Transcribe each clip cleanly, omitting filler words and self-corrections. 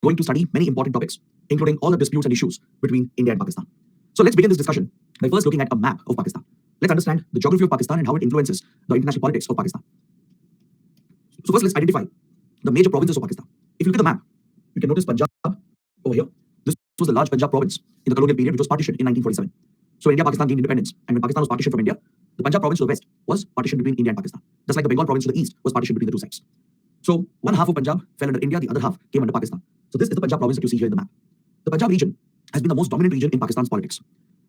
going to study many important topics, including all the disputes and issues between India and Pakistan. So let's begin this discussion by first looking at a map of Pakistan. Let's understand the geography of Pakistan and how it influences the international politics of Pakistan. So first, let's identify the major provinces of Pakistan. If you look at the map, you can notice Punjab over here. This was the large Punjab province in the colonial period, which was partitioned in 1947. So India-Pakistan gained independence, and when Pakistan was partitioned from India, the Punjab province to the west was partitioned between India and Pakistan. Just like the Bengal province to the east was partitioned between the two sides. So one half of Punjab fell under India, the other half came under Pakistan. So this is the Punjab province that you see here in the map. The Punjab region has been the most dominant region in Pakistan's politics.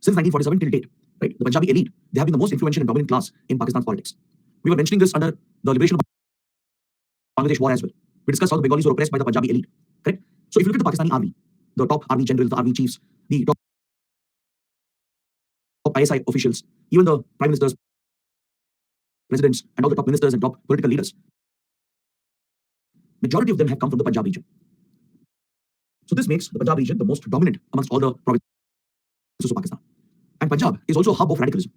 Since 1947 till date, right? The Punjabi elite, they have been the most influential and dominant class in Pakistan's politics. We were mentioning this under the liberation of Bangladesh war as well. We discussed how the Bengalis were oppressed by the Punjabi elite, correct? So if you look at the Pakistani army, the top army generals, the army chiefs, the top ISI officials, even the prime ministers, presidents, and all the top ministers and top political leaders, majority of them have come from the Punjab region. So this makes the Punjab region the most dominant amongst all the provinces of Pakistan. And Punjab is also a hub of radicalism.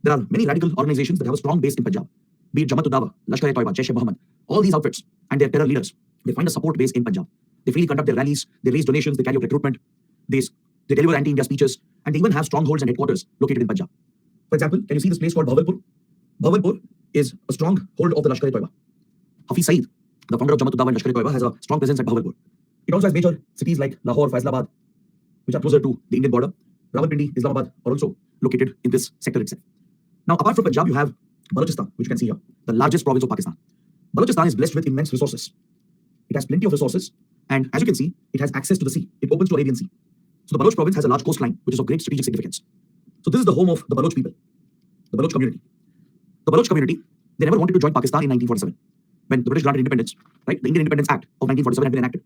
There are many radical organizations that have a strong base in Punjab, be it Jamaat-ud-Dawa, Lashkar-e-Toiba, Jaish-e-Mohammed, all these outfits and their terror leaders, they find a support base in Punjab. They freely conduct their rallies, they raise donations, they carry out recruitment, they deliver anti-India speeches, and they even have strongholds and headquarters located in Punjab. For example, can you see this place called Bahawalpur? Bahawalpur is a strong hold of the Lashkar-e-Toiba. Hafiz Saeed, the founder of Jamaat-ud-Dawa and Lashkar-e-Toiba, has a strong presence at Bahawalpur. It also has major cities like Lahore, Faisalabad, which are closer to the Indian border. Rawalpindi, Islamabad are also located in this sector itself. Now, apart from Punjab, you have Balochistan, which you can see here, the largest province of Pakistan. Balochistan is blessed with immense resources. It has plenty of resources, and as you can see, it has access to the sea. It opens to Arabian Sea. So the Baloch province has a large coastline, which is of great strategic significance. So this is the home of the Baloch people, the Baloch community. The Baloch community, they never wanted to join Pakistan in 1947, when the British granted independence, right? The Indian Independence Act of 1947 had been enacted.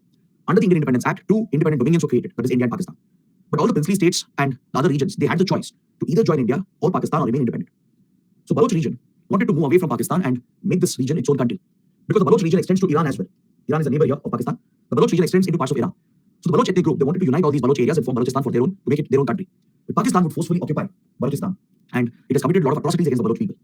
Under the Indian Independence Act, two independent dominions were created, that is India and Pakistan. But all the princely states and the other regions, they had the choice to either join India or Pakistan or remain independent. So Baloch region wanted to move away from Pakistan and make this region its own country. Because the Baloch region extends to Iran as well. Iran is a neighbor here of Pakistan. The Baloch region extends into parts of Iran. So the Baloch ethnic group, they wanted to unite all these Baloch areas and form Balochistan for their own, to make it their own country. But Pakistan would forcefully occupy Balochistan, and it has committed a lot of atrocities against the Baloch people.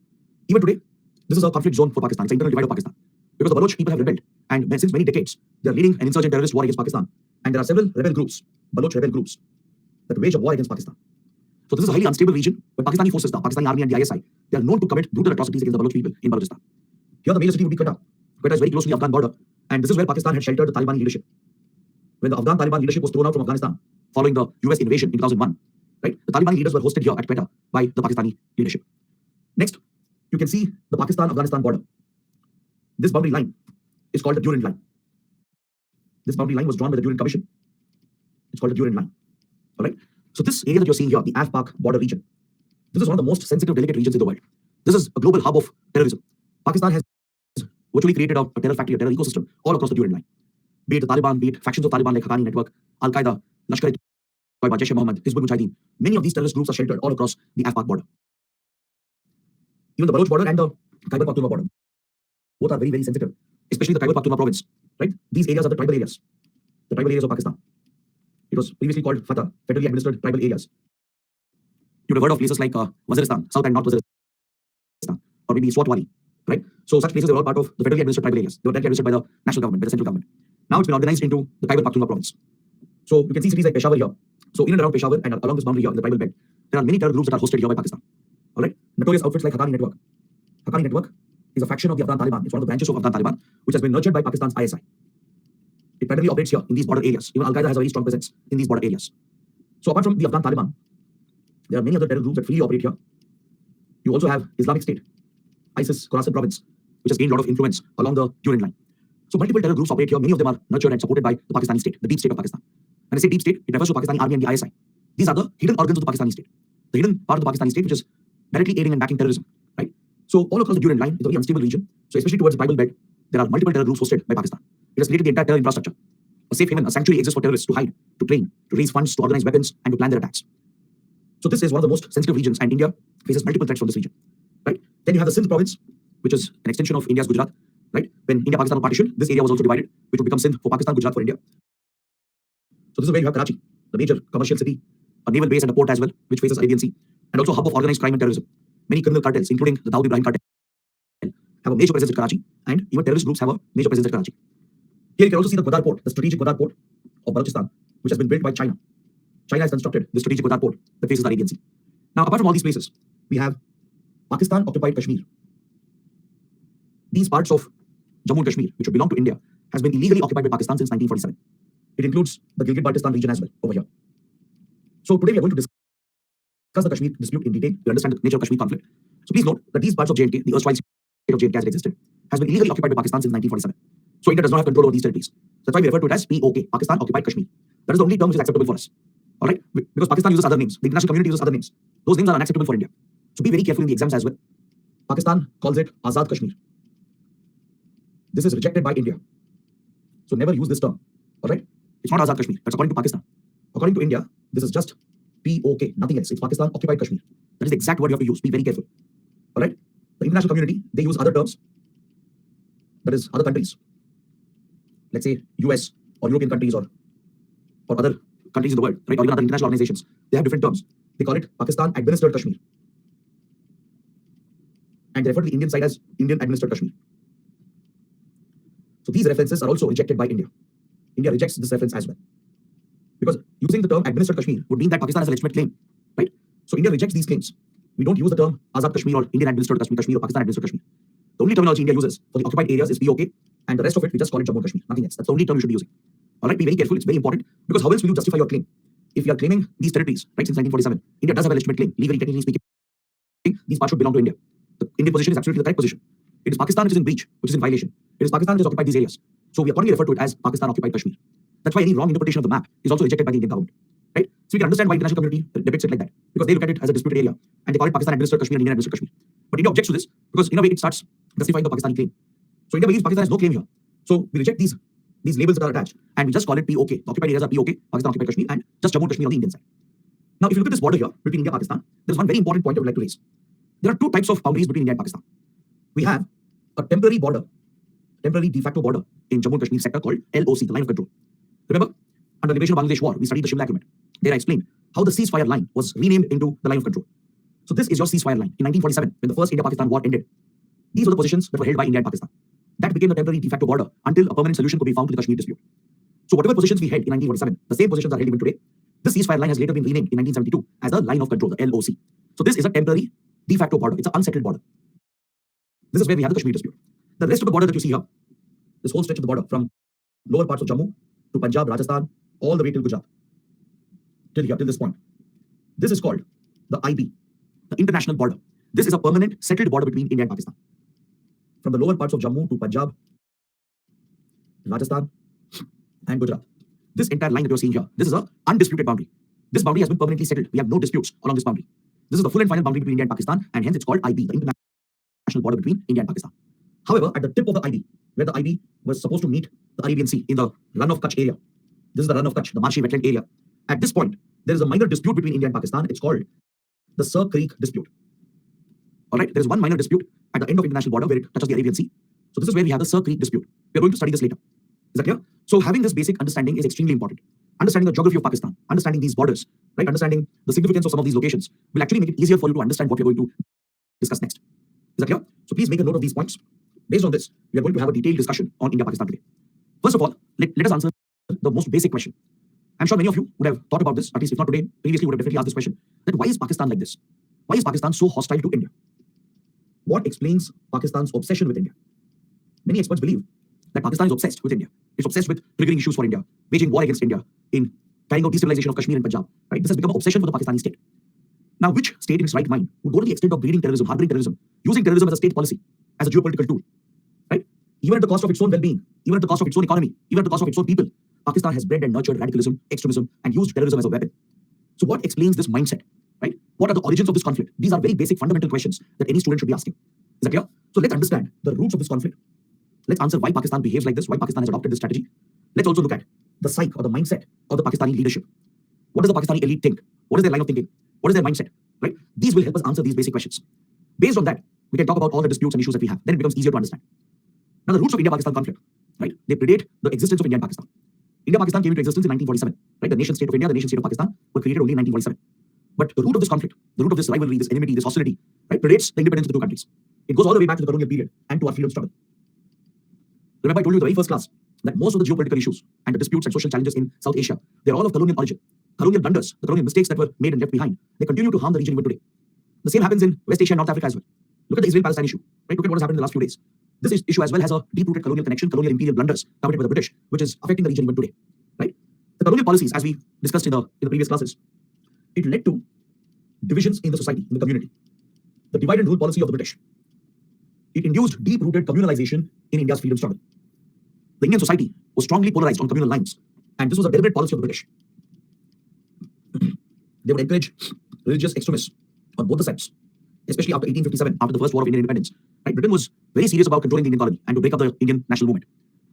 Even today, this is a conflict zone for Pakistan. It's an internal divide of Pakistan. Because the Baloch people have rebelled, and since many decades, they are leading an insurgent terrorist war against Pakistan. And there are several rebel groups, Baloch rebel groups, that wage a war against Pakistan. So this is a highly unstable region, but Pakistani forces, the Pakistani army and the ISI, they are known to commit brutal atrocities against the Baloch people in Balochistan. Here the major city would be Quetta. Quetta is very close to the Afghan border, and this is where Pakistan had sheltered the Taliban leadership. When the Afghan Taliban leadership was thrown out from Afghanistan following the US invasion in 2001, right? The Taliban leaders were hosted here at Quetta by the Pakistani leadership. Next, you can see the Pakistan-Afghanistan border. This boundary line is called the Durand Line. This boundary line was drawn by the Durand Commission. It's called the Durand Line. All right. So this area that you're seeing here, the AFPAK border region, this is one of the most sensitive, delicate regions in the world. This is a global hub of terrorism. Pakistan has virtually created a terror factory, a terror ecosystem all across the Durand Line. Be it the Taliban, be it factions of Taliban like Haqqani Network, Al-Qaeda, Lashkar-e-Toiba, Jaish-e-Mohammed, Hizbul Mujahideen. Many of these terrorist groups are sheltered all across the AFPAK border. Even the Baloch border and the Khyber Pakhtunkhwa border, both are very, very sensitive, especially the Khyber Pakhtunkhwa province, right? These areas are the tribal areas of Pakistan. It was previously called FATA, federally administered tribal areas. You'd have heard of places like Waziristan, South and North Waziristan, or maybe Swat Valley, right? So such places were all part of the federally administered tribal areas. They were directly administered by the national government, by the central government. Now it's been organized into the Khyber Pakhtunkhwa province. So you can see cities like Peshawar here. So in and around Peshawar and along this boundary here, in the tribal belt, there are many terror groups that are hosted here by Pakistan. All right? Notorious outfits like Haqqani Network. Haqqani Network is a faction of the Afghan Taliban. It's one of the branches of Afghan Taliban, which has been nurtured by Pakistan's ISI. It primarily operates here in these border areas. Even Al-Qaeda has a very strong presence in these border areas. So apart from the Afghan Taliban, there are many other terror groups that freely operate here. You also have Islamic State, ISIS, Khorasan province, which has gained a lot of influence along the Durand Line. So multiple terror groups operate here. Many of them are nurtured and supported by the Pakistani state, the deep state of Pakistan. When I say deep state, it refers to the Pakistani army and the ISI. These are the hidden organs of the Pakistani state. The hidden part of the Pakistani state, which is directly aiding and backing terrorism, right? So all across the Durand Line, it's a very unstable region. So especially towards the tribal belt, there are multiple terror groups hosted by Pakistan. It has created the entire terror infrastructure. A safe haven, a sanctuary exists for terrorists to hide, to train, to raise funds, to organize weapons, and to plan their attacks. So this is one of the most sensitive regions, and India faces multiple threats from this region, right? Then you have the Sindh province, which is an extension of India's Gujarat, right? When India-Pakistan were partitioned, this area was also divided, which would become Sindh for Pakistan, Gujarat for India. So this is where you have Karachi, the major commercial city, a naval base and a port as well, which faces Arabian Sea, and also a hub of organized crime and terrorism. Many criminal cartels, including the Dawood Ibrahim cartel, have a major presence at Karachi, and even terrorist groups have a major presence at Karachi. Here you can also see the Gwadar port, the strategic Gwadar port of Balochistan, which has been built by China. China has constructed the strategic Gwadar port that faces the Arabian Sea. Now, apart from all these places, we have Pakistan occupied Kashmir. These parts of Jammu and Kashmir, which would belong to India, has been illegally occupied by Pakistan since 1947. It includes the Gilgit-Baltistan region as well over here. So today we are going to discuss the Kashmir dispute in detail to understand the nature of Kashmir conflict. So please note that these parts of J&K, the erstwhile state of J&K as it existed, has been illegally occupied by Pakistan since 1947. So India does not have control over these territories. That's why we refer to it as POK, Pakistan occupied Kashmir. That is the only term which is acceptable for us. All right? Because Pakistan uses other names. The international community uses other names. Those names are unacceptable for India. So be very careful in the exams as well. Pakistan calls it Azad Kashmir. This is rejected by India. So never use this term. All right? It's not Azad Kashmir. That's according to Pakistan. According to India, this is just POK, nothing else. It's Pakistan occupied Kashmir. That is the exact word you have to use. Be very careful. All right? The international community, they use other terms. That is, other countries. Let's say US or European countries or other countries in the world, right? Or even other international organizations. They have different terms. They call it Pakistan administered Kashmir. And they refer to the Indian side as Indian administered Kashmir. So these references are also rejected by India. India rejects this reference as well. Because using the term administered Kashmir would mean that Pakistan has a legitimate claim, right? So India rejects these claims. We don't use the term Azad Kashmir or Indian administered Kashmir or Pakistan administered Kashmir. The only terminology India uses for the occupied areas is POK, and the rest of it we just call it Jammu and Kashmir, nothing else. That's the only term you should be using. All right, be very careful. It's very important because how else will you justify your claim? If you are claiming these territories, right, since 1947, India does have a legitimate claim. Legally, technically speaking, these parts should belong to India. The Indian position is absolutely the correct position. It is Pakistan which is in breach, which is in violation. It is Pakistan which has occupied these areas. So we accordingly refer to it as Pakistan occupied Kashmir. That's why any wrong interpretation of the map is also rejected by the Indian government. Right? So we can understand why international community depicts it like that. Because they look at it as a disputed area and they call it Pakistan administered Kashmir and Indian administered Kashmir. But India objects to this because in a way it starts justifying the Pakistani claim. So India believes Pakistan has no claim here. So we reject these labels that are attached and we just call it POK. The occupied areas are POK, Pakistan occupied Kashmir, and just Jammu and Kashmir on the Indian side. Now, if you look at this border here between India and Pakistan, there is one very important point I would like to raise. There are two types of boundaries between India and Pakistan. We have a temporary border, temporary de facto border in Jammu and Kashmir sector called LOC, the line of control. Remember, under Liberation of Bangladesh War, we studied the Shimla Agreement. There I explained how the ceasefire line was renamed into the line of control. So this is your ceasefire line. In 1947, when the first India-Pakistan war ended, these were the positions that were held by India and Pakistan. That became the temporary de facto border until a permanent solution could be found to the Kashmir dispute. So whatever positions we held in 1947, the same positions are held even today. This ceasefire line has later been renamed in 1972 as the line of control, the LOC. So this is a temporary de facto border. It's an unsettled border. This is where we have the Kashmir dispute. The rest of the border that you see here, this whole stretch of the border from lower parts of Jammu to Punjab, Rajasthan, all the way till Gujarat, till here, till this point. This is called the IB, the international border. This is a permanent settled border between India and Pakistan. From the lower parts of Jammu to Punjab, Rajasthan, and Gujarat. This entire line that you're seeing here, this is an undisputed boundary. This boundary has been permanently settled. We have no disputes along this boundary. This is the full and final boundary between India and Pakistan, and hence it's called IB, the international border between India and Pakistan. However, at the tip of the IB, where the IB was supposed to meet the Arabian Sea in the Run of Kutch area, this is the Run of Kutch, the marshy wetland area. At this point, there is a minor dispute between India and Pakistan. It's called the Sir Creek dispute. All right, there is one minor dispute at the end of international border where it touches the Arabian Sea. So this is where we have the Sir Creek dispute. We are going to study this later. Is that clear? So having this basic understanding is extremely important. Understanding the geography of Pakistan, understanding these borders, right? Understanding the significance of some of these locations will actually make it easier for you to understand what we are going to discuss next. Is that clear? So please make a note of these points. Based on this, we are going to have a detailed discussion on India-Pakistan today. First of all, let us answer the most basic question. I'm sure many of you would have thought about this, at least if not today, previously would have definitely asked this question, that why is Pakistan like this? Why is Pakistan so hostile to India? What explains Pakistan's obsession with India? Many experts believe that Pakistan is obsessed with India. It's obsessed with triggering issues for India, waging war against India, in carrying out destabilization of Kashmir and Punjab. Right? This has become an obsession for the Pakistani state. Now, which state in its right mind would go to the extent of breeding terrorism, harboring terrorism, using terrorism as a state policy, as a geopolitical tool? Right? Even at the cost of its own well-being, even at the cost of its own economy, even at the cost of its own people, Pakistan has bred and nurtured radicalism, extremism, and used terrorism as a weapon. So what explains this mindset? Right? What are the origins of this conflict? These are very basic fundamental questions that any student should be asking. Is that clear? So let's understand the roots of this conflict. Let's answer why Pakistan behaves like this, why Pakistan has adopted this strategy. Let's also look at the psyche or the mindset of the Pakistani leadership. What does the Pakistani elite think? What is their line of thinking? What is their mindset? Right? These will help us answer these basic questions. Based on that, we can talk about all the disputes and issues that we have. Then it becomes easier to understand. Now, the roots of India-Pakistan conflict, right? They predate the existence of India and Pakistan. India-Pakistan came into existence in 1947. Right? The nation state of India, the nation state of Pakistan were created only in 1947. But the root of this conflict, the root of this rivalry, this enmity, this hostility, right, predates the independence of the two countries. It goes all the way back to the colonial period and to our freedom struggle. Remember, I told you in the very first class that most of the geopolitical issues and the disputes and social challenges in South Asia, they're all of colonial origin. Colonial blunders, the colonial mistakes that were made and left behind, they continue to harm the region even today. The same happens in West Asia and North Africa as well. Look at the Israel-Palestine issue. Right? Look at what has happened in the last few days. This issue as well has a deep-rooted colonial connection, colonial imperial blunders committed by the British, which is affecting the region even today. Right? The colonial policies, as we discussed in the previous classes, it led to divisions in the society, in the community. The divide and rule policy of the British. It induced deep-rooted communalization in India's freedom struggle. The Indian society was strongly polarized on communal lines, and this was a deliberate policy of the British. They would encourage religious extremists on both the sides, especially after 1857, after the first war of Indian independence. Right? Britain was very serious about controlling the Indian colony and to break up the Indian national movement.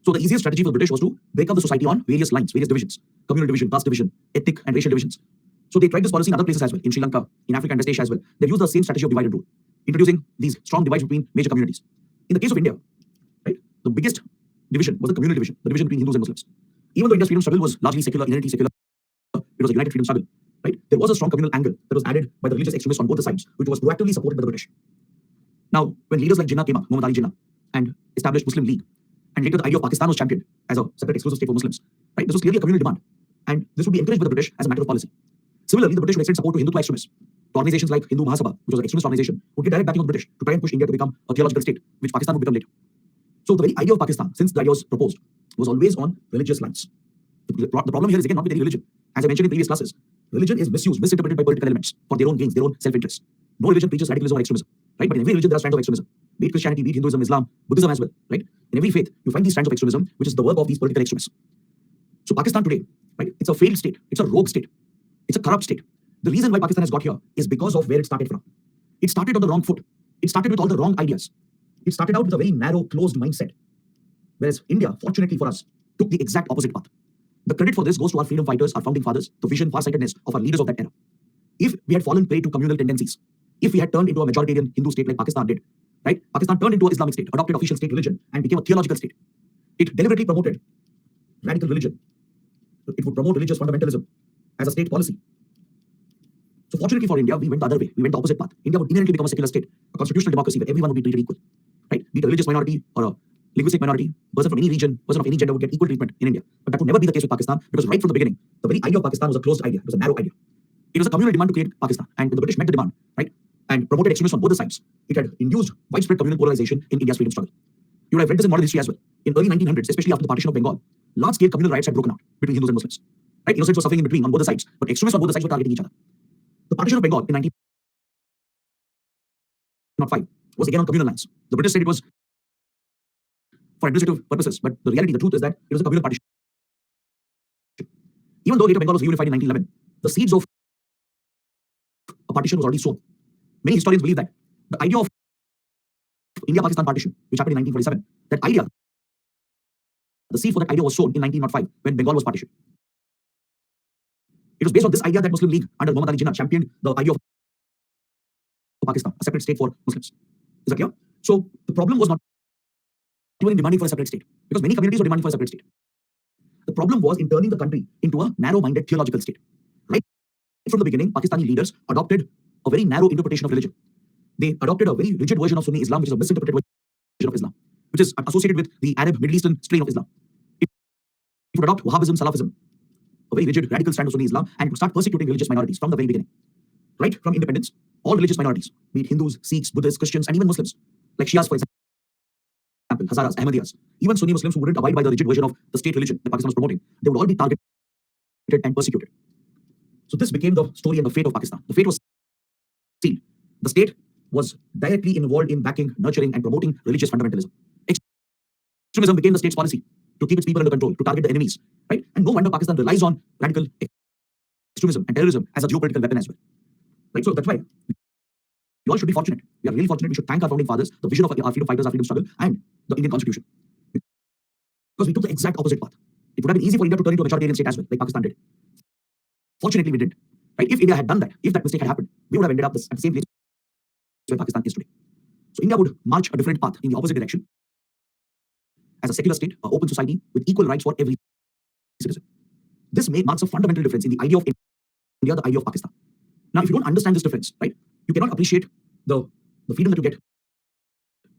So the easiest strategy for the British was to break up the society on various lines, various divisions, communal division, caste division, ethnic and racial divisions. So they tried this policy in other places as well, in Sri Lanka, in Africa and West Asia as well. They've used the same strategy of divide and rule, introducing these strong divides between major communities. In the case of India, right, the biggest division was the communal division, the division between Hindus and Muslims. Even though India's freedom struggle was largely secular, inherently secular, it was a united freedom struggle, right? There was a strong communal angle that was added by the religious extremists on both the sides, which was proactively supported by the British. Now, when leaders like Jinnah came up, Muhammad Ali Jinnah, and established Muslim League, and later the idea of Pakistan was championed as a separate exclusive state for Muslims, right? This was clearly a communal demand, and this would be encouraged by the British as a matter of policy. Similarly, the British would extend support to Hindu extremists. To organizations like Hindu Mahasabha, which was an extremist organization, would get direct backing of the British to try and push India to become a theological state, which Pakistan would become later. So the very idea of Pakistan, since the idea was proposed, was always on religious lines. The problem here is again not with any religion. As I mentioned in previous classes, religion is misused, misinterpreted by political elements for their own gains, their own self-interest. No religion preaches radicalism or extremism, right? But in every religion there are strands of extremism. Be it Christianity, be it Hinduism, Islam, Buddhism as well, right? In every faith, you find these strands of extremism, which is the work of these political extremists. So Pakistan today, right? It's a failed state. It's a rogue state. It's a corrupt state. The reason why Pakistan has got here is because of where it started from. It started on the wrong foot. It started with all the wrong ideas. It started out with a very narrow, closed mindset. Whereas India, fortunately for us, took the exact opposite path. The credit for this goes to our freedom fighters, our founding fathers, the vision, farsightedness of our leaders of that era. If we had fallen prey to communal tendencies, if we had turned into a majoritarian Hindu state like Pakistan did, right? Pakistan turned into an Islamic state, adopted official state religion, and became a theological state. It deliberately promoted radical religion. It would promote religious fundamentalism as a state policy. So fortunately for India, we went the other way. We went the opposite path. India would inherently become a secular state, a constitutional democracy where everyone would be treated equal, right? Be it a religious minority or a linguistic minority, person from any region, person of any gender would get equal treatment in India. But that would never be the case with Pakistan, because right from the beginning, the very idea of Pakistan was a closed idea. It was a narrow idea. It was a communal demand to create Pakistan, and when the British met the demand, right, and promoted extremism on both the sides, it had induced widespread communal polarization in India's freedom struggle. You would have read this in modern history as well. In early 1900s, especially after the partition of Bengal, large-scale communal riots had broken out between Hindus and Muslims. Right? Innocents were suffering in between on both the sides, but extremists on both the sides were targeting each other. The partition of Bengal in 1905 was again on communal lines. The British said it was for administrative purposes, but the reality, the truth is that it was a communal partition. Even though later Bengal was reunified in 1911, the seeds of a partition was already sown. Many historians believe that the idea of India-Pakistan partition, which happened in 1947, that idea, the seed for that idea was sown in 1905 when Bengal was partitioned. It was based on this idea that Muslim League under Muhammad Ali Jinnah championed the idea of Pakistan, a separate state for Muslims. Is that clear? So the problem was not even demanding for a separate state, because many communities were demanding for a separate state. The problem was in turning the country into a narrow-minded theological state. Right from the beginning, Pakistani leaders adopted a very narrow interpretation of religion. They adopted a very rigid version of Sunni Islam, which is a misinterpreted version of Islam, which is associated with the Arab Middle Eastern strain of Islam. It would adopt Wahhabism, Salafism, a very rigid, radical strand of Sunni Islam, and would start persecuting religious minorities from the very beginning. Right from independence, all religious minorities, be it Hindus, Sikhs, Buddhists, Christians, and even Muslims, like Shias, for example, Hazaras, Ahmadiyas, even Sunni Muslims who wouldn't abide by the rigid version of the state religion that Pakistan was promoting, they would all be targeted and persecuted. So this became the story and the fate of Pakistan. The fate was sealed. The state was directly involved in backing, nurturing, and promoting religious fundamentalism. Extremism became the state's policy to keep its people under control, to target the enemies, right? And no wonder Pakistan relies on radical extremism and terrorism as a geopolitical weapon as well, right? So that's why we all should be fortunate. We are really fortunate. We should thank our founding fathers, the vision of our freedom fighters, our freedom struggle, and the Indian Constitution, because we took the exact opposite path. It would have been easy for India to turn into a majoritarian state as well, like Pakistan did. Fortunately, we didn't. Right? If India had done that, if that mistake had happened, we would have ended up at the same place where Pakistan is today. So India would march a different path in the opposite direction as a secular state, an open society with equal rights for every citizen. This marks a fundamental difference in the idea of India, the idea of Pakistan. Now, if you don't understand this difference, right, you cannot appreciate the freedom that you get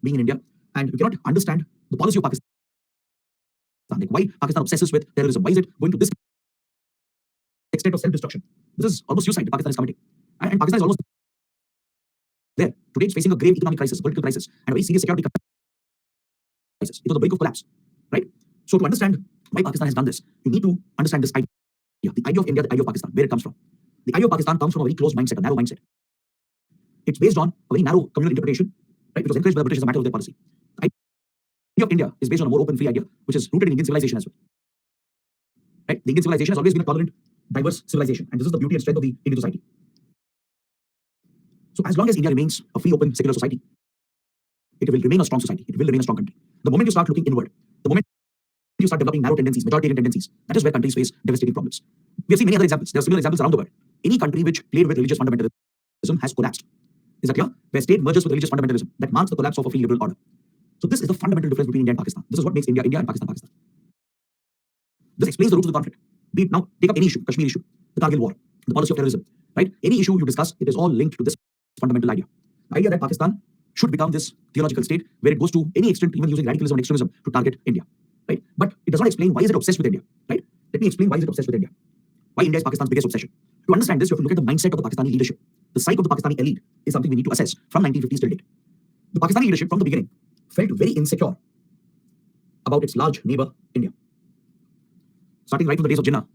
being in India, and you cannot understand the policy of Pakistan Like why Pakistan obsesses with terrorism? Why is it going to this extent of self-destruction? This is almost suicide that Pakistan is committing. And Pakistan is almost there. Today it's facing a grave economic crisis, political crisis, and a very serious security crisis. It's on the brink of collapse, right? So to understand why Pakistan has done this, you need to understand this idea. The idea of India, the idea of Pakistan, where it comes from. The idea of Pakistan comes from a very closed mindset, a narrow mindset. It's based on a very narrow communal interpretation, right, which was encouraged by the British as a matter of their policy. The idea of India is based on a more open, free idea, which is rooted in Indian civilization as well. Right? The Indian civilization has always been a tolerant, diverse civilization, and this is the beauty and strength of the Indian society. So as long as India remains a free, open, secular society, it will remain a strong society. It will remain a strong country. The moment you start looking inward, the moment you start developing narrow tendencies, majoritarian tendencies, that is where countries face devastating problems. We have seen many other examples. There are similar examples around the world. Any country which played with religious fundamentalism has collapsed. Is that clear? Where state merges with religious fundamentalism, that marks the collapse of a free liberal order. So this is the fundamental difference between India and Pakistan. This is what makes India India and Pakistan Pakistan. This explains the roots of the conflict. Be it now, take up any issue, Kashmir issue, the Kargil war, the policy of terrorism, right? Any issue you discuss, it is all linked to this fundamental idea. The idea that Pakistan should become this theological state where it goes to any extent, even using radicalism and extremism to target India, right? But it does not explain why is it obsessed with India, right? Let me explain why is it obsessed with India. Why India is Pakistan's biggest obsession. To understand this, you have to look at the mindset of the Pakistani leadership. The psyche of the Pakistani elite is something we need to assess from 1950s till date. The Pakistani leadership from the beginning felt very insecure about its large neighbor, India. Starting right from the days of Jinnah,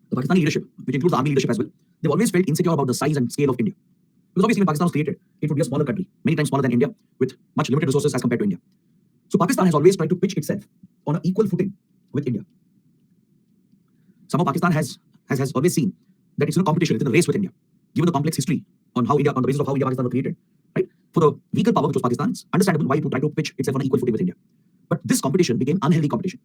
the Pakistani leadership, which includes the army leadership as well, they've always felt insecure about the size and scale of India. Because obviously when Pakistan was created, it would be a smaller country, many times smaller than India, with much limited resources as compared to India. So Pakistan has always tried to pitch itself on an equal footing with India. Somehow Pakistan has always seen that it's in a competition, it's in a race with India. Given the complex history on how India, on the basis of how India and Pakistan were created, right? For the weaker power, which was Pakistan, it's understandable why it would try to pitch itself on an equal footing with India. But this competition became unhealthy competition.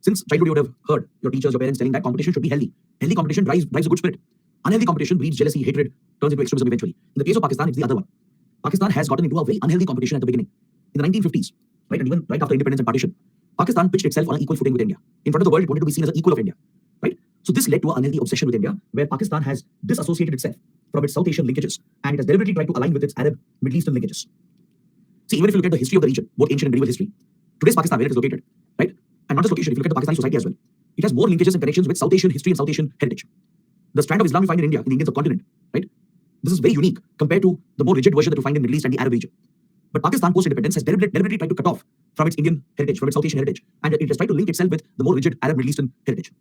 Since childhood, you would have heard your teachers, your parents telling that competition should be healthy. Healthy competition drives a good spirit. Unhealthy competition breeds jealousy, hatred, turns into extremism eventually. In the case of Pakistan, it's the other one. Pakistan has gotten into a very unhealthy competition at the beginning. In the 1950s, right, and even right after independence and partition, Pakistan pitched itself on an equal footing with India. In front of the world, it wanted to be seen as an equal of India, right? So this led to an unhealthy obsession with India, where Pakistan has disassociated itself from its South Asian linkages, and it has deliberately tried to align with its Arab, Middle Eastern linkages. See, even if you look at the history of the region, both ancient and medieval history, today's Pakistan, where it is located, right? And not just location, if you look at the Pakistani society as well, it has more linkages and connections with South Asian history and South Asian heritage. The strand of Islam you find in India, in the Indian subcontinent, right? This is very unique compared to the more rigid version that you find in the Middle East and the Arab region. But Pakistan post-independence has deliberately tried to cut off from its Indian heritage, from its South Asian heritage, and it has tried to link itself with the more rigid Arab Middle Eastern heritage.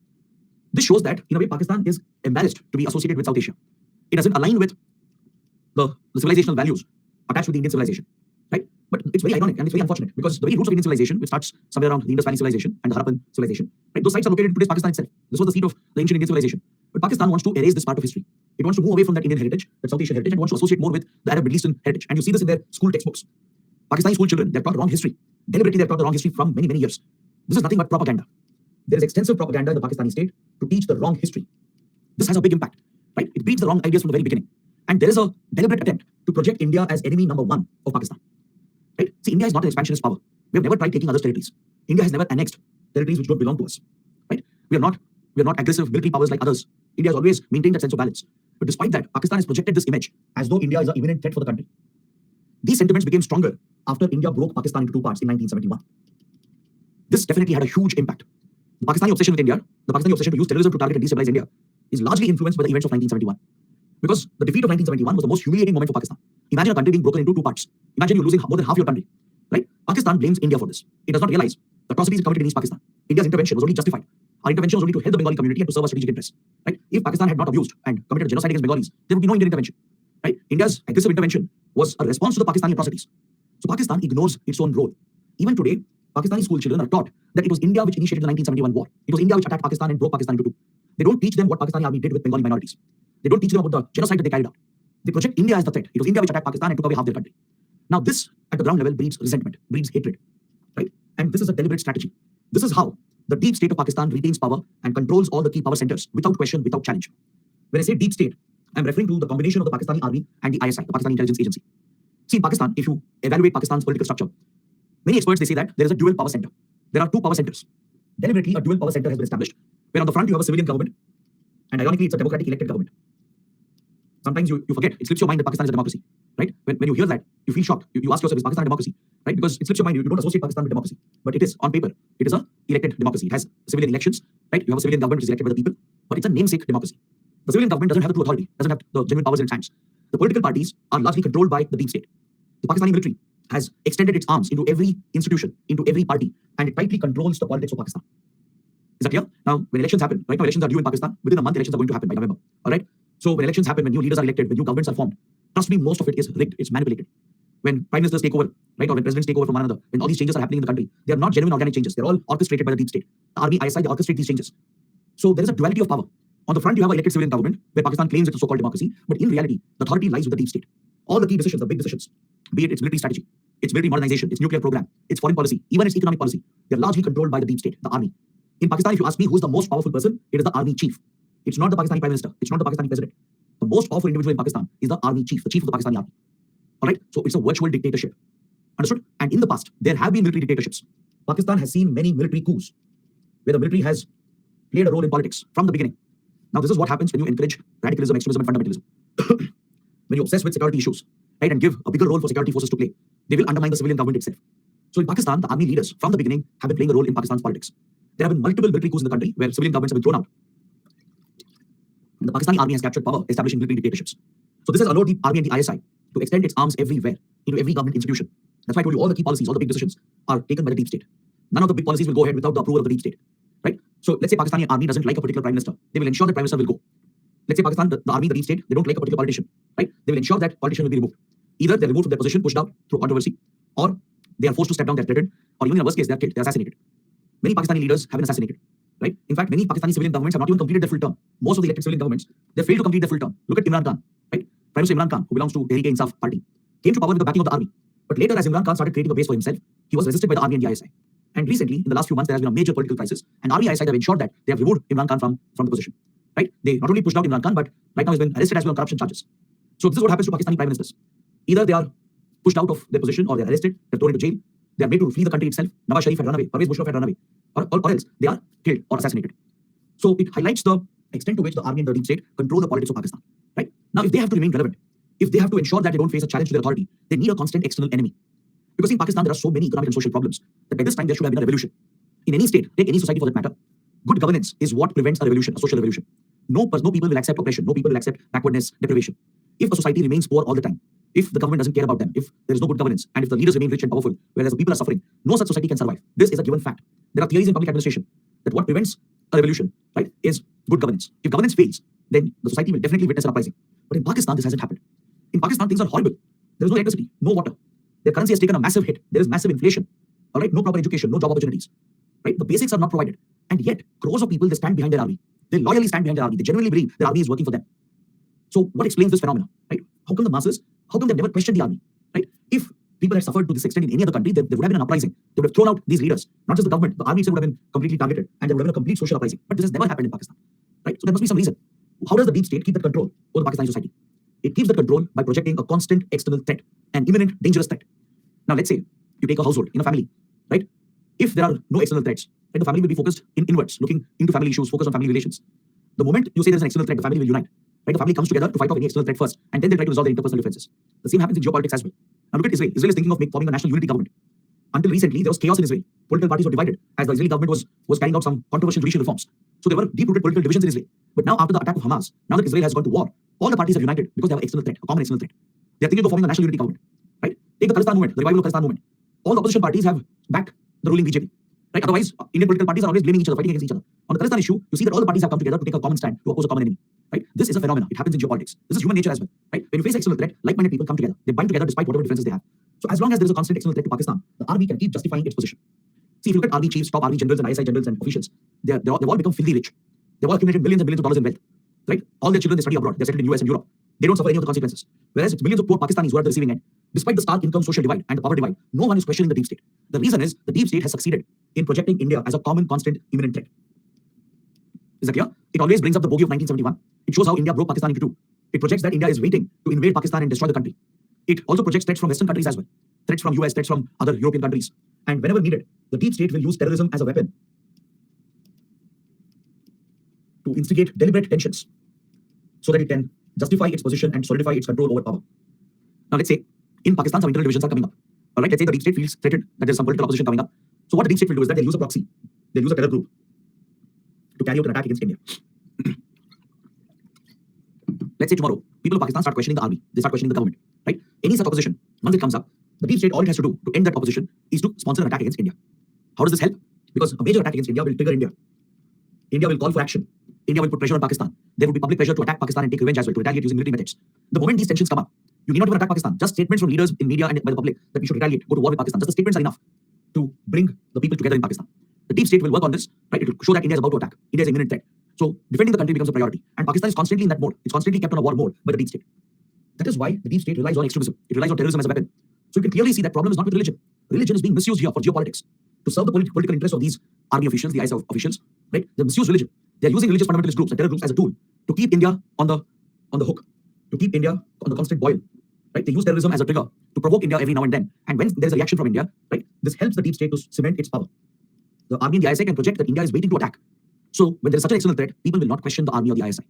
This shows that, in a way, Pakistan is embarrassed to be associated with South Asia. It doesn't align with the civilizational values attached to the Indian civilization, right? But it's very ironic and it's very unfortunate because the very roots of Indian civilization, which starts somewhere around the Indus Valley civilization and the Harappan civilization, right? Those sites are located in today's Pakistan itself. This was the seat of the ancient Indian civilization. But Pakistan wants to erase this part of history. It wants to move away from that Indian heritage, that South Asian heritage, and wants to associate more with the Arab Middle Eastern heritage. And you see this in their school textbooks. Pakistani school children, they're taught wrong history. Deliberately, they're taught the wrong history from many, many years. This is nothing but propaganda. There is extensive propaganda in the Pakistani state to teach the wrong history. This has a big impact, right? It breeds the wrong ideas from the very beginning. And there is a deliberate attempt to project India as enemy number one of Pakistan, right? See, India is not an expansionist power. We have never tried taking others' territories. India has never annexed territories which don't belong to us, right? We are not aggressive military powers like others. India has always maintained that sense of balance. But despite that, Pakistan has projected this image as though India is an imminent threat for the country. These sentiments became stronger after India broke Pakistan into two parts in 1971. This definitely had a huge impact. The Pakistani obsession with India, the Pakistani obsession to use terrorism to target and destabilize India, is largely influenced by the events of 1971. Because the defeat of 1971 was the most humiliating moment for Pakistan. Imagine a country being broken into two parts. Imagine you're losing more than half your country, right? Pakistan blames India for this. It does not realize the atrocities committed in East Pakistan. India's intervention was only justified. Our intervention was only to help the Bengali community and to serve our strategic interests, right? If Pakistan had not abused and committed genocide against Bengalis, there would be no Indian intervention, right? India's aggressive intervention was a response to the Pakistani atrocities. So Pakistan ignores its own role. Even today, Pakistani school children are taught that it was India which initiated the 1971 war. It was India which attacked Pakistan and broke Pakistan into two. They don't teach them what Pakistani army did with Bengali minorities. They don't teach them about the genocide that they carried out. They project India as the threat. It was India which attacked Pakistan and took away half their country. Now this, at the ground level, breeds resentment, breeds hatred, right? And this is a deliberate strategy. This is how the deep state of Pakistan retains power and controls all the key power centers without question, without challenge. When I say deep state, I'm referring to the combination of the Pakistani army and the ISI, the Pakistani Intelligence Agency. See, in Pakistan, if you evaluate Pakistan's political structure, many experts, they say that there is a dual power center. There are two power centers. Deliberately, a dual power center has been established, where on the front you have a civilian government, and ironically, it's a democratic elected government. sometimes you forget, it slips your mind that Pakistan is a democracy, right? When you hear that, you feel shocked. You ask yourself, is Pakistan a democracy, right? Because it slips your mind, you don't associate Pakistan with democracy, but it is on paper. It is a elected democracy. It has civilian elections, right? You have a civilian government which is elected by the people, but it's a namesake democracy. The civilian government doesn't have the true authority, doesn't have the genuine powers in its hands. The political parties are largely controlled by the deep state. The Pakistani military has extended its arms into every institution, into every party, and it tightly controls the politics of Pakistan. Is that clear? Now, when elections happen, right now elections are due in Pakistan. Within a month, elections are going to happen by November. All right? So when elections happen, when new leaders are elected, when new governments are formed, trust me, most of it is rigged. It's manipulated. When prime ministers take over, right, or when presidents take over from one another, when all these changes are happening in the country, they are not genuine organic changes. They're all orchestrated by the deep state. The army, ISI, they orchestrate these changes. So there is a duality of power. On the front, you have an elected civilian government where Pakistan claims it's a so-called democracy, but in reality, the authority lies with the deep state. All the key decisions, the big decisions, be it its military strategy, its military modernization, its nuclear program, its foreign policy, even its economic policy, they're largely controlled by the deep state, the army. In Pakistan, if you ask me who's the most powerful person, it is the army chief. It's not the Pakistani prime minister. It's not the Pakistani president. The most powerful individual in Pakistan is the army chief, the chief of the Pakistani army. All right? So it's a virtual dictatorship. Understood? And in the past, there have been military dictatorships. Pakistan has seen many military coups where the military has played a role in politics from the beginning. Now, this is what happens when you encourage radicalism, extremism, and fundamentalism. When you obsess with security issues, right, and give a bigger role for security forces to play, they will undermine the civilian government itself. So in Pakistan, the army leaders from the beginning have been playing a role in Pakistan's politics. There have been multiple military coups in the country where civilian governments have been thrown out. And the Pakistani army has captured power, establishing military dictatorships. So this has allowed the army and the ISI to extend its arms everywhere, into every government institution. That's why I told you all the key policies, all the big decisions are taken by the deep state. None of the big policies will go ahead without the approval of the deep state, right? So let's say Pakistani army doesn't like a particular prime minister. They will ensure that prime minister will go. Let's say Pakistan, the army, the deep state, they don't like a particular politician, right? They will ensure that politician will be removed. Either they're removed from their position, pushed out through controversy, or they are forced to step down, they're threatened, or even in the worst case, they're killed, they're assassinated. Many Pakistani leaders have been assassinated, right? In fact, many Pakistani civilian governments have not even completed their full term. Most of the elected civilian governments, they failed to complete their full term. Look at Imran Khan, right? Prime Minister Imran Khan, who belongs to Tehreek-e-Insaf party, came to power with the backing of the army. But later, as Imran Khan started creating a base for himself, he was resisted by the army and the ISI. And recently, in the last few months, there has been a major political crisis, and army ISI have ensured that they have removed Imran Khan from the position, right? They not only pushed out Imran Khan, but right now he's been arrested as well on corruption charges. So this is what happens to Pakistani prime ministers. Either they are pushed out of their position, or they are arrested, they're thrown into jail, they are made to flee the country itself. Nawaz Sharif had run away, Pervez Musharraf had run away, or else they are killed or assassinated. So it highlights the extent to which the army and the deep state control the politics of Pakistan, right? Now, if they have to remain relevant, if they have to ensure that they don't face a challenge to their authority, they need a constant external enemy. Because in Pakistan, there are so many economic and social problems that by this time there should have been a revolution. In any state, take any society for that matter, good governance is what prevents a revolution, a social revolution. No people will accept oppression. No people will accept backwardness, deprivation. If a society remains poor all the time, if the government doesn't care about them, if there is no good governance, and if the leaders remain rich and powerful, whereas the people are suffering, no such society can survive. This is a given fact. There are theories in public administration that what prevents a revolution, right, is good governance. If governance fails, then the society will definitely witness an uprising. But in Pakistan, this hasn't happened. In Pakistan, things are horrible. There is no electricity, no water. Their currency has taken a massive hit. There is massive inflation. All right, no proper education, no job opportunities. Right, the basics are not provided, and yet crores of people, they stand behind their army. They loyally stand behind their army. They genuinely believe their army is working for them. So what explains this phenomenon? Right? How come the masses? How come they've never questioned the army? Right? If people had suffered to this extent in any other country, there would have been an uprising. They would have thrown out these leaders. Not just the government, the army itself would have been completely targeted, and there would have been a complete social uprising. But this has never happened in Pakistan. Right? So there must be some reason. How does the deep state keep that control over the Pakistani society? It keeps that control by projecting a constant external threat, an imminent, dangerous threat. Now, let's say you take a household in a family, right? If there are no external threats, right, the family will be focused inwards, looking into family issues, focused on family relations. The moment you say there's an external threat, the family will unite. Right? The family comes together to fight off any external threat first, and then they try to resolve their interpersonal differences. The same happens in geopolitics as well. Now look at Israel. Israel is thinking of forming a national unity government. Until recently, there was chaos in Israel. Political parties were divided as the Israeli government was carrying out some controversial judicial reforms. So there were deep-rooted political divisions in Israel. But now, after the attack of Hamas, now that Israel has gone to war, all the parties have united because they have an external threat, a common external threat. They are thinking of forming a national unity government. Right? Take the Khalistan movement, the revival of Khalistan movement. All the opposition parties have backed the ruling BJP. Right? Otherwise, Indian political parties are always blaming each other, fighting against each other. On the Khalistan issue, you see that all the parties have come together to take a common stand to oppose a common enemy. Right? This is a phenomenon. It happens in geopolitics. This is human nature as well. Right? When you face external threat, like-minded people come together. They bind together despite whatever differences they have. So as long as there is a constant external threat to Pakistan, the army can keep justifying its position. See, if you look at army chiefs, top army generals and ISI generals and officials, they've all become filthy rich. They've all accumulated millions and billions of dollars in wealth. Right? All their children, they study abroad. They're settled in US and Europe. They don't suffer any of the consequences. Whereas it's millions of poor Pakistanis who are at the receiving end. Despite the stark income social divide and the power divide, no one is questioning the deep state. The reason is the deep state has succeeded in projecting India as a common, constant, imminent threat. Is that clear? It always brings up the bogey of 1971. It shows how India broke Pakistan into two. It projects that India is waiting to invade Pakistan and destroy the country. It also projects threats from Western countries as well. Threats from US, threats from other European countries. And whenever needed, the deep state will use terrorism as a weapon to instigate deliberate tensions so that it can justify its position and solidify its control over power. Now, let's say in Pakistan, some internal divisions are coming up. All right, let's say the deep state feels threatened that there's some political opposition coming up. So what the deep state will do is that they'll use a proxy, they'll use a terror group to carry out an attack against India. Let's say tomorrow, people of Pakistan start questioning the army, they start questioning the government, right? Any such opposition, once it comes up, the deep state, all it has to do to end that opposition is to sponsor an attack against India. How does this help? Because a major attack against India will trigger India. India will call for action. India will put pressure on Pakistan. There will be public pressure to attack Pakistan and take revenge as well, to retaliate using military methods. The moment these tensions come up, you need not even attack Pakistan. Just statements from leaders in media and by the public that we should retaliate, go to war with Pakistan. Just the statements are enough to bring the people together in Pakistan. The deep state will work on this, right? It will show that India is about to attack. India is an imminent threat. So defending the country becomes a priority. And Pakistan is constantly in that mode. It's constantly kept on a war mode by the deep state. That is why the deep state relies on extremism. It relies on terrorism as a weapon. So you can clearly see that problem is not with religion. Religion is being misused here for geopolitics to serve the political interests of these army officials, the ISI officials, right? They misuse religion. They are using religious fundamentalist groups and terror groups as a tool to keep India on the hook, to keep India on the constant boil, right? They use terrorism as a trigger to provoke India every now and then. And when there is a reaction from India, right, this helps the deep state to cement its power. The army and the ISI can project that India is waiting to attack. So when there is such an external threat, people will not question the army or the ISI.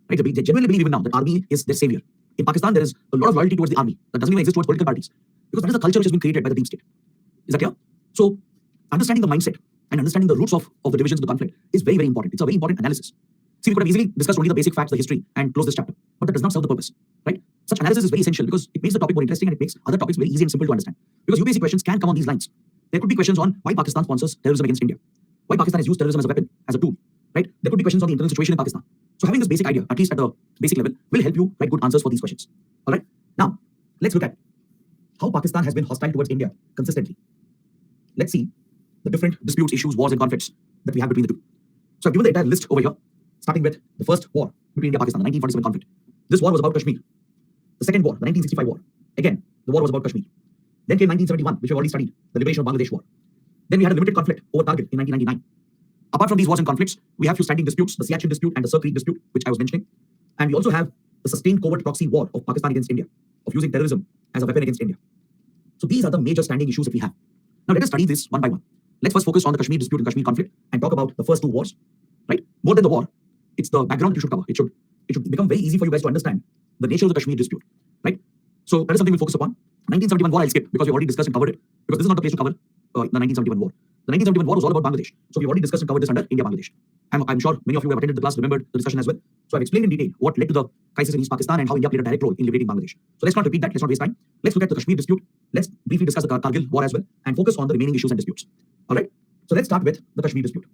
Right? They genuinely believe even now that army is their savior. In Pakistan, there is a lot of loyalty towards the army that doesn't even exist towards political parties, because that is the culture which has been created by the deep state. Is that clear? So understanding the mindset and understanding the roots of the divisions of the conflict is very, very important. It's a very important analysis. See, we could have easily discussed only the basic facts, the history, and close this chapter, but that does not serve the purpose, right? Such analysis is very essential because it makes the topic more interesting and it makes other topics very easy and simple to understand. Because UPSC questions can come on these lines. There could be questions on why Pakistan sponsors terrorism against India, why Pakistan has used terrorism as a weapon, as a tool, right? There could be questions on the internal situation in Pakistan. So having this basic idea, at least at the basic level, will help you write good answers for these questions. All right. Now, let's look at how Pakistan has been hostile towards India consistently. Let's see the different disputes, issues, wars, and conflicts that we have between the two. So I've given the entire list over here, starting with the first war between India and Pakistan, the 1947 conflict. This war was about Kashmir. The second war, the 1965 war. Again, the war was about Kashmir. Then came 1971, which we've already studied, the liberation of Bangladesh war. Then we had a limited conflict over Kargil in 1999. Apart from these wars and conflicts, we have few standing disputes, the Siachen dispute and the Sir Creek dispute, which I was mentioning. And we also have the sustained covert proxy war of Pakistan against India, of using terrorism as a weapon against India. So these are the major standing issues that we have. Now let us study this one by one. Let's first focus on the Kashmir dispute and Kashmir conflict and talk about the first two wars, right? More than the war, it's the background that you should cover. It should become very easy for you guys to understand the nature of the Kashmir dispute, right? So that is something we'll focus upon. 1971 war I'll skip because we've already discussed and covered it, because this is not the place to cover the 1971 war. The 1971 war was all about Bangladesh. So we've already discussed and covered this under India-Bangladesh. I'm sure many of you who have attended the class remembered the discussion as well. So I've explained in detail what led to the crisis in East Pakistan and how India played a direct role in liberating Bangladesh. So let's not repeat that. Let's not waste time. Let's look at the Kashmir dispute. Let's briefly discuss the Kargil war as well and focus on the remaining issues and disputes. All right. So let's start with the Kashmir dispute.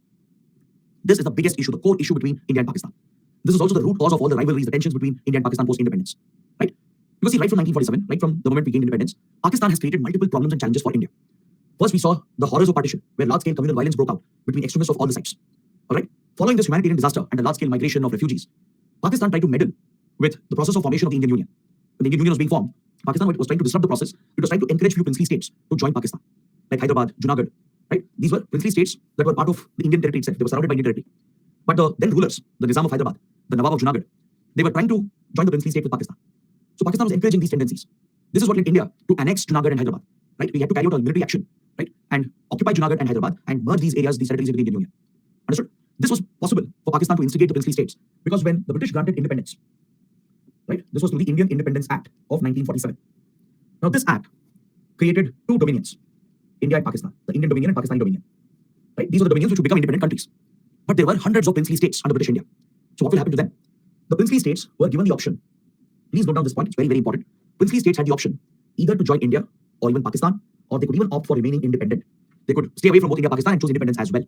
This is the biggest issue, the core issue between India and Pakistan. This is also the root cause of all the rivalries, the tensions between India and Pakistan post-independence. Right? Because see, right from 1947, right from the moment we gained independence, Pakistan has created multiple problems and challenges for India. First, we saw the horrors of partition, where large-scale communal violence broke out between extremists of all the sides. All right. Following this humanitarian disaster and the large-scale migration of refugees, Pakistan tried to meddle with the process of formation of the Indian Union. When the Indian Union was being formed, Pakistan was trying to disrupt the process. It was trying to encourage few princely states to join Pakistan, like Hyderabad, Junagadh. Right? These were princely states that were part of the Indian territory itself. They were surrounded by Indian territory. But the then rulers, the Nizam of Hyderabad, the Nawab of Junagadh, they were trying to join the princely state with Pakistan. So Pakistan was encouraging these tendencies. This is what led India to annex Junagadh and Hyderabad. Right? We had to carry out a military action, right, and occupy Junagadh and Hyderabad and merge these areas, these territories into the Indian Union. Understood? This was possible for Pakistan to instigate the princely states because when the British granted independence, right, this was through the Indian Independence Act of 1947. Now this act created two dominions, India and Pakistan, the Indian Dominion and Pakistani Dominion. Right? These were the dominions which would become independent countries. But there were hundreds of princely states under British India. So what will happen to them? The princely states were given the option. Please note down this point, it's very, very important. Princely states had the option either to join India or even Pakistan, or they could even opt for remaining independent. They could stay away from both India and Pakistan and choose independence as well.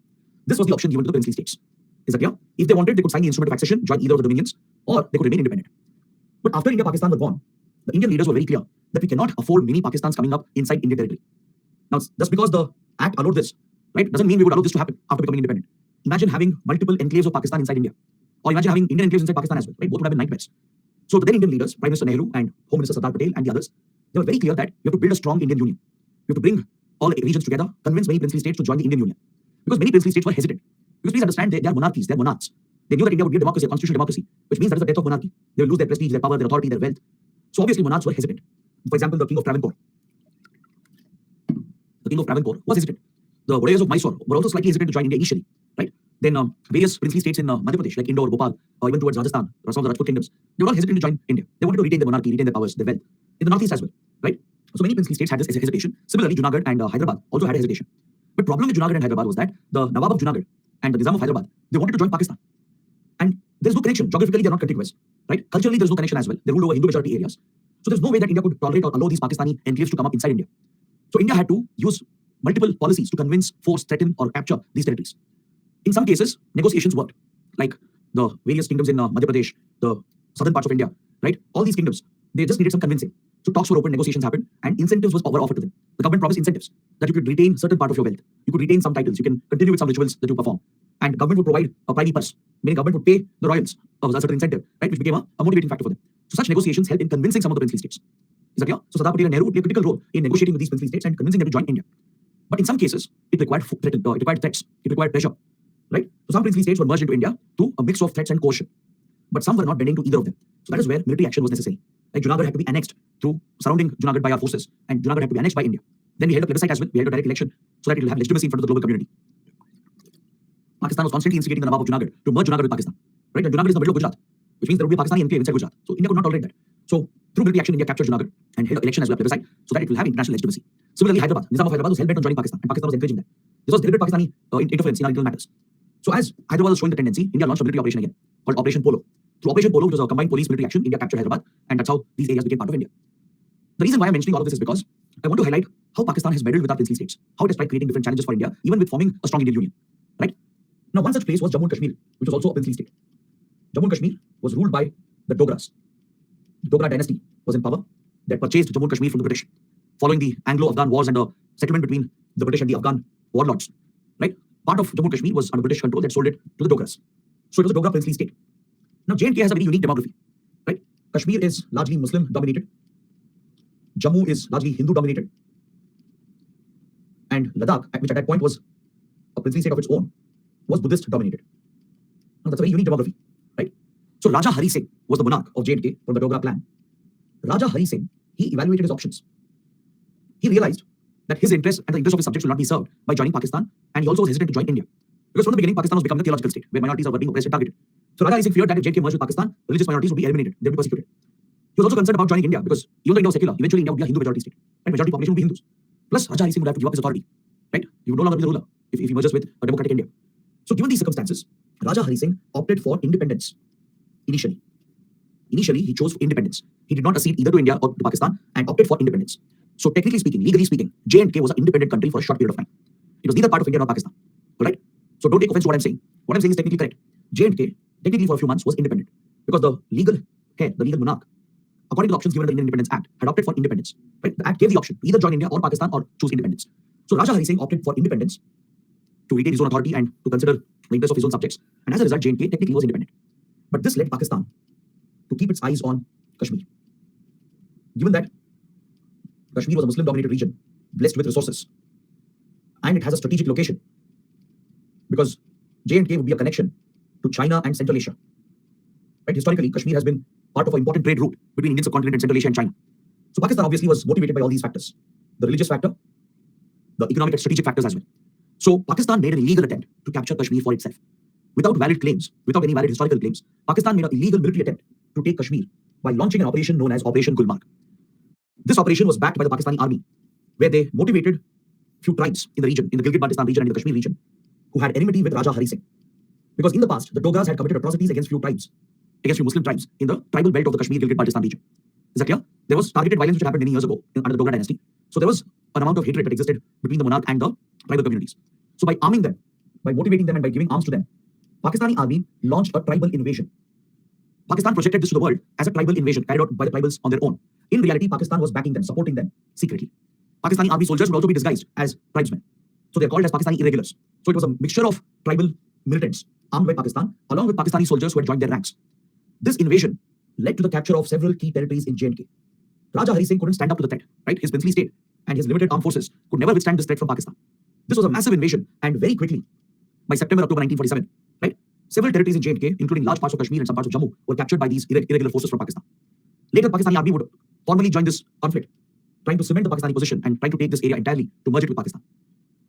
This was the option given to the princely states. Is that clear? If they wanted, they could sign the instrument of accession, join either of the dominions, or they could remain independent. But after India and Pakistan were born, the Indian leaders were very clear that we cannot afford mini Pakistans coming up inside Indian territory. Now, just because the act allowed this, right, doesn't mean we would allow this to happen after becoming independent. Imagine having multiple enclaves of Pakistan inside India. Or imagine having Indian enclaves inside Pakistan as well, right? Both would have been nightmares. So the then Indian leaders, Prime Minister Nehru and Home Minister Sardar Patel and the others, they were very clear that we have to build a strong Indian Union. We have to bring all the regions together, convince many princely states to join the Indian Union. Because many princely states were hesitant. Because please understand, they are monarchies, they are monarchs. They knew that India would be a democracy, a constitutional democracy, which means that is the death of monarchy. They will lose their prestige, their power, their authority, their wealth. So obviously monarchs were hesitant. For example, the King of Travancore. The King of Travancore was hesitant. The Vodayas of Mysore were also slightly hesitant to join India initially, right? Then various princely states in Madhya Pradesh, like Indore, Bhopal, or even towards Rajasthan, or some of the Rajput kingdoms, they were all hesitant to join India. They wanted to retain their monarchy, retain their powers, their wealth. In the northeast as well, right? So many princely states had this hesitation. Similarly, Junagadh and Hyderabad also had a hesitation. But problem with Junagadh and Hyderabad was that the Nawab of Junagadh and the Nizam of Hyderabad, they wanted to join Pakistan. And there's no connection. Geographically, they're not contiguous, right? Culturally, there's no connection as well. They ruled over Hindu majority areas. So there's no way that India could tolerate or allow these Pakistani enclaves to come up inside India. So India had to use multiple policies to convince, force, threaten, or capture these territories. In some cases, negotiations worked, like the various kingdoms in Madhya Pradesh, the southern parts of India, right? All these kingdoms, they just needed some convincing. So talks were open, negotiations happened, and incentives were offered to them. The government promised incentives that you could retain certain part of your wealth, you could retain some titles, you can continue with some rituals that you perform, and government would provide a privy purse, meaning government would pay the royals of a certain incentive, right, which became a motivating factor for them. So such negotiations helped in convincing some of the princely states. Is that clear? So Sardar Patel and Nehru would play a critical role in negotiating with these princely states and convincing them to join India. But in some cases, it required threats, it required pressure, right? So some princely states were merged into India through a mix of threats and coercion, but some were not bending to either of them. So that is where military action was necessary. Like Junagadh had to be annexed through surrounding Junagadh by our forces, and Junagadh had to be annexed by India. Then we held a plebiscite as well. We held a direct election so that it will have legitimacy in front of the global community. Pakistan was constantly instigating the Nawab of Junagadh to merge Junagadh with Pakistan, right? And Junagadh is in the middle of Gujarat, which means there would be a Pakistani enclave inside Gujarat. So India could not tolerate that. So through military action, India captured Junagadh and held an election as well, plebiscite, so that it will have international legitimacy. Similarly, Hyderabad, Nizam of Hyderabad was hell-bent on joining Pakistan, and Pakistan was encouraging that. This was deliberate Pakistani interference in our internal matters. So as Hyderabad was showing the tendency, India launched a military operation again called Operation Polo. Through Operation Polo, which was a combined police military action, India captured Hyderabad, and that's how these areas became part of India. The reason why I'm mentioning all of this is because I want to highlight how Pakistan has meddled with our princely states, how it has tried creating different challenges for India, even with forming a strong Indian union, right? Now, one such place was Jammu and Kashmir, which was also a princely state. Jammu and Kashmir was ruled by the Dogras. The Dogra dynasty was in power that purchased Jammu and Kashmir from the British, following the Anglo-Afghan wars and the settlement between the British and the Afghan warlords, right? Part of Jammu and Kashmir was under British control that sold it to the Dogras. So it was a Dogra princely state. Now, J&K has a very unique demography, right? Kashmir is largely Muslim dominated. Jammu is largely Hindu dominated. And Ladakh, which at that point was a princely state of its own, was Buddhist dominated. Now, that's a very unique demography, right? So Raja Hari Singh was the monarch of J&K from the Dogra clan. Raja Hari Singh, he evaluated his options. He realized that his interests and the interests of his subjects will not be served by joining Pakistan, and he also was hesitant to join India. Because from the beginning, Pakistan was becoming a theological state, where minorities were being oppressed and targeted. So Raja Hari Singh feared that if J&K merged with Pakistan, religious minorities would be eliminated, they would be persecuted. He was also concerned about joining India, because even though India was secular, eventually India would be a Hindu majority state, and majority population would be Hindus. Plus, Raja Hari Singh would have to give up his authority, right? He would no longer be the ruler if he merges with a democratic India. So given these circumstances, Raja Hari Singh opted for independence initially. Initially, he chose independence. He did not accede either to India or to Pakistan and opted for independence. So technically speaking, legally speaking, J&K was an independent country for a short period of time. It was neither part of India nor Pakistan, right? So don't take offense to what I'm saying. What I'm saying is technically correct. J&K, technically for a few months, was independent because the legal head, the legal monarch, according to the options given in the Indian Independence Act, had opted for independence, right? The act gave the option to either join India or Pakistan or choose independence. So Raja Hari Singh opted for independence to retain his own authority and to consider the interests of his own subjects. And as a result, J&K technically was independent. But this led Pakistan to keep its eyes on Kashmir. Given that Kashmir was a Muslim-dominated region, blessed with resources, and it has a strategic location, because J&K would be a connection to China and Central Asia. Right? Historically, Kashmir has been part of an important trade route between Indian subcontinent and Central Asia and China. So Pakistan obviously was motivated by all these factors, the religious factor, the economic and strategic factors as well. So Pakistan made an illegal attempt to capture Kashmir for itself. Without valid claims, without any valid historical claims, Pakistan made an illegal military attempt to take Kashmir by launching an operation known as Operation Gulmarg. This operation was backed by the Pakistani army, where they motivated few tribes in the region, in the Gilgit-Baltistan region and in the Kashmir region, who had enmity with Raja Hari Singh. Because in the past, the Dogras had committed atrocities against few tribes, against few Muslim tribes in the tribal belt of the Kashmir Gilgit-Baltistan region. Is that clear? There was targeted violence which happened many years ago under the Dogra dynasty. So there was an amount of hatred that existed between the monarch and the tribal communities. So by arming them, by motivating them and by giving arms to them, Pakistani army launched a tribal invasion. Pakistan projected this to the world as a tribal invasion carried out by the tribals on their own. In reality, Pakistan was backing them, supporting them secretly. Pakistani army soldiers would also be disguised as tribesmen. So they're called as Pakistani irregulars. So it was a mixture of tribal militants armed by Pakistan, along with Pakistani soldiers who had joined their ranks. This invasion led to the capture of several key territories in J&K. Raja Hari Singh couldn't stand up to the threat, right? His princely state and his limited armed forces could never withstand this threat from Pakistan. This was a massive invasion, and very quickly, by September, October 1947, right? Several territories in J&K, including large parts of Kashmir and some parts of Jammu, were captured by these irregular forces from Pakistan. Later, Pakistani army would formally join this conflict, trying to cement the Pakistani position and trying to take this area entirely to merge it with Pakistan.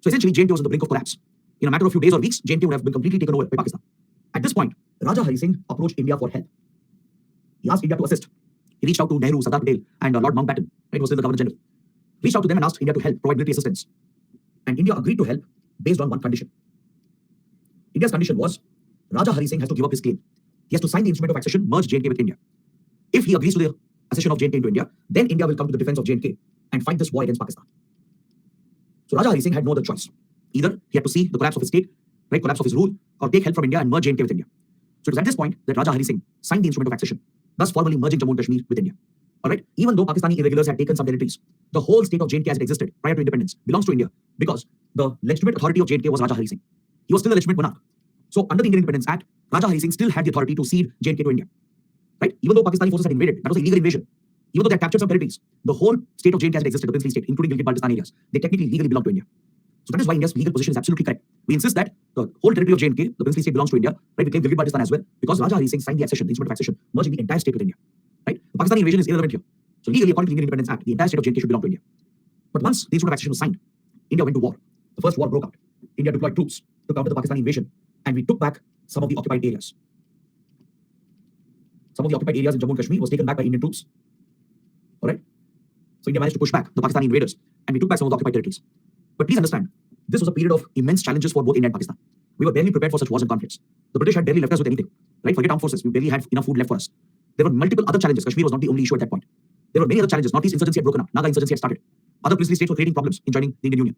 So essentially, J&K was on the brink of collapse. in a matter of few days or weeks, J&K would have been completely taken over by Pakistan. At this point, Raja Hari Singh approached India for help. He asked India to assist. He reached out to Nehru, Sardar Patel, and Lord Mountbatten, right, who was still the Governor General. Reached out to them and asked India to help provide military assistance. And India agreed to help based on one condition. India's condition was Raja Hari Singh has to give up his claim. He has to sign the instrument of accession, merge J&K with India. If he agrees to the accession of J&K into India, then India will come to the defense of J&K and fight this war against Pakistan. So Raja Hari Singh had no other choice. Either he had to see the collapse of his state, right, collapse of his rule, or take help from India and merge J&K with India. So it was at this point that Raja Hari Singh signed the instrument of accession, thus formally merging Jammu and Kashmir with India. All right. Even though Pakistani irregulars had taken some territories, the whole state of J&K as it existed prior to independence belongs to India because the legitimate authority of J&K was Raja Hari Singh. He was still a legitimate monarch. So under the Indian Independence Act, Raja Hari Singh still had the authority to cede J&K to India. Right? Even though Pakistani forces had invaded, that was an illegal invasion. Even though they had captured some territories, the whole state of J&K as it existed, the princely state, including Gilgit-Baltistan areas, they technically legally belong to India. So that is why India's legal position is absolutely correct. We insist that the whole territory of J&K, the princely state, belongs to India. Right? We claim Gilgit-Baltistan as well because Raja Hari Singh signed the accession, the instrument of accession, merging the entire state with India. Right? The Pakistani invasion is irrelevant here. So legally, according to the Indian Independence Act, the entire state of J&K should belong to India. But once the instrument of accession was signed, India went to war. The first war broke out. India deployed troops to counter the Pakistani invasion, and we took back some of the occupied areas. Some of the occupied areas in Jammu and Kashmir was taken back by Indian troops. All right. So India managed to push back the Pakistani invaders, and we took back some of the occupied territories. But please understand, this was a period of immense challenges for both India and Pakistan. We were barely prepared for such wars and conflicts. The British had barely left us with anything. Right? Forget armed forces. We barely had enough food left for us. There were multiple other challenges. Kashmir was not the only issue at that point. There were many other challenges. Northeast insurgency had broken up. Naga insurgency had started. Other princely states were creating problems in joining the Indian Union.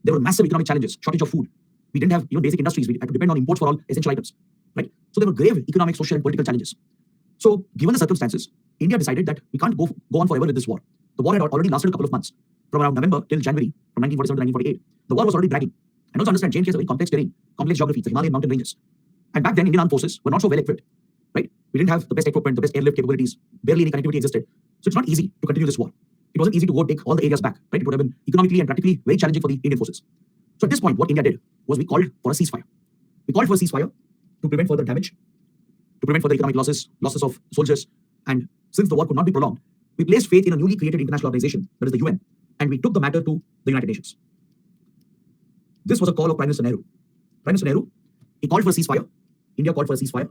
There were massive economic challenges, shortage of food. We didn't have basic industries. We had to depend on imports for all essential items. Right? So there were grave economic, social, and political challenges. So given the circumstances, India decided that we can't go on forever with this war. The war had already lasted a couple of months. From around November till January, from 1947 to 1948. The war was already dragging. And also understand, J&K is a very complex terrain, complex geography, the Himalayan mountain ranges. And back then, Indian armed forces were not so well equipped. Right? We didn't have the best equipment, the best airlift capabilities, barely any connectivity existed. So it's not easy to continue this war. It wasn't easy to go take all the areas back. Right? It would have been economically and practically very challenging for the Indian forces. So at this point, what India did was we called for a ceasefire. We called for a ceasefire to prevent further damage, to prevent further economic losses of soldiers. And since the war could not be prolonged, we placed faith in a newly created international organization, that is the UN, and we took the matter to the United Nations. This was a call of Prime Minister Nehru. Prime Minister Nehru, he called for a ceasefire. India called for a ceasefire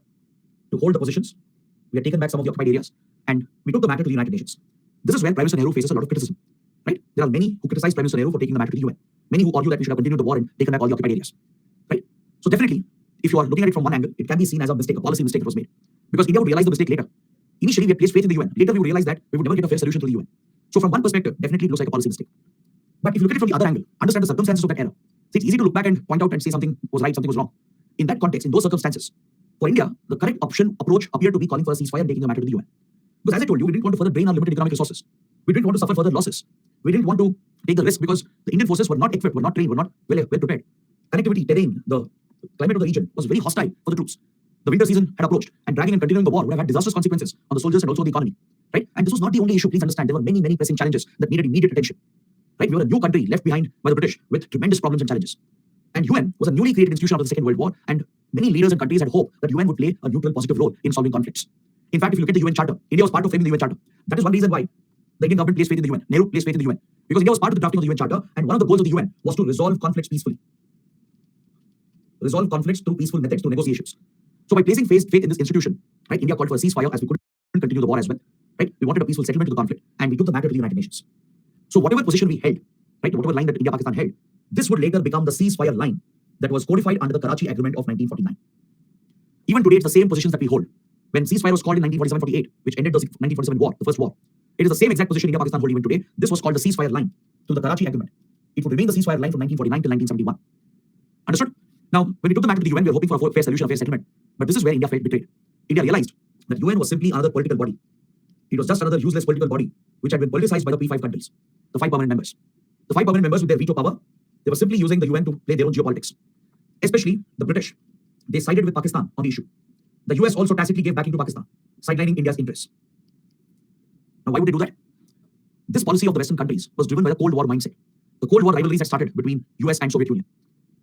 to hold the positions. We had taken back some of the occupied areas, and we took the matter to the United Nations. This is where Prime Minister Nehru faces a lot of criticism. Right? There are many who criticize Prime Minister Nehru for taking the matter to the UN. Many who argue that we should have continued the war and taken back all the occupied areas. Right? So definitely, if you are looking at it from one angle, it can be seen as a mistake, a policy mistake that was made. Because India would realize the mistake later. Initially, we had placed faith in the UN. Later, we would realize that we would never get a fair solution to the UN. So from one perspective, definitely it looks like a policy mistake. But if you look at it from the other angle, understand the circumstances of that era. So it's easy to look back and point out and say something was right, something was wrong. In that context, in those circumstances, for India, the correct approach appeared to be calling for a ceasefire and taking the matter to the UN. Because as I told you, we didn't want to further drain our limited economic resources. We didn't want to suffer further losses. We didn't want to take the risk because the Indian forces were not equipped, were not trained, were not well prepared. Connectivity, terrain, the climate of the region was very hostile for the troops. The winter season had approached, and dragging and continuing the war would have had disastrous consequences on the soldiers and also the economy. Right? And this was not the only issue. Please understand, there were many, many pressing challenges that needed immediate attention. Right? We were a new country left behind by the British with tremendous problems and challenges. And UN was a newly created institution after the Second World War, and many leaders and countries had hoped that UN would play a neutral, positive role in solving conflicts. In fact, if you look at the UN Charter, India was part of framing the UN Charter. That is one reason why the Indian government placed faith in the UN. Nehru placed faith in the UN. Because India was part of the drafting of the UN Charter, and one of the goals of the UN was to resolve conflicts peacefully. Resolve conflicts through peaceful methods, through negotiations. So by placing faith in this institution, right, India called for a ceasefire as we couldn't continue the war as well. Right? We wanted a peaceful settlement to the conflict, and we took the matter to the United Nations. So whatever position we held, right, whatever line that India-Pakistan held, this would later become the ceasefire line that was codified under the Karachi Agreement of 1949. Even today, it's the same positions that we hold. When ceasefire was called in 1947-48, which ended the 1947 war, the first war, it is the same exact position India-Pakistan hold even today. This was called the ceasefire line to the Karachi Agreement. It would remain the ceasefire line from 1949 till 1971. Understood? Now, when we took the matter to the UN, we were hoping for a fair solution, a fair settlement. But this is where India felt betrayed. India realized that UN was simply another political body. It was just another useless political body, which had been politicized by the P5 countries, the 5 permanent members. The 5 permanent members with their veto power, they were simply using the UN to play their own geopolitics. Especially the British. They sided with Pakistan on the issue. The US also tacitly gave backing to Pakistan, sidelining India's interests. Now, why would they do that? This policy of the Western countries was driven by the Cold War mindset. The Cold War rivalries had started between US and Soviet Union.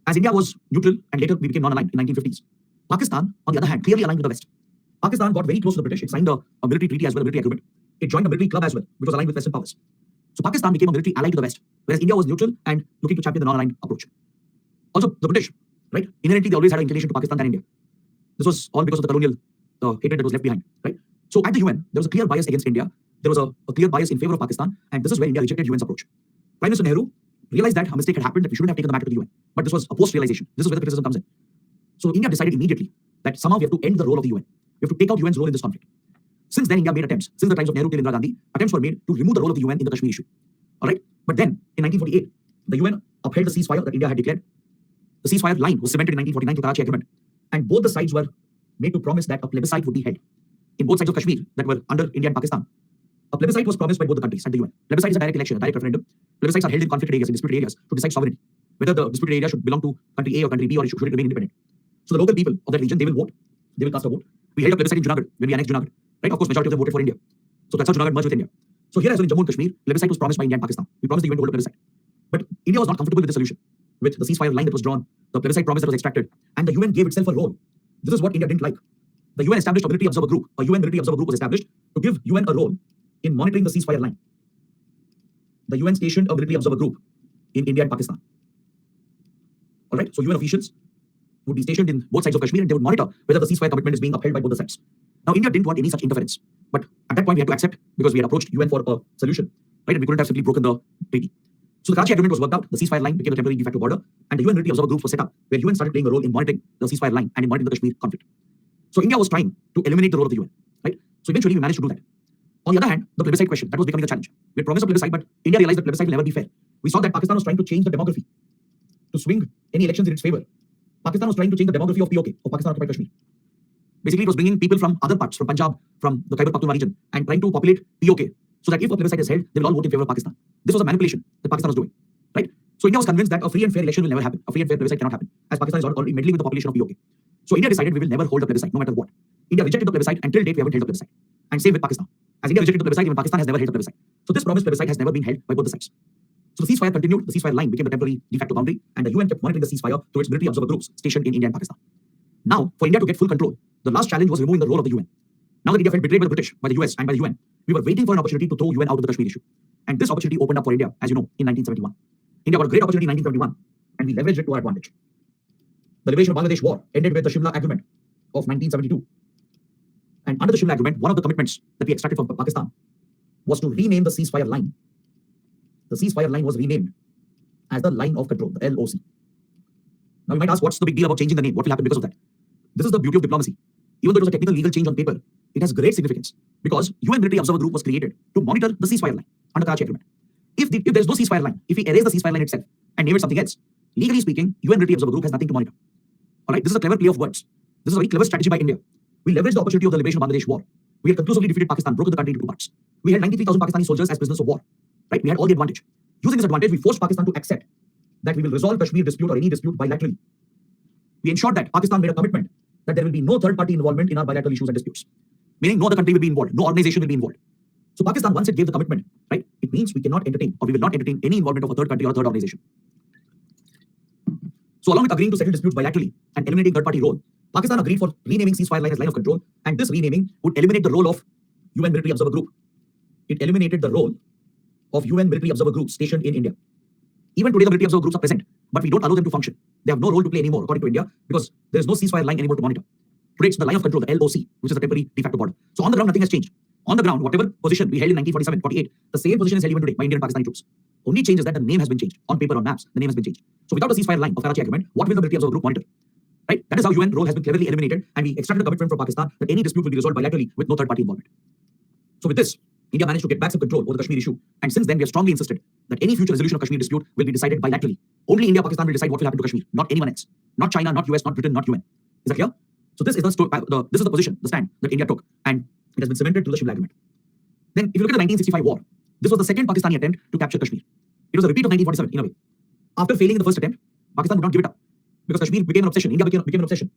As India was neutral and later we became non-aligned in 1950s. Pakistan, on the other hand, clearly aligned with the West. Pakistan got very close to the British. It signed a military treaty as well, a military agreement. It joined a military club as well, which was aligned with Western powers. So Pakistan became a military ally to the West, whereas India was neutral and looking to champion the non-aligned approach. Also, the British, right? Inherently, they always had an inclination to Pakistan than India. This was all because of the colonial hatred that was left behind, right? So at the UN, there was a clear bias against India. There was a clear bias in favor of Pakistan, and this is where India rejected UN's approach. Prime Minister Nehru realized that a mistake had happened, that we shouldn't have taken the matter to the UN. But this was a post-realization. This is where the criticism comes in. So India decided immediately that somehow we have to end the role of the UN. We have to take out UN's role in this conflict. Since then, India made attempts. Since the times of Nehru till Indira Gandhi, attempts were made to remove the role of the UN in the Kashmir issue. All right? But then, in 1948, the UN upheld the ceasefire that India had declared. The ceasefire line was cemented in 1949 through Karachi Agreement. And both the sides were made to promise that a plebiscite would be held. In both sides of Kashmir that were under India and Pakistan, a plebiscite was promised by both the countries at the UN. Plebiscite is a direct election, a direct referendum. Plebiscites are held in conflicted areas, in disputed areas, to decide sovereignty. Whether the disputed area should belong to country A or country B, or should it remain independent. So the local people of that region, they will vote. They will cast a vote. We held a plebiscite in Junagadh when we annexed Junagadh. Right? Of course, majority of them voted for India. So that's how Junagadh merged with India. So here as well in Jammu and Kashmir, plebiscite was promised by India and Pakistan. We promised the UN to hold a plebiscite. But India was not comfortable with the solution, with the ceasefire line that was drawn, the plebiscite promise that was extracted, and the UN gave itself a role. This is what India didn't like. The UN established a military observer group. A UN military observer group was established to give UN a role in monitoring the ceasefire line. The UN stationed a military observer group in India and Pakistan. All right, so UN officials would be stationed in both sides of Kashmir, and they would monitor whether the ceasefire commitment is being upheld by both the sides. Now, India didn't want any such interference, but at that point we had to accept because we had approached UN for a solution, right? And we couldn't have simply broken the treaty. So the Karachi Agreement was worked out. The ceasefire line became the temporary de facto border, and the UN military observer groups were set up, where UN started playing a role in monitoring the ceasefire line and in monitoring the Kashmir conflict. So India was trying to eliminate the role of the UN, right? So eventually we managed to do that. On the other hand, the plebiscite question, that was becoming a challenge. We had promised a plebiscite, but India realized that plebiscite will never be fair. We saw that Pakistan was trying to change the demography, to swing any elections in its favor. Pakistan was trying to change the demography of POK, of Pakistan occupied Kashmir. Basically, it was bringing people from other parts, from Punjab, from the Khyber Pakhtunkhwa region, and trying to populate POK, so that if a plebiscite is held, they will all vote in favor of Pakistan. This was a manipulation that Pakistan was doing, right? So India was convinced that a free and fair election will never happen. A free and fair plebiscite cannot happen, as Pakistan is already meddling with the population of POK. So India decided we will never hold a plebiscite, no matter what. India rejected the plebiscite, and till date we haven't held a plebiscite. And same with Pakistan. As India rejected the plebiscite, even Pakistan has never held a plebiscite. So this promised plebiscite has never been held by both the sides. So the ceasefire continued, the ceasefire line became the temporary de facto boundary, and the UN kept monitoring the ceasefire through its military observer groups stationed in India and Pakistan. Now, for India to get full control, the last challenge was removing the role of the UN. Now that India felt betrayed by the British, by the US, and by the UN, we were waiting for an opportunity to throw UN out of the Kashmir issue. And this opportunity opened up for India, as you know, in 1971. India got a great opportunity in 1971, and we leveraged it to our advantage. The Liberation of Bangladesh War ended with the Shimla Agreement of 1972. And under the Shimla Agreement, one of the commitments that we extracted from Pakistan was to rename the ceasefire line. The ceasefire line was renamed as the Line of Control, the LOC. Now you might ask, what's the big deal about changing the name? What will happen because of that? This is the beauty of diplomacy. Even though it was a technical legal change on paper, it has great significance because UN Military Observer Group was created to monitor the ceasefire line under Karachi Agreement. If there's no ceasefire line, if we erase the ceasefire line itself and name it something else, legally speaking, UN Military Observer Group has nothing to monitor. All right, this is a clever play of words. This is a very clever strategy by India. We leveraged the opportunity of the Liberation of Bangladesh War. We had conclusively defeated Pakistan, broken the country into two parts. We had 93,000 Pakistani soldiers as prisoners of war. Right? We had all the advantage. Using this advantage, we forced Pakistan to accept that we will resolve Kashmir dispute or any dispute bilaterally. We ensured that Pakistan made a commitment that there will be no third-party involvement in our bilateral issues and disputes. Meaning no other country will be involved, no organization will be involved. So Pakistan, once it gave the commitment, right, it means we cannot entertain or we will not entertain any involvement of a third country or a third organization. So along with agreeing to settle disputes bilaterally and eliminating third-party role, Pakistan agreed for renaming ceasefire line as line of control, and this renaming would eliminate the role of UN Military Observer Group. It eliminated the role of UN Military Observer Group stationed in India. Even today, the military observer groups are present, but we don't allow them to function. They have no role to play anymore, according to India, because there is no ceasefire line anymore to monitor. Today, it's the line of control, the LOC, which is a temporary de facto border. So on the ground, nothing has changed. On the ground, whatever position we held in 1947, 48, the same position is held even today by Indian and Pakistani troops. Only change is that the name has been changed. On paper, on maps, the name has been changed. So without the ceasefire line of Karachi Agreement, what will the military observer group monitor? Right? That is how UN role has been cleverly eliminated, and we extracted a commitment from Pakistan that any dispute will be resolved bilaterally with no third-party involvement. So with this, India managed to get back some control over the Kashmir issue, and since then we have strongly insisted that any future resolution of Kashmir dispute will be decided bilaterally. Only India, Pakistan will decide what will happen to Kashmir, not anyone else, not China, not US, not Britain, not UN. Is that clear? So this is the position, the stand that India took, and it has been cemented through the Shimla Agreement. Then, if you look at the 1965 war, this was the second Pakistani attempt to capture Kashmir. It was a repeat of 1947 in a way. After failing in the first attempt, Pakistan would not give it up because Kashmir became an obsession. India became an obsession.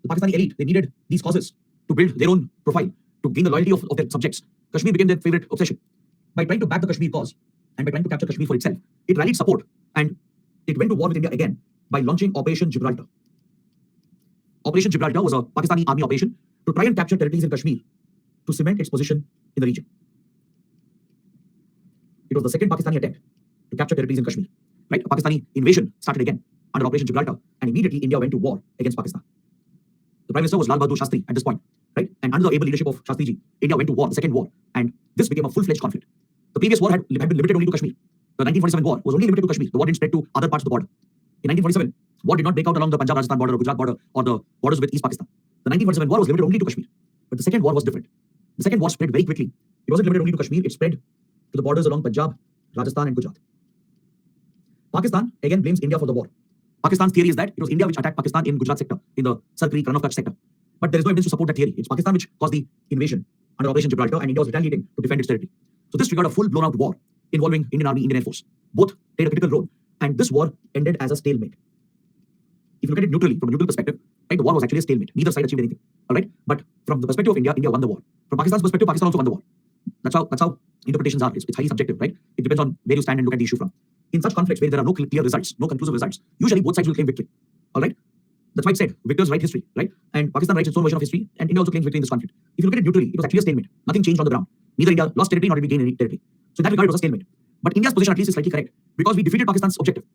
The Pakistani elite, they needed these causes to build their own profile, to gain the loyalty of their subjects. Kashmir became their favorite obsession. By trying to back the Kashmir cause and by trying to capture Kashmir for itself, it rallied support and it went to war with India again by launching Operation Gibraltar. Operation Gibraltar was a Pakistani army operation to try and capture territories in Kashmir to cement its position in the region. It was the second Pakistani attempt to capture territories in Kashmir. Right? A Pakistani invasion started again under Operation Gibraltar, and immediately India went to war against Pakistan. The Prime Minister was Lal Bahadur Shastri at this point, right? And under the able leadership of Shastriji, India went to war, the second war, and this became a full-fledged conflict. The previous war had been limited only to Kashmir. The 1947 war was only limited to Kashmir. The war didn't spread to other parts of the border. In 1947, war did not break out along the Punjab-Rajasthan border or Gujarat border or the borders with East Pakistan. The 1947 war was limited only to Kashmir. But the second war was different. The second war spread very quickly. It wasn't limited only to Kashmir. It spread to the borders along Punjab, Rajasthan and Gujarat. Pakistan again blames India for the war. Pakistan's theory is that it was India which attacked Pakistan in Gujarat sector, in the Sarkari, Rann of Kutch sector. But there is no evidence to support that theory. It's Pakistan which caused the invasion under Operation Gibraltar, and India was retaliating to defend its territory. So this triggered a full blown out war involving Indian Army, Indian Air Force. Both played a critical role, and this war ended as a stalemate. If you look at it neutrally, from a neutral perspective, right, the war was actually a stalemate. Neither side achieved anything. All right, but from the perspective of India, India won the war. From Pakistan's perspective, Pakistan also won the war. That's how interpretations are. It's highly subjective, right? It depends on where you stand and look at the issue from. In such conflicts where there are no clear results, no conclusive results, usually both sides will claim victory. All right, that's why it said victors write history, right? And Pakistan writes its own version of history, and India also claims victory in this conflict. If you look at it neutrally, it was actually a stalemate. Nothing changed on the ground. Neither India lost territory nor did we gain any territory. So in that regard, it was a stalemate. But India's position at least is slightly correct because we defeated Pakistan's objective.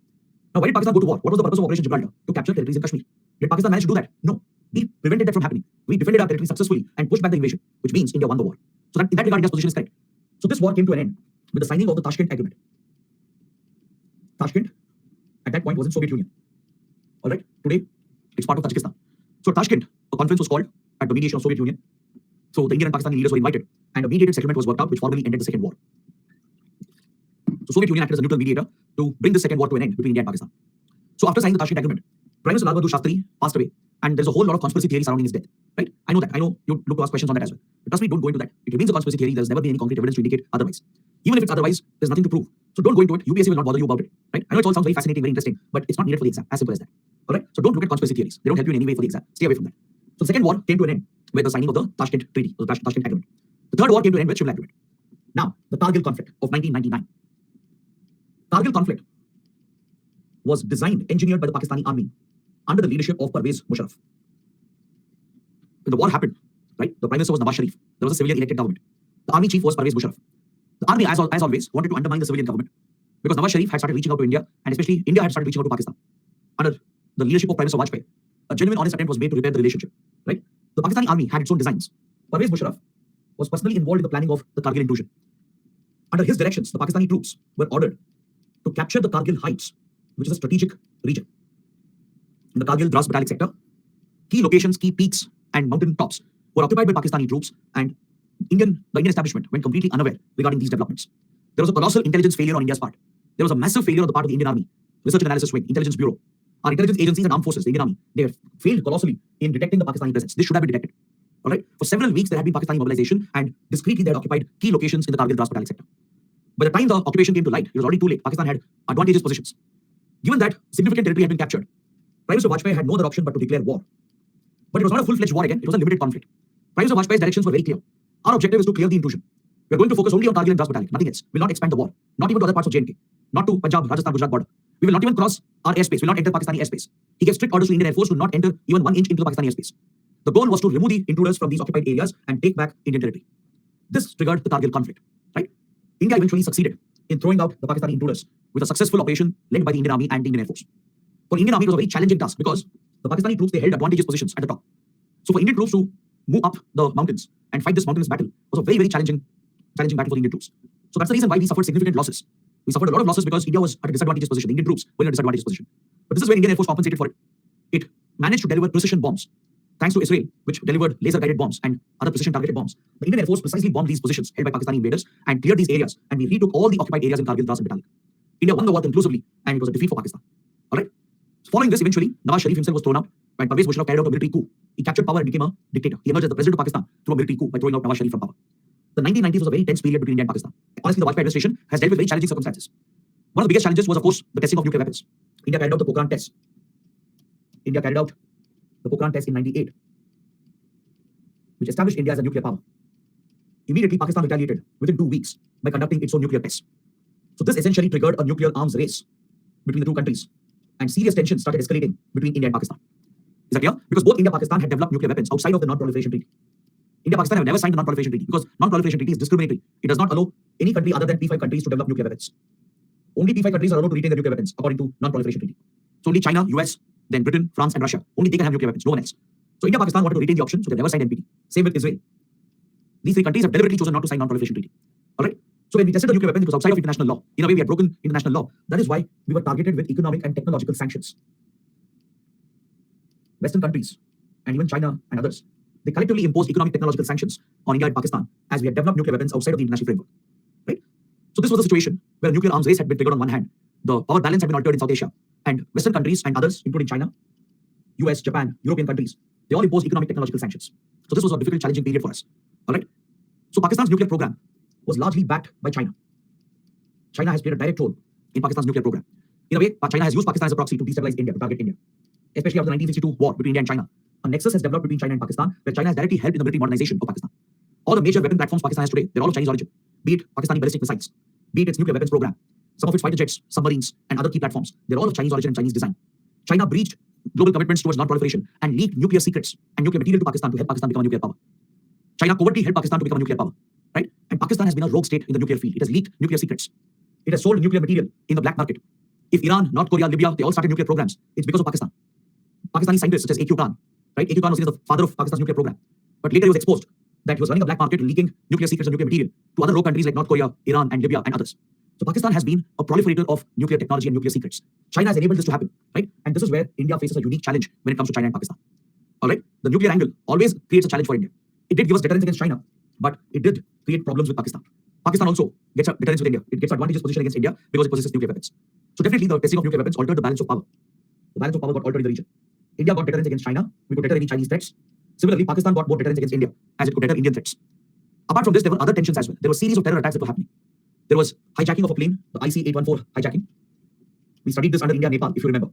Now, why did Pakistan go to war? What was the purpose of Operation Gibraltar? To capture territories in Kashmir. Did Pakistan manage to do that? No. We prevented that from happening. We defended our territory successfully and pushed back the invasion, which means India won the war. So that in that regard, India's position is correct. So this war came to an end with the signing of the Tashkent Agreement. Tashkent, at that point, was in Soviet Union. All right. Today, it's part of Tajikistan. So Tashkent, a conference was called at the mediation of Soviet Union. So the Indian and Pakistani leaders were invited, and a mediated settlement was worked out, which formally ended the second war. So Soviet Union acted as a neutral mediator to bring the second war to an end between India and Pakistan. So after signing the Tashkent Agreement, Prime Minister Lal Bahadur Shastri passed away, and there's a whole lot of conspiracy theory surrounding his death. Right? I know that. I know you look to ask questions on that as well. But trust me, don't go into that. It remains a conspiracy theory. There's never been any concrete evidence to indicate otherwise. Even if it's otherwise, there's nothing to prove. So don't go into it. UPSC will not bother you about it. Right? I know it all sounds very fascinating, very interesting, but it's not needed for the exam. As simple as that. All right? So don't look at conspiracy theories. They don't help you in any way for the exam. Stay away from that. So the second war came to an end with the signing of the Tashkent Treaty, or the Tashkent Agreement. The third war came to an end with Shimla Agreement. Now, the Kargil conflict of 1999. Kargil conflict was designed, engineered by the Pakistani army under the leadership of Pervez Musharraf. When the war happened, right, the Prime Minister was Nawaz Sharif. There was a civilian elected government. The army chief was Pervez Musharraf. The army, as always, wanted to undermine the civilian government because Nawaz Sharif had started reaching out to India, and especially India had started reaching out to Pakistan. Under the leadership of Prime Minister Vajpayee, a genuine, honest attempt was made to repair the relationship. Right? The Pakistani army had its own designs. Pervez Musharraf was personally involved in the planning of the Kargil intrusion. Under his directions, the Pakistani troops were ordered to capture the Kargil Heights, which is a strategic region. In the Kargil Dras Battalic sector, key locations, key peaks, and mountain tops were occupied by Pakistani troops, and the Indian establishment went completely unaware regarding these developments. There was a colossal intelligence failure on India's part. There was a massive failure on the part of the Indian Army, Research and Analysis Wing, Intelligence Bureau. Our intelligence agencies and armed forces, the Indian Army, they have failed colossally in detecting the Pakistani presence. This should have been detected. All right? For several weeks, there had been Pakistani mobilization, and discreetly they had occupied key locations in the Kargil Dras Battalic sector. By the time the occupation came to light, it was already too late. Pakistan had advantageous positions. Given that significant territory had been captured, Prime Minister Vajpayee had no other option but to declare war. But it was not a full-fledged war again, it was a limited conflict. Prime Minister Vajpayee's directions were very clear. Our objective is to clear the intrusion. We are going to focus only on Kargil and Dras Battalic, nothing else. We will not expand the war, not even to other parts of J&K, not to Punjab, Rajasthan, Gujarat border. We will not even cross our airspace, we will not enter Pakistani airspace. He gave strict orders to Indian Air Force to not enter even 1 inch into the Pakistani airspace. The goal was to remove the intruders from these occupied areas and take back Indian territory. This triggered the Kargil conflict, right? India eventually succeeded in throwing out the Pakistani intruders with a successful operation led by the Indian Army and the Indian Air Force. For Indian Army, it was a very challenging task because the Pakistani troops, they held advantageous positions at the top. So for Indian troops to move up the mountains and fight this mountainous battle was a very, very challenging battle for the Indian troops. So that's the reason why we suffered significant losses. We suffered a lot of losses because India was at a disadvantageous position. The Indian troops were in a disadvantageous position. But this is where Indian Air Force compensated for it. It managed to deliver precision bombs. Thanks to Israel, which delivered laser-guided bombs and other precision-targeted bombs, the Indian Air Force precisely bombed these positions held by Pakistani invaders and cleared these areas, and we retook all the occupied areas in Kargil, Dras and Battalic. India won the war conclusively, and it was a defeat for Pakistan. All right. Following this, eventually, Nawaz Sharif himself was thrown out when Pervez Musharraf carried out a military coup. He captured power and became a dictator. He emerged as the president of Pakistan through a military coup by throwing out Nawaz Sharif from power. The 1990s was a very tense period between India and Pakistan. Honestly, the Vajpayee administration has dealt with very challenging circumstances. One of the biggest challenges was, of course, the testing of nuclear weapons. India carried out the Pokhran test. India carried out the Pokhran test in '98, which established India as a nuclear power. Immediately, Pakistan retaliated within 2 weeks by conducting its own nuclear tests. So this essentially triggered a nuclear arms race between the two countries, and serious tensions started escalating between India and Pakistan. Is that clear? Because both India and Pakistan had developed nuclear weapons outside of the Non-Proliferation Treaty. India and Pakistan have never signed the Non-Proliferation Treaty because Non-Proliferation Treaty is discriminatory. It does not allow any country other than P5 countries to develop nuclear weapons. Only P5 countries are allowed to retain their nuclear weapons according to Non-Proliferation Treaty. So only China, US, then Britain, France, and Russia. Only they can have nuclear weapons, no one else. So India, Pakistan wanted to retain the option, so they've never signed NPT. Same with Israel. These three countries have deliberately chosen not to sign non-proliferation treaty. All right. So when we tested the nuclear weapons, it was outside of international law. In a way, we had broken international law. That is why we were targeted with economic and technological sanctions. Western countries, and even China and others, they collectively imposed economic technological sanctions on India and Pakistan as we had developed nuclear weapons outside of the international framework. Right? So this was a situation where a nuclear arms race had been triggered on one hand, the power balance had been altered in South Asia, and Western countries and others, including China, US, Japan, European countries, they all imposed economic technological sanctions. So this was a difficult, challenging period for us. All right. So Pakistan's nuclear program was largely backed by China. China has played a direct role in Pakistan's nuclear program. In a way, China has used Pakistan as a proxy to destabilize India, to target India, especially after the 1962 war between India and China. A nexus has developed between China and Pakistan, where China has directly helped in the military modernization of Pakistan. All the major weapon platforms Pakistan has today, they're all of Chinese origin, be it Pakistani ballistic missiles, be it its nuclear weapons program, some of its fighter jets, submarines, and other key platforms, they're all of Chinese origin and Chinese design. China breached global commitments towards non-proliferation and leaked nuclear secrets and nuclear material to Pakistan to help Pakistan become a nuclear power. China covertly helped Pakistan to become a nuclear power, right? And Pakistan has been a rogue state in the nuclear field. It has leaked nuclear secrets. It has sold nuclear material in the black market. If Iran, North Korea, Libya, they all started nuclear programs, it's because of Pakistan. Pakistani scientists such as A.Q. Khan, right? A.Q. Khan was seen as the father of Pakistan's nuclear program. But later he was exposed that he was running a black market, leaking nuclear secrets and nuclear material to other rogue countries like North Korea, Iran, and Libya, and others. So Pakistan has been a proliferator of nuclear technology and nuclear secrets. China has enabled this to happen, right? And this is where India faces a unique challenge when it comes to China and Pakistan. All right? The nuclear angle always creates a challenge for India. It did give us deterrence against China, but it did create problems with Pakistan. Pakistan also gets a deterrence with India. It gets an advantageous position against India because it possesses nuclear weapons. So definitely the testing of nuclear weapons altered the balance of power. The balance of power got altered in the region. India got deterrence against China. We could deter any Chinese threats. Similarly, Pakistan got more deterrence against India as it could deter Indian threats. Apart from this, there were other tensions as well. There were a series of terror attacks that were happening. There was hijacking of a plane, the IC-814 hijacking. We studied this under India and Nepal, if you remember.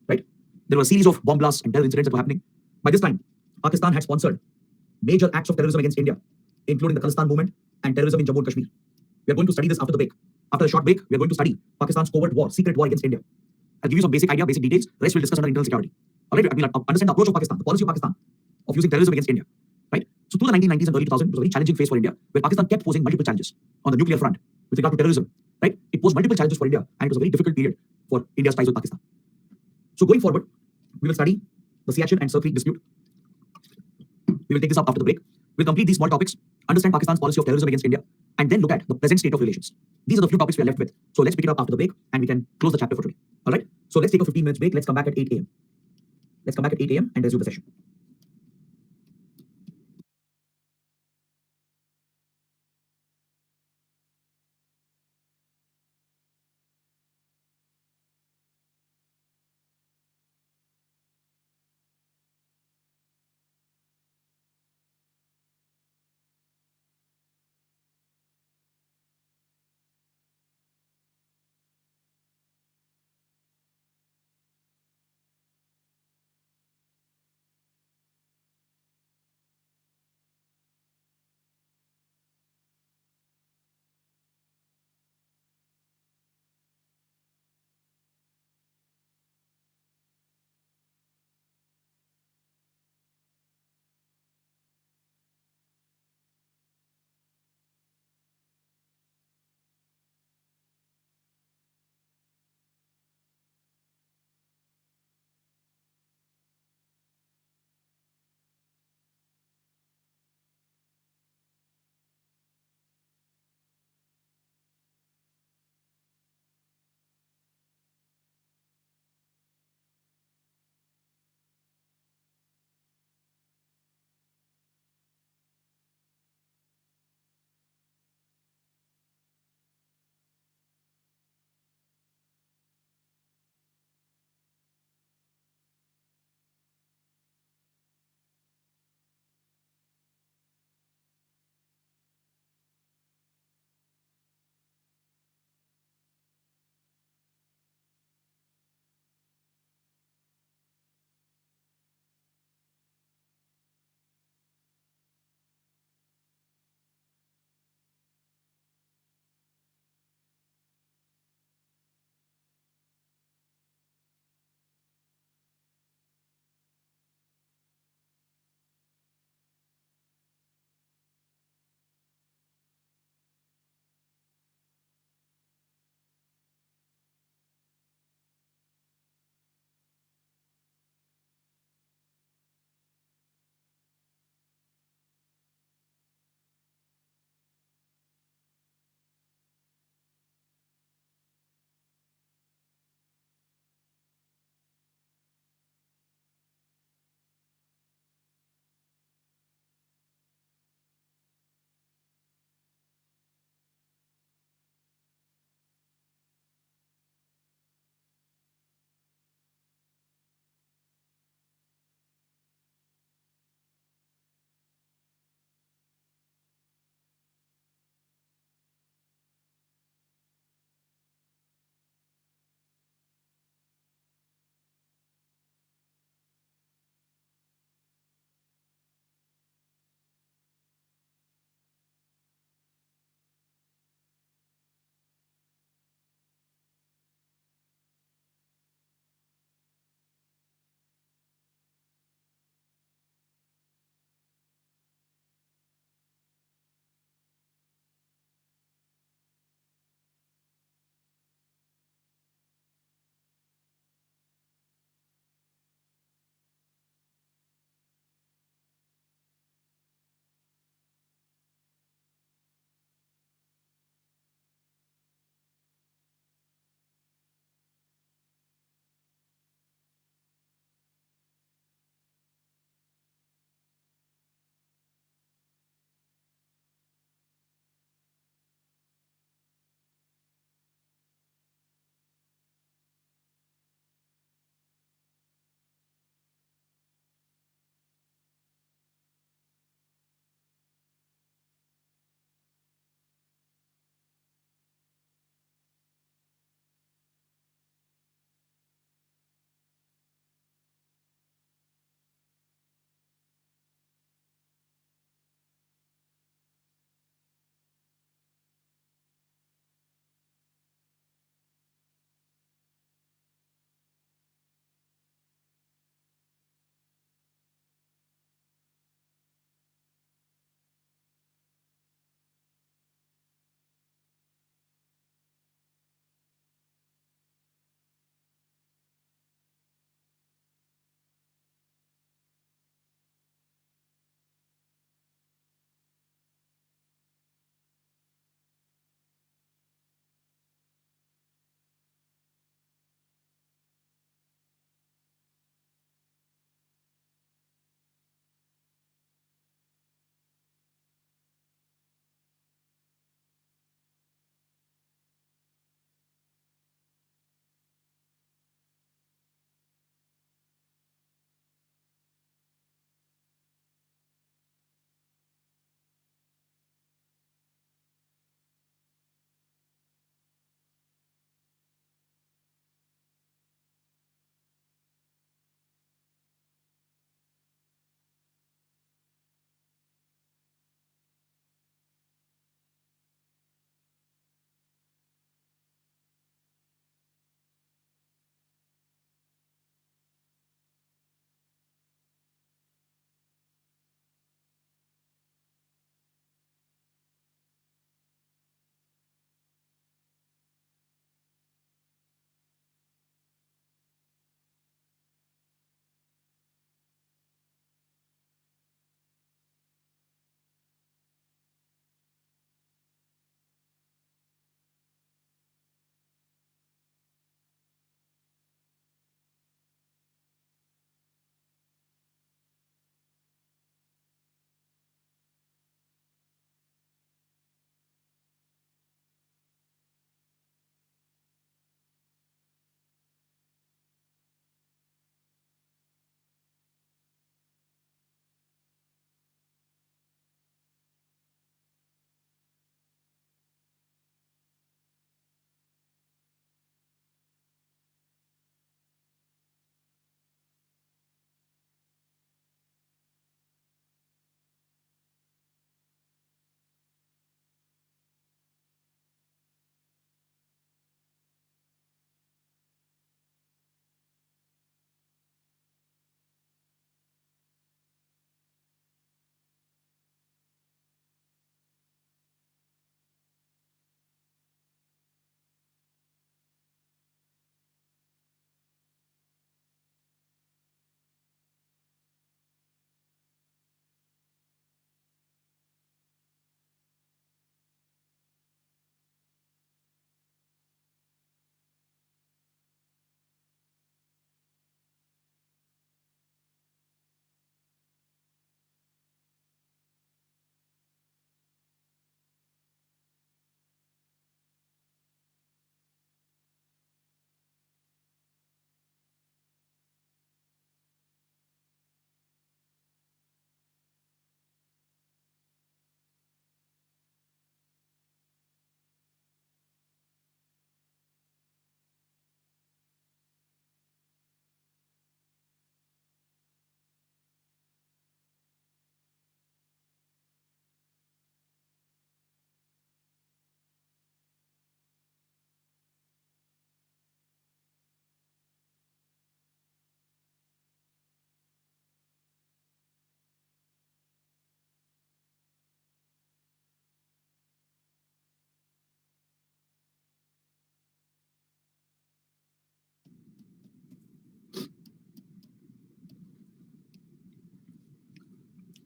Right? There were a series of bomb blasts and terror incidents that were happening. By this time, Pakistan had sponsored major acts of terrorism against India, including the Khalistan movement and terrorism in Jammu and Kashmir. We are going to study this after the break. After a short break, we are going to study Pakistan's covert war, secret war against India. I'll give you some basic idea, basic details. Rest we'll discuss under internal security. All right, we'll understand the approach of Pakistan, the policy of Pakistan of using terrorism against India. Right? So through the 1990s and early 2000s, it was a very challenging phase for India, where Pakistan kept posing multiple challenges on the nuclear front with regard to terrorism. Right? It posed multiple challenges for India, and it was a very difficult period for India's ties with Pakistan. So going forward, we will study the Siachen and Sir Creek dispute. We will take this up after the break. We'll complete these small topics, understand Pakistan's policy of terrorism against India, and then look at the present state of relations. These are the few topics we are left with. So let's pick it up after the break, and we can close the chapter for today. All right? So let's take a 15 minutes break. Let's come back at 8 a.m. Let's come back at 8 a.m. and resume the session.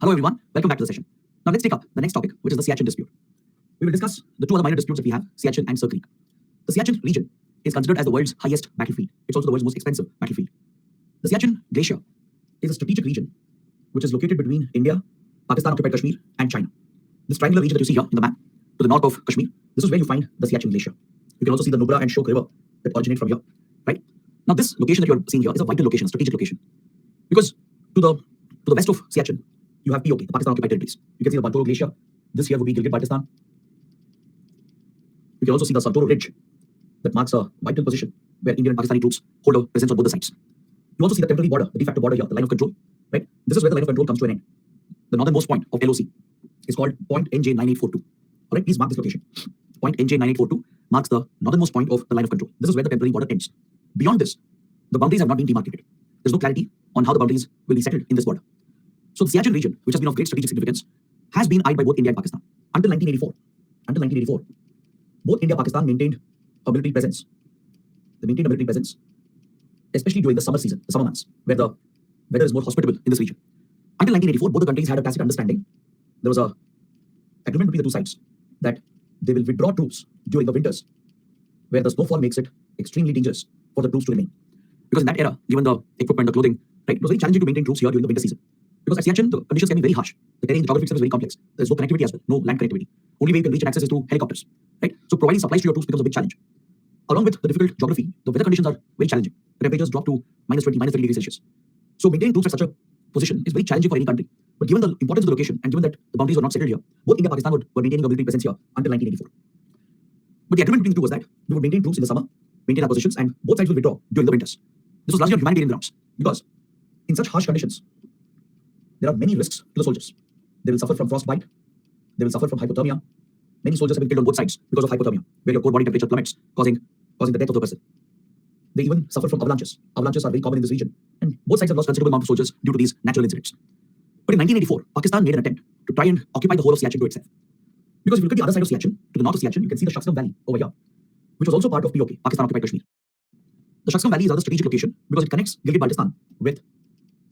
Hello everyone, welcome back to the session. Now let's take up the next topic, which is the Siachen dispute. We will discuss the two other minor disputes that we have, Siachen and Sir Creek. The Siachen region is considered as the world's highest battlefield. It's also the world's most expensive battlefield. The Siachen Glacier is a strategic region which is located between India, Pakistan occupied Kashmir, and China. This triangular region that you see here in the map, to the north of Kashmir, this is where you find the Siachen Glacier. You can also see the Nubra and Shok River that originate from here, right? Now this location that you're seeing here is a vital location, a strategic location. Because to the west of Siachen, you have POK, the Pakistan occupied territories. You can see the Baltoro Glacier. This here would be Gilgit-Baltistan. You can also see the Santoro Ridge that marks a vital position where Indian and Pakistani troops hold a presence on both the sides. You also see the temporary border, the de facto border here, the line of control, right? This is where the line of control comes to an end. The northernmost point of LOC is called point NJ9842. All right, please mark this location. Point NJ9842 marks the northernmost point of the line of control. This is where the temporary border ends. Beyond this, the boundaries have not been demarcated. There's no clarity on how the boundaries will be settled in this border. So the Siachen region, which has been of great strategic significance, has been eyed by both India and Pakistan. Until 1984, both India and Pakistan maintained a military presence. They maintained a military presence, especially during the summer season, the summer months, where the weather is more hospitable in this region. Until 1984, both the countries had a tacit understanding. There was an agreement between the two sides that they will withdraw troops during the winters, where the snowfall makes it extremely dangerous for the troops to remain. Because in that era, given the equipment, the clothing, right, it was very challenging to maintain troops here during the winter season. Because at Siachen, the conditions can be very harsh. The terrain, the geography itself is very complex. There's no connectivity as well, no land connectivity. Only way you can reach and access is through helicopters, right? So providing supplies to your troops becomes a big challenge. Along with the difficult geography, the weather conditions are very challenging. The temperatures drop to -20, -30 degrees Celsius. So maintaining troops at such a position is very challenging for any country. But given the importance of the location and given that the boundaries were not settled here, both India and Pakistan were maintaining a military presence here until 1984. But the agreement between the two was that we would maintain troops in the summer, maintain our positions, and both sides will withdraw during the winters. This was largely on humanitarian grounds, because in such harsh conditions, there are many risks to the soldiers. They will suffer from frostbite. They will suffer from hypothermia. Many soldiers have been killed on both sides because of hypothermia, where your core body temperature plummets, causing the death of the person. They even suffer from avalanches. Avalanches are very common in this region, and both sides have lost considerable amount of soldiers due to these natural incidents. But in 1984, Pakistan made an attempt to try and occupy the whole of Siachen to itself. Because if you look at the other side of Siachen, to the north of Siachen, you can see the Shaksgam Valley over here, which was also part of POK, Pakistan occupied Kashmir. The Shaksgam Valley is another strategic location because it connects Gilgit-Baltistan with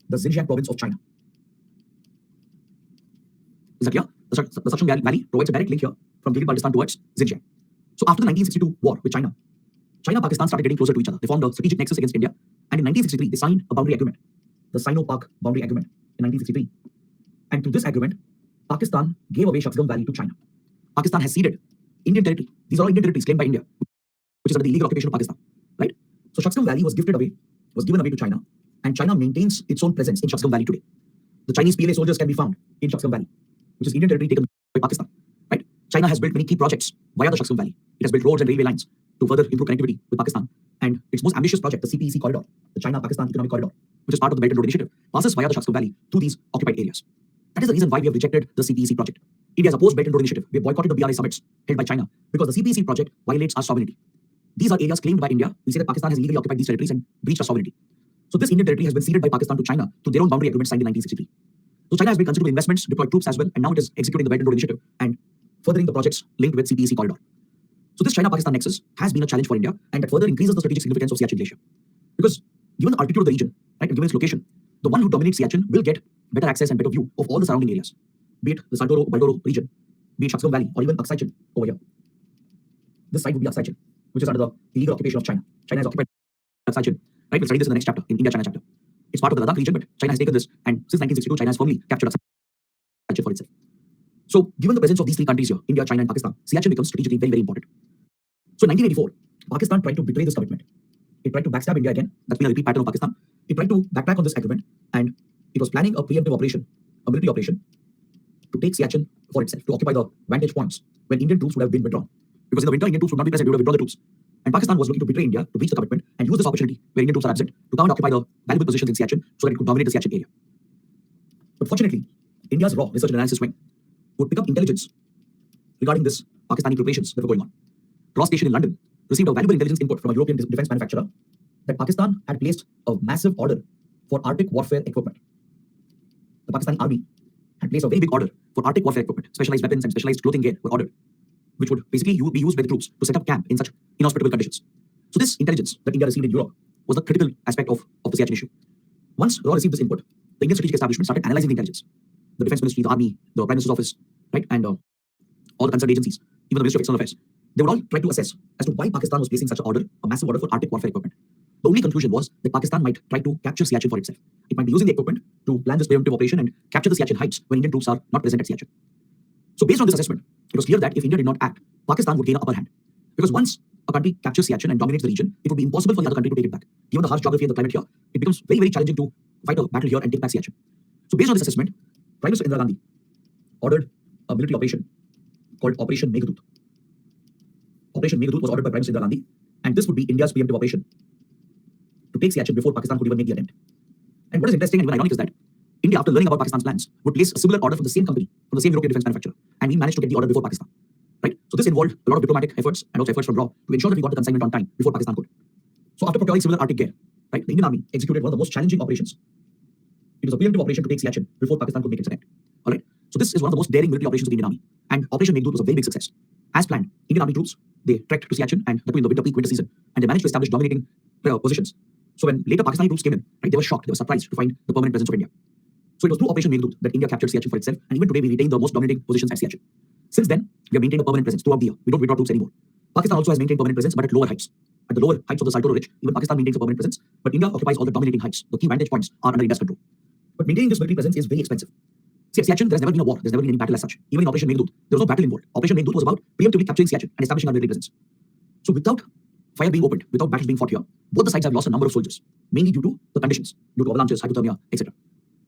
the Xinjiang province of China. Is that clear? The Shaksgam Valley provides a direct link here from Gilgit-Baltistan towards Xinjiang. So after the 1962 war with China and Pakistan started getting closer to each other. They formed a strategic nexus against India, and in 1963 they signed a boundary agreement, the Sino-Pak Boundary Agreement in 1963. And through this agreement, Pakistan gave away Shaksgam Valley to China. Pakistan has ceded Indian territory. These are all Indian territories claimed by India, which is under the illegal occupation of Pakistan, right? So Shaksgam Valley was given away to China, and China maintains its own presence in Shaksgam Valley today. The Chinese PLA soldiers can be found in Shaksgam Valley, which is Indian territory taken by Pakistan, right? China has built many key projects via the Shaksgam Valley. It has built roads and railway lines to further improve connectivity with Pakistan. And its most ambitious project, the CPEC corridor, the China-Pakistan Economic Corridor, which is part of the Belt and Road Initiative, passes via the Shaksgam Valley through these occupied areas. That is the reason why we have rejected the CPEC project. India has opposed Belt and Road Initiative. We have boycotted the BRI summits held by China because the CPEC project violates our sovereignty. These are areas claimed by India. We say that Pakistan has illegally occupied these territories and breached our sovereignty. So this Indian territory has been ceded by Pakistan to China through their own boundary agreement signed in 1963. So China has made considerable investments, deployed troops as well, and now it is executing the Belt and Road Initiative and furthering the projects linked with CPEC corridor. So this China-Pakistan nexus has been a challenge for India, and that further increases the strategic significance of Siachen Glacier. Because given the altitude of the region, right, and given its location, the one who dominates Siachen will get better access and better view of all the surrounding areas, be it the Santoro, Baltoro region, be it Shaksgam Valley, or even Aksai Chin over here. This side would be Aksai Chin, which is under the illegal occupation of China. China has occupied Aksai Chin, right? We'll study this in the next chapter, in India-China chapter. It's part of the Ladakh region, but China has taken this, and since 1962, China has firmly captured Aksai Chin for itself. So given the presence of these three countries here, India, China, and Pakistan, Siachen becomes strategically very, very important. So in 1984, Pakistan tried to betray this commitment. It tried to backstab India again. That's been a repeat pattern of Pakistan. It tried to backtrack on this agreement, and it was planning a preemptive operation, a military operation, to take Siachen for itself, to occupy the vantage points when Indian troops would have been withdrawn. Because in the winter, Indian troops would not be present, they would have withdrawn the troops. And Pakistan was looking to betray India, to breach the commitment, and use this opportunity where Indian troops are absent to come and occupy the valuable positions in Siachen so that it could dominate the Siachen area. But fortunately, India's RAW, Research and Analysis Wing, would pick up intelligence regarding this Pakistani preparations that were going on. Ross Station in London received a valuable intelligence input from a European defense manufacturer that Pakistan had placed a massive order for Arctic warfare equipment. The Pakistani army had placed a very big order for Arctic warfare equipment. Specialized weapons and specialized clothing gear were ordered, which would basically be used by the troops to set up camp in such inhospitable conditions. So this intelligence that India received in Europe was the critical aspect of the Siachen issue. Once RAW received this input, the Indian strategic establishment started analyzing the intelligence. the Defense Ministry, the Army, the Prime Minister's Office, right, and all the concerned agencies, even the Ministry of External Affairs, they would all try to assess as to why Pakistan was placing such an order, a massive order for Arctic warfare equipment. The only conclusion was that Pakistan might try to capture Siachen for itself. It might be using the equipment to plan this preemptive operation and capture the Siachen heights when Indian troops are not present at Siachen. So based on this assessment, it was clear that if India did not act, Pakistan would gain an upper hand. Because once a country captures Siachen and dominates the region, it would be impossible for the other country to take it back. Given the harsh geography and the climate here, it becomes very, very challenging to fight a battle here and take back Siachen. So based on this assessment, Prime Minister Indira Gandhi ordered a military operation called Operation Meghdoot. Operation Meghdoot was ordered by Prime Minister Indira Gandhi, and this would be India's preemptive operation to take Siachen before Pakistan could even make the attempt. And what is interesting and even ironic is that India, after learning about Pakistan's plans, would place a similar order from the same company, from the same European defense manufacturer, and we managed to get the order before Pakistan. Right? So this involved a lot of diplomatic efforts and also efforts from RAW to ensure that we got the consignment on time before Pakistan could. So after procuring similar Arctic gear, right, the Indian Army executed one of the most challenging operations. It was a preemptive operation to take Siachen before Pakistan could make its attempt. All right. So this is one of the most daring military operations of the Indian Army, and Operation Meghdoot was a very big success. As planned, Indian Army troops, they trekked to Siachen and that too in the winter peak winter season, and they managed to establish dominating positions. So when later Pakistani troops came in, right, they were shocked, they were surprised to find the permanent presence of India. So it was through Operation Meghdoot that India captured Siachen for itself, and even today we retain the most dominating positions at Siachen. Since then, we have maintained a permanent presence throughout the year. We don't withdraw troops anymore. Pakistan also has maintained permanent presence, but at lower heights. At the lower heights of the Saltoro Ridge, even Pakistan maintains a permanent presence, but India occupies all the dominating heights. The key vantage points are under India's control. But maintaining this military presence is very expensive. See, at Siachen, there has never been a war. There's never been any battle as such. Even in Operation Meghdoot, there was no battle involved. Operation Meghdoot was about preemptively capturing Siachen and establishing our military presence. So without fire being opened, without battles being fought here, both the sides have lost a number of soldiers, mainly due to the conditions, due to avalanches, hypothermia, etc.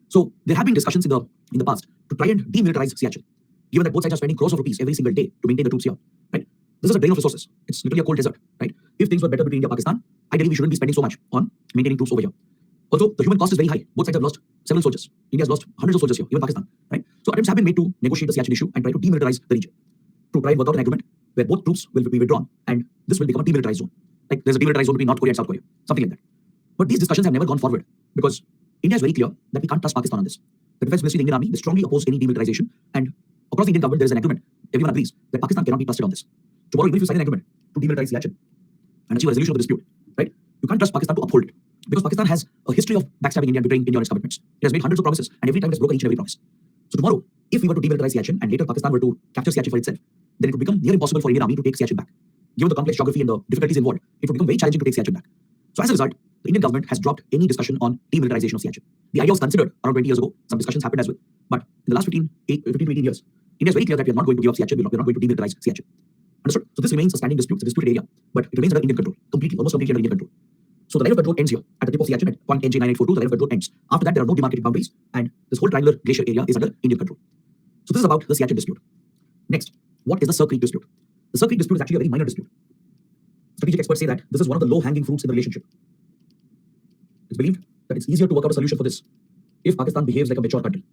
So there have been discussions in the past to try and demilitarize Siachen, given that both sides are spending crores of rupees every single day to maintain the troops here. Right? This is a drain of resources. It's literally a cold desert. Right? If things were better between India and Pakistan, ideally we shouldn't be spending so much on maintaining troops over here. Also, the human cost is very high. Both sides have lost several soldiers. India's lost hundreds of soldiers here, even Pakistan. Right? So attempts have been made to negotiate the Siachen issue and try to demilitarize the region, to try and work out an agreement where both troops will be withdrawn and this will become a demilitarized zone. Like there's a demilitarized zone between North Korea and South Korea, something like that. But these discussions have never gone forward because India is very clear that we can't trust Pakistan on this. The Defense Ministry, the Indian Army, they strongly oppose any demilitarization, and across the Indian government there is an agreement. Everyone agrees that Pakistan cannot be trusted on this. Tomorrow, even if you sign an agreement to demilitarize Siachen and achieve a resolution of the dispute, right, you can't trust Pakistan to uphold it because Pakistan has a history of backstabbing India and betraying India on its commitments. It has made hundreds of promises, and every time it has broken each and every promise. So tomorrow, if we were to demilitarize Siachen and later Pakistan were to capture Siachen for itself, then it would become near impossible for Indian Army to take Siachen back. Given the complex geography and the difficulties involved, it would become very challenging to take Siachen back. So as a result, the Indian government has dropped any discussion on demilitarization of Siachen. The idea was considered around 20 years ago. Some discussions happened as well. But in the last 15 to 18 years, India is very clear that we are not going to give up Siachen. We are not going to demilitarize Siachen. Understood? So this remains a standing dispute. It's a disputed area, but it remains under Indian control, almost completely under Indian control. So the line of control ends here at the tip of Siachen at point NJ9842. The line of control ends. After that, there are no demarcated boundaries, and this whole triangular glacier area is under Indian control. So this is about the Siachen dispute. Next, what is the Sir Creek dispute? The Sir Creek dispute is actually a very minor dispute. Strategic experts say that this is one of the low-hanging fruits in the relationship. It's believed that it's easier to work out a solution for this if Pakistan behaves like a mature country.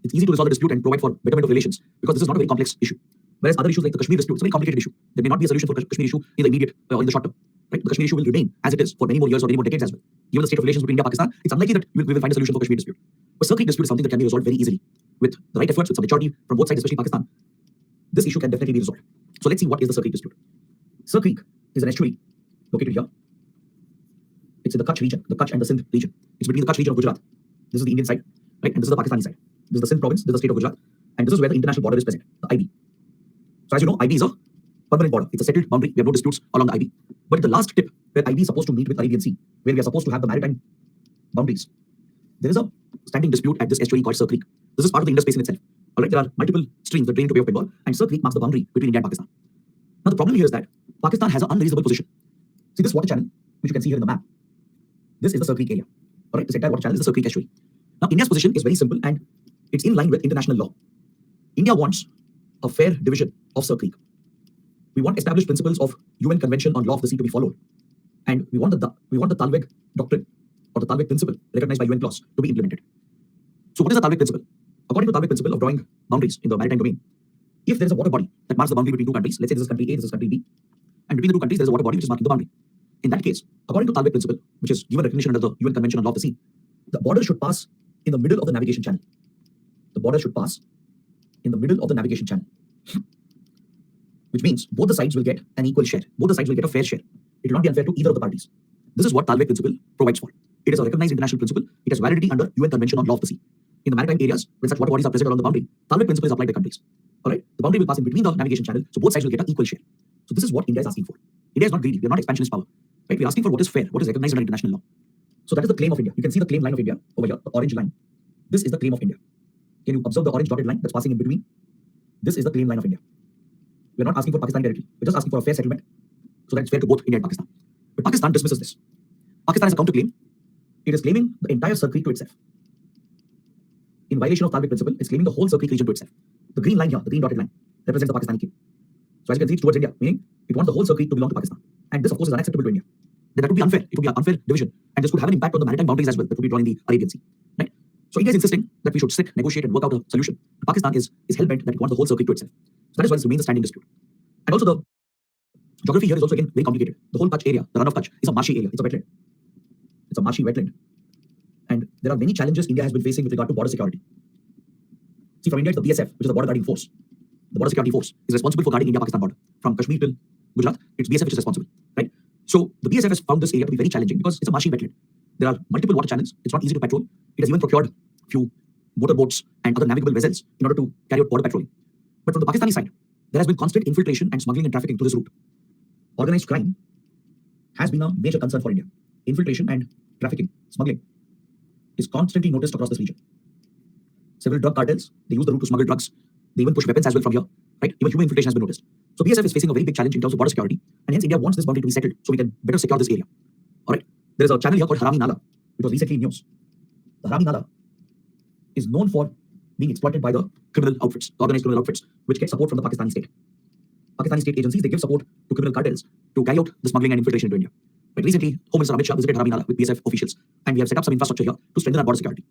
It's easy to resolve the dispute and provide for betterment of relations because this is not a very complex issue. Whereas other issues like the Kashmir dispute, it's a very complicated issue. There may not be a solution for the Kashmir issue in the immediate or in the short term. Right? The Kashmir issue will remain as it is for many more years or many more decades as well. Given the state of relations between India and Pakistan, it's unlikely that we will find a solution for Kashmir dispute. But Sir Creek dispute is something that can be resolved very easily with the right efforts, with some maturity from both sides, especially Pakistan. This issue can definitely be resolved. So let's see what is the Sir Creek dispute. Sir Creek is an estuary located here. It's in the Kutch region, the Kutch and the Sindh region. It's between the Kutch region of Gujarat. This is the Indian side, right? And this is the Pakistani side. This is the Sindh province, this is the state of Gujarat. And this is where the international border is present, the IB. So as you know, IB is a permanent border. It's a settled boundary. We have no disputes along the IB. But at the last tip, where IB is supposed to meet with Arabian Sea, where we are supposed to have the maritime boundaries, there is a standing dispute at this estuary called Sir Creek. This is part of the Indus Basin itself. All right, there are multiple streams that drain into Bay of Bengal, and Sir Creek marks the boundary between India and Pakistan. Now the problem here is that Pakistan has an unreasonable position. See this water channel, which you can see here in the map. This is the Sir Creek area. All right, this entire water channel is the Sir Creek estuary. Now India's position is very simple and it's in line with international law. India wants a fair division of Sir Creek. We want established principles of UN Convention on Law of the Sea to be followed, and we want the Talweg Doctrine or the Talweg Principle recognized by UN clause to be implemented. So what is the Talweg Principle? According to the Talweg Principle of drawing boundaries in the maritime domain, if there is a water body that marks the boundary between two countries, let's say this is country A, this is country B, and between the two countries there is a water body which is marking the boundary. In that case, according to Talweg Principle, which is given recognition under the UN Convention on Law of the Sea, the border should pass in the middle of the navigation channel. The border should pass in the middle of the navigation channel, which means both the sides will get an equal share. Both the sides will get a fair share. It will not be unfair to either of the parties. This is what Talweg Principle provides for. It is a recognized international principle. It has validity under UN Convention on Law of the Sea. In the maritime areas, when such water bodies are present along the boundary, Thalweg principle is applied by countries. All right, the boundary will pass in between the navigation channel, so both sides will get an equal share. So this is what India is asking for. India is not greedy. We are not expansionist power. Right? We are asking for what is fair, what is recognized under international law. So that is the claim of India. You can see the claim line of India over here, the orange line. This is the claim of India. Can you observe the orange dotted line that's passing in between? This is the claim line of India. We're not asking for Pakistan directly. We're just asking for a fair settlement so that it's fair to both India and Pakistan. But Pakistan dismisses this. Pakistan has a counterclaim. It is claiming the entire Sir Creek to itself. In violation of Thalweg principle, it's claiming the whole Sir Creek region to itself. The green line here, the green dotted line, represents the Pakistani claim. So as you can see, it's towards India, meaning it wants the whole Sir Creek to belong to Pakistan. And this, of course, is unacceptable to India. Then that would be unfair. It would be an unfair division. And this could have an impact on the maritime boundaries as well that would be drawn in the Arabian Sea. Right? So India is insisting that we should sit, negotiate, and work out a solution. Pakistan is hell-bent that it wants the whole Sir Creek to itself. So that is why this remains a standing dispute. And also the geography here is also again very complicated. The whole Kutch area, the run of Kutch, is a marshy area. It's a wetland. It's a marshy wetland. And there are many challenges India has been facing with regard to border security. See, from India, it's the BSF, which is the border guarding force. The border security force is responsible for guarding India-Pakistan border. From Kashmir till Gujarat, it's BSF which is responsible, right? So the BSF has found this area to be very challenging because it's a marshy wetland. There are multiple water channels. It's not easy to patrol. It has even procured a few motorboats and other navigable vessels in order to carry out border patrolling. But from the Pakistani side, there has been constant infiltration and smuggling and trafficking through this route. Organized crime has been a major concern for India. Infiltration and trafficking, smuggling is constantly noticed across this region. Several drug cartels, they use the route to smuggle drugs. They even push weapons as well from here, right? Even human infiltration has been noticed. So BSF is facing a very big challenge in terms of border security, and hence India wants this boundary to be settled so we can better secure this area. All right? There is a channel here called Harami Nala, which was recently in news. The Harami Nala is known for being exploited by the criminal outfits, the organized criminal outfits, which get support from the Pakistani state. Pakistani state agencies, they give support to criminal cartels to carry out the smuggling and infiltration into India. But recently, Home Minister Amit Shah visited Harami Nala with BSF officials, and we have set up some infrastructure here to strengthen our border security.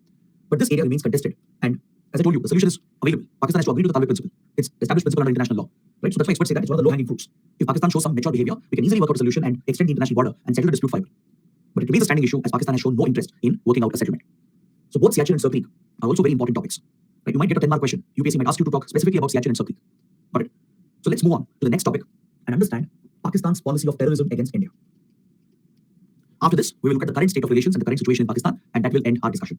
But this area remains contested, and as I told you, the solution is available. Pakistan has to agree to the Thalweg principle. It's established principle under international law. Right? So that's why experts say that it's one of the low-hanging fruits. If Pakistan shows some mature behavior, we can easily work out a solution and extend the international border and settle the dispute forever. But it remains a standing issue as Pakistan has shown no interest in working out a settlement. So both Siachen and Sir Creek are also very important topics. Right? You might get a 10-mark question. UPSC might ask you to talk specifically about Siachen and Sir Creek. All right. So let's move on to the next topic and understand Pakistan's policy of terrorism against India. After this, we will look at the current state of relations and the current situation in Pakistan, and that will end our discussion.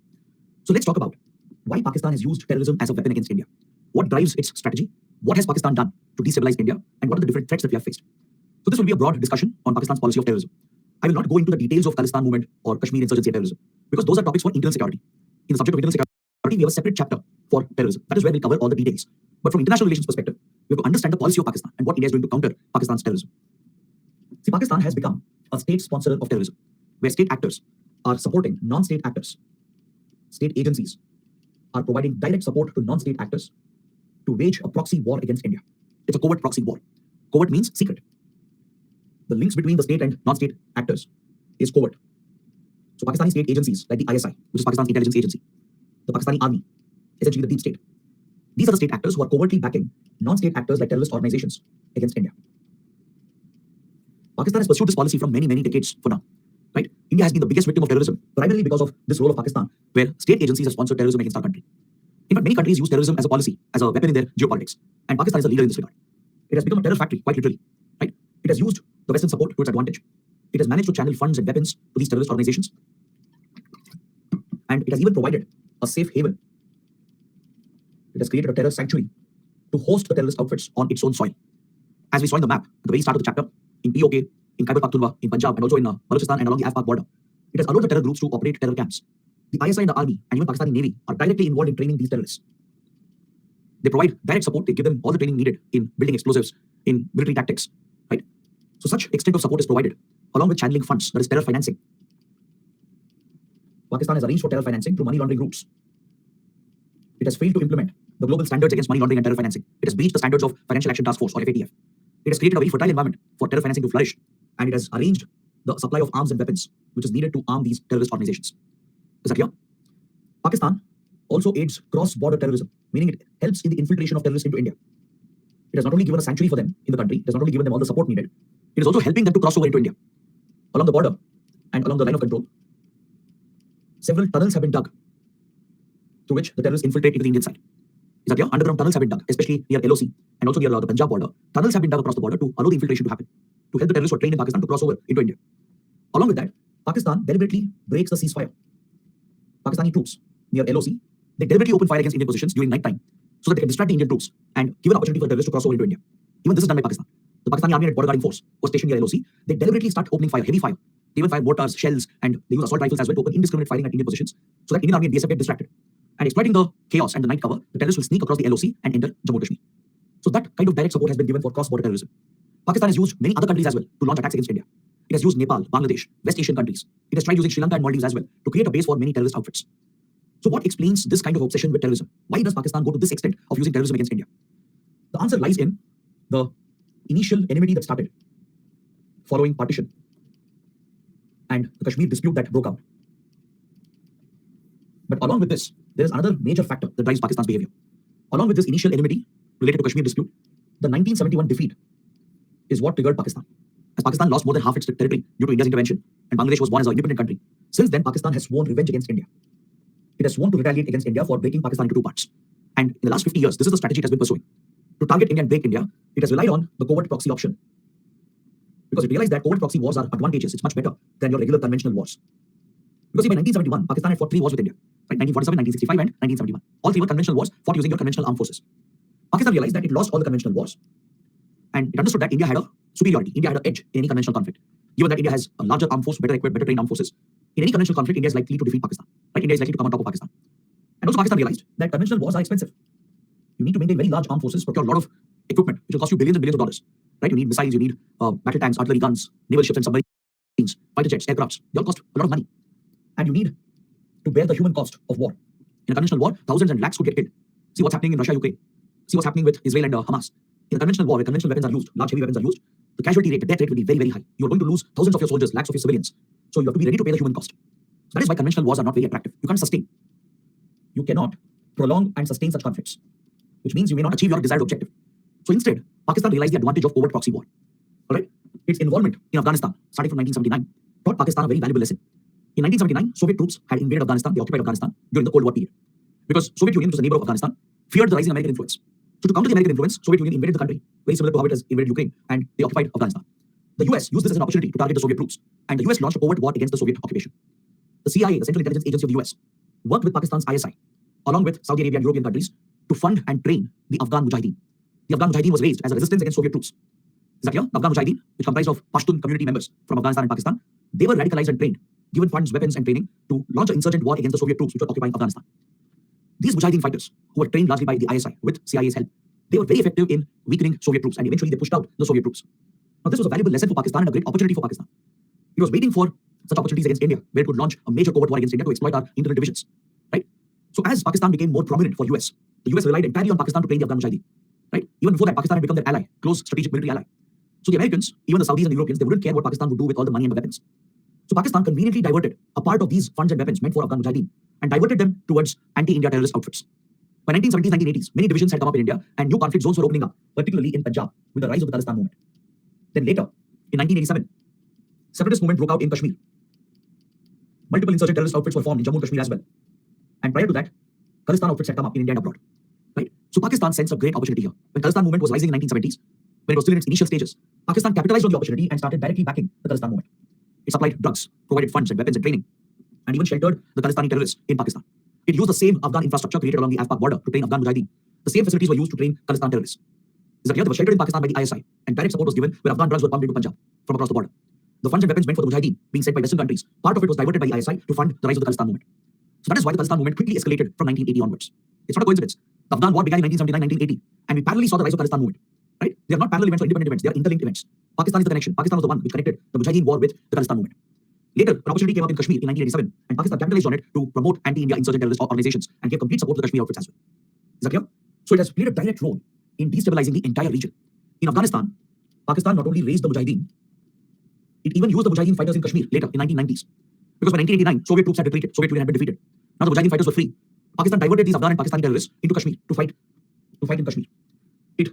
So let's talk about why Pakistan has used terrorism as a weapon against India. What drives its strategy? What has Pakistan done to destabilize India? And what are the different threats that we have faced? So this will be a broad discussion on Pakistan's policy of terrorism. I will not go into the details of Khalistan movement or Kashmir insurgency and terrorism, because those are topics for internal security. In the subject of internal security, we have a separate chapter for terrorism. That is where we'll cover all the details. But from international relations perspective, we have to understand the policy of Pakistan and what India is doing to counter Pakistan's terrorism. See, Pakistan has become a state sponsor of terrorism, where state actors are supporting non-state actors. State agencies are providing direct support to non-state actors to wage a proxy war against India. It's a covert proxy war. Covert means secret. The links between the state and non-state actors is covert. So Pakistani state agencies like the ISI, which is Pakistan's intelligence agency, the Pakistani army, essentially the deep state. These are the state actors who are covertly backing non-state actors like terrorist organizations against India. Pakistan has pursued this policy from many, many decades for now. Right? India has been the biggest victim of terrorism, primarily because of this role of Pakistan, where state agencies have sponsored terrorism against our country. In fact, many countries use terrorism as a policy, as a weapon in their geopolitics. And Pakistan is a leader in this regard. It has become a terror factory, quite literally. Right? It has used the Western support to its advantage. It has managed to channel funds and weapons to these terrorist organizations. And it has even provided a safe haven. It has created a terror sanctuary to host the terrorist outfits on its own soil. As we saw in the map at the very start of the chapter, in POK, in Khyber Pakhtunkhwa, in Punjab, and also in Balochistan and along the Afghan border, it has allowed the terror groups to operate terror camps. The ISI and the army and even Pakistani Navy are directly involved in training these terrorists. They provide direct support. They give them all the training needed in building explosives, in military tactics, right? So such extent of support is provided, along with channeling funds, that is terror financing. Pakistan has arranged for terror financing through money laundering routes. It has failed to implement the global standards against money laundering and terror financing. It has breached the standards of Financial Action Task Force, or FATF. It has created a very fertile environment for terror financing to flourish, and it has arranged the supply of arms and weapons, which is needed to arm these terrorist organizations. Is that clear? Pakistan also aids cross-border terrorism, meaning it helps in the infiltration of terrorists into India. It has not only given a sanctuary for them in the country, it has not only given them all the support needed, it is also helping them to cross over into India. Along the border and along the line of control, several tunnels have been dug through which the terrorists infiltrate into the Indian side. Is that clear? Underground tunnels have been dug, especially near LOC and also near the Punjab border. Tunnels have been dug across the border to allow the infiltration to happen, to help the terrorists who are trained in Pakistan to cross over into India. Along with that, Pakistan deliberately breaks the ceasefire. Pakistani troops near LOC They deliberately open fire against Indian positions during night time so that they can distract the Indian troops and give an opportunity for terrorists to cross over into India. Even this is done by Pakistan. The Pakistani Army and Border Guarding Force was stationed near LOC. They deliberately start opening fire, heavy fire. They even fire mortars, shells, and they use assault rifles as well to open indiscriminate firing at Indian positions so that Indian Army and BSF get distracted. And exploiting the chaos and the night cover, the terrorists will sneak across the LOC and enter Jammu and Kashmir. So that kind of direct support has been given for cross-border terrorism. Pakistan has used many other countries as well to launch attacks against India. It has used Nepal, Bangladesh, West Asian countries. It has tried using Sri Lanka and Maldives as well to create a base for many terrorist outfits. So what explains this kind of obsession with terrorism? Why does Pakistan go to this extent of using terrorism against India? The answer lies in the initial enmity that started following partition and the Kashmir dispute that broke out. But along with this, there is another major factor that drives Pakistan's behavior. Along with this initial enmity related to Kashmir dispute, the 1971 defeat is what triggered Pakistan. As Pakistan lost more than half its territory due to India's intervention, and Bangladesh was born as an independent country, since then Pakistan has sworn revenge against India. It has sworn to retaliate against India for breaking Pakistan into two parts. And in the last 50 years, this is the strategy it has been pursuing. To target India and break India, it has relied on the covert proxy option. Because it realized that covert proxy wars are advantageous, it's much better than your regular conventional wars. Because by 1971, Pakistan had fought 3 wars with India, right? 1947, 1965, and 1971. All 3 were conventional wars fought using your conventional armed forces. Pakistan realized that it lost all the conventional wars. And it understood that India had a superiority, India had an edge in any conventional conflict. Given that India has a larger armed force, better equipped, better trained armed forces, in any conventional conflict, India is likely to defeat Pakistan. Right? India is likely to come on top of Pakistan. And also Pakistan realized that conventional wars are expensive. You need to maintain very large armed forces, procure a lot of equipment, which will cost you billions and billions of dollars. Right? You need missiles, you need battle tanks, artillery guns, naval ships and submarines, fighter jets, aircrafts. They all cost a lot of money. And you need to bear the human cost of war. In a conventional war, thousands and lakhs could get killed. See what's happening in Russia, Ukraine. See what's happening with Israel and Hamas. In a conventional war, where conventional weapons are used, large heavy weapons are used, the casualty rate, the death rate will be very, very high. You're going to lose thousands of your soldiers, lakhs of your civilians. So you have to be ready to pay the human cost. So that is why conventional wars are not very attractive. You can't sustain. You cannot prolong and sustain such conflicts, which means you may not achieve your desired objective. So instead, Pakistan realized the advantage of covert proxy war. All right? Its involvement in Afghanistan, starting from 1979, taught Pakistan a very valuable lesson. In 1979, Soviet troops had invaded Afghanistan, they occupied Afghanistan during the Cold War period. Because Soviet Union, which was a neighbor of Afghanistan, feared the rising American influence. So to counter the American influence, Soviet Union invaded the country, very similar to how it has invaded Ukraine, and they occupied Afghanistan. The US used this as an opportunity to target the Soviet troops, and the US launched a covert war against the Soviet occupation. The CIA, the Central Intelligence Agency of the US, worked with Pakistan's ISI, along with Saudi Arabia and European countries, to fund and train the Afghan Mujahideen. The Afghan Mujahideen was raised as a resistance against Soviet troops. Is that clear? The Afghan Mujahideen, which comprised of Pashtun community members from Afghanistan and Pakistan, they were radicalized and trained, given funds, weapons, and training to launch an insurgent war against the Soviet troops which were occupying Afghanistan. These Mujahideen fighters, who were trained largely by the ISI with CIA's help, they were very effective in weakening Soviet troops, and eventually they pushed out the Soviet troops. Now, this was a valuable lesson for Pakistan and a great opportunity for Pakistan. It was waiting for such opportunities against India, where it could launch a major covert war against India to exploit our internal divisions. Right? So as Pakistan became more prominent for US, the US relied entirely on Pakistan to train the Afghan Mujahideen. Right? Even before that, Pakistan had become their ally, close strategic military ally. So the Americans, even the Saudis and the Europeans, they wouldn't care what Pakistan would do with all the money and the weapons. So Pakistan conveniently diverted a part of these funds and weapons meant for Afghan Mujahideen and diverted them towards anti-India terrorist outfits. By 1970s, 1980s, many divisions had come up in India and new conflict zones were opening up, particularly in Punjab, with the rise of the Khalistan movement. Then later, in 1987, separatist movement broke out in Kashmir. Multiple insurgent terrorist outfits were formed in Jammu and Kashmir as well. And prior to that, Khalistan outfits had come up in India and abroad. Right? So Pakistan sensed a great opportunity here. When Khalistan movement was rising in 1970s, when it was still in its initial stages, Pakistan capitalized on the opportunity and started directly backing the Khalistan movement. It supplied drugs, provided funds and weapons and training, and even sheltered the Khalistani terrorists in Pakistan. It used the same Afghan infrastructure created along the Afpak border to train Afghan Mujahideen. The same facilities were used to train Khalistan terrorists. Is that clear? They were sheltered in Pakistan by the ISI, and direct support was given where Afghan drugs were pumped into Punjab from across the border. The funds and weapons meant for the Mujahideen being sent by Western countries, part of it was diverted by the ISI to fund the rise of the Khalistan movement. So that is why the Khalistan movement quickly escalated from 1980 onwards. It's not a coincidence. The Afghan war began in 1979, 1980, and we parallelly saw the rise of Khalistan movement. Right? They are not parallel events or independent events, they are interlinked events. Pakistan is the connection. Pakistan was the one which connected the Mujahideen war with the Khalistan movement. Later, an opportunity came up in Kashmir in 1987, and Pakistan capitalized on it to promote anti-India insurgent terrorist organizations and gave complete support to the Kashmir outfits as well. Is that clear? So it has played a direct role in destabilizing the entire region. In Afghanistan, Pakistan not only raised the Mujahideen, it even used the Mujahideen fighters in Kashmir later in 1990s. Because by 1989, Soviet troops had retreated, Soviet Union had been defeated. Now the Mujahideen fighters were free. Pakistan diverted these Afghan and Pakistani terrorists into Kashmir to fight in Kashmir. It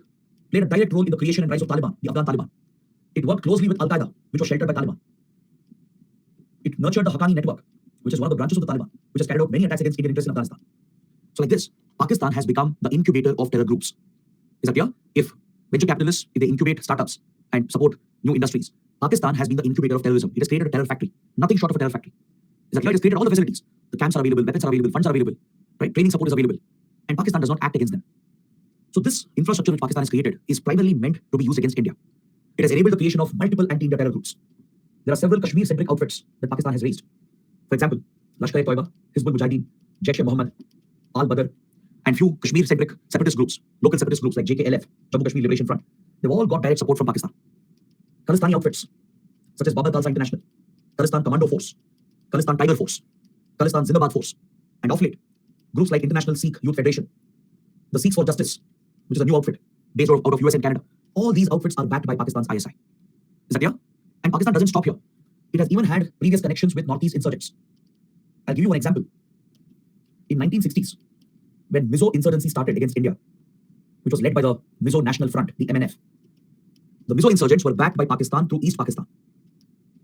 played a direct role in the creation and rise of Taliban, the Afghan Taliban. It worked closely with Al-Qaeda, which was sheltered by Taliban. It nurtured the Haqqani network, which is one of the branches of the Taliban, which has carried out many attacks against Indian interests in Afghanistan. So like this, Pakistan has become the incubator of terror groups. Is that clear? If venture capitalists, if they incubate startups and support new industries, Pakistan has been the incubator of terrorism. It has created a terror factory, nothing short of a terror factory. Is that clear? It has created all the facilities. The camps are available, weapons are available, funds are available. right? Training support is available, and Pakistan does not act against them. So this infrastructure which Pakistan has created is primarily meant to be used against India. It has enabled the creation of multiple anti-India terror groups. There are several Kashmir-centric outfits that Pakistan has raised. For example, Lashkar-e-Toiba, Hizbul Mujahideen, Jaish-e-Mohammed, Al-Badr, and few Kashmir-centric separatist groups, local separatist groups like JKLF, Jammu Kashmir Liberation Front. They've all got direct support from Pakistan. Khalistani outfits, such as Babar Khalsa International, Khalistan Commando Force, Khalistan Tiger Force, Khalistan Zindabad Force, and of late, groups like International Sikh Youth Federation, the Sikhs for Justice, which is a new outfit based out of US and Canada. All these outfits are backed by Pakistan's ISI. Is that clear? And Pakistan doesn't stop here. It has even had previous connections with Northeast insurgents. I'll give you one example. In 1960s, when Mizo insurgency started against India, which was led by the Mizo National Front, the MNF, the Mizo insurgents were backed by Pakistan through East Pakistan.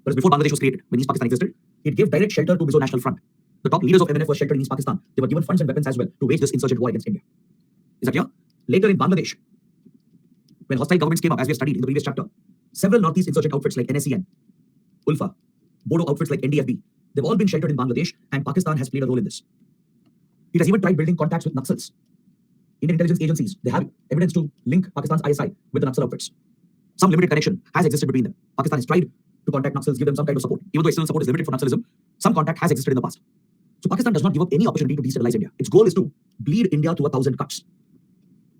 Whereas before Bangladesh was created, when East Pakistan existed, it gave direct shelter to Mizo National Front. The top leaders of MNF were sheltered in East Pakistan. They were given funds and weapons as well to wage this insurgent war against India. Is that clear? Later in Bangladesh, when hostile governments came up, as we have studied in the previous chapter, several Northeast insurgent outfits like NSCN, Ulfa, Bodo outfits like NDFB, they've all been sheltered in Bangladesh, and Pakistan has played a role in this. It has even tried building contacts with Naxals. Indian intelligence agencies, they have evidence to link Pakistan's ISI with the Naxal outfits. Some limited connection has existed between them. Pakistan has tried to contact Naxals, give them some kind of support. Even though external support is limited for Naxalism, some contact has existed in the past. So Pakistan does not give up any opportunity to destabilize India. Its goal is to bleed India to 1,000 cuts.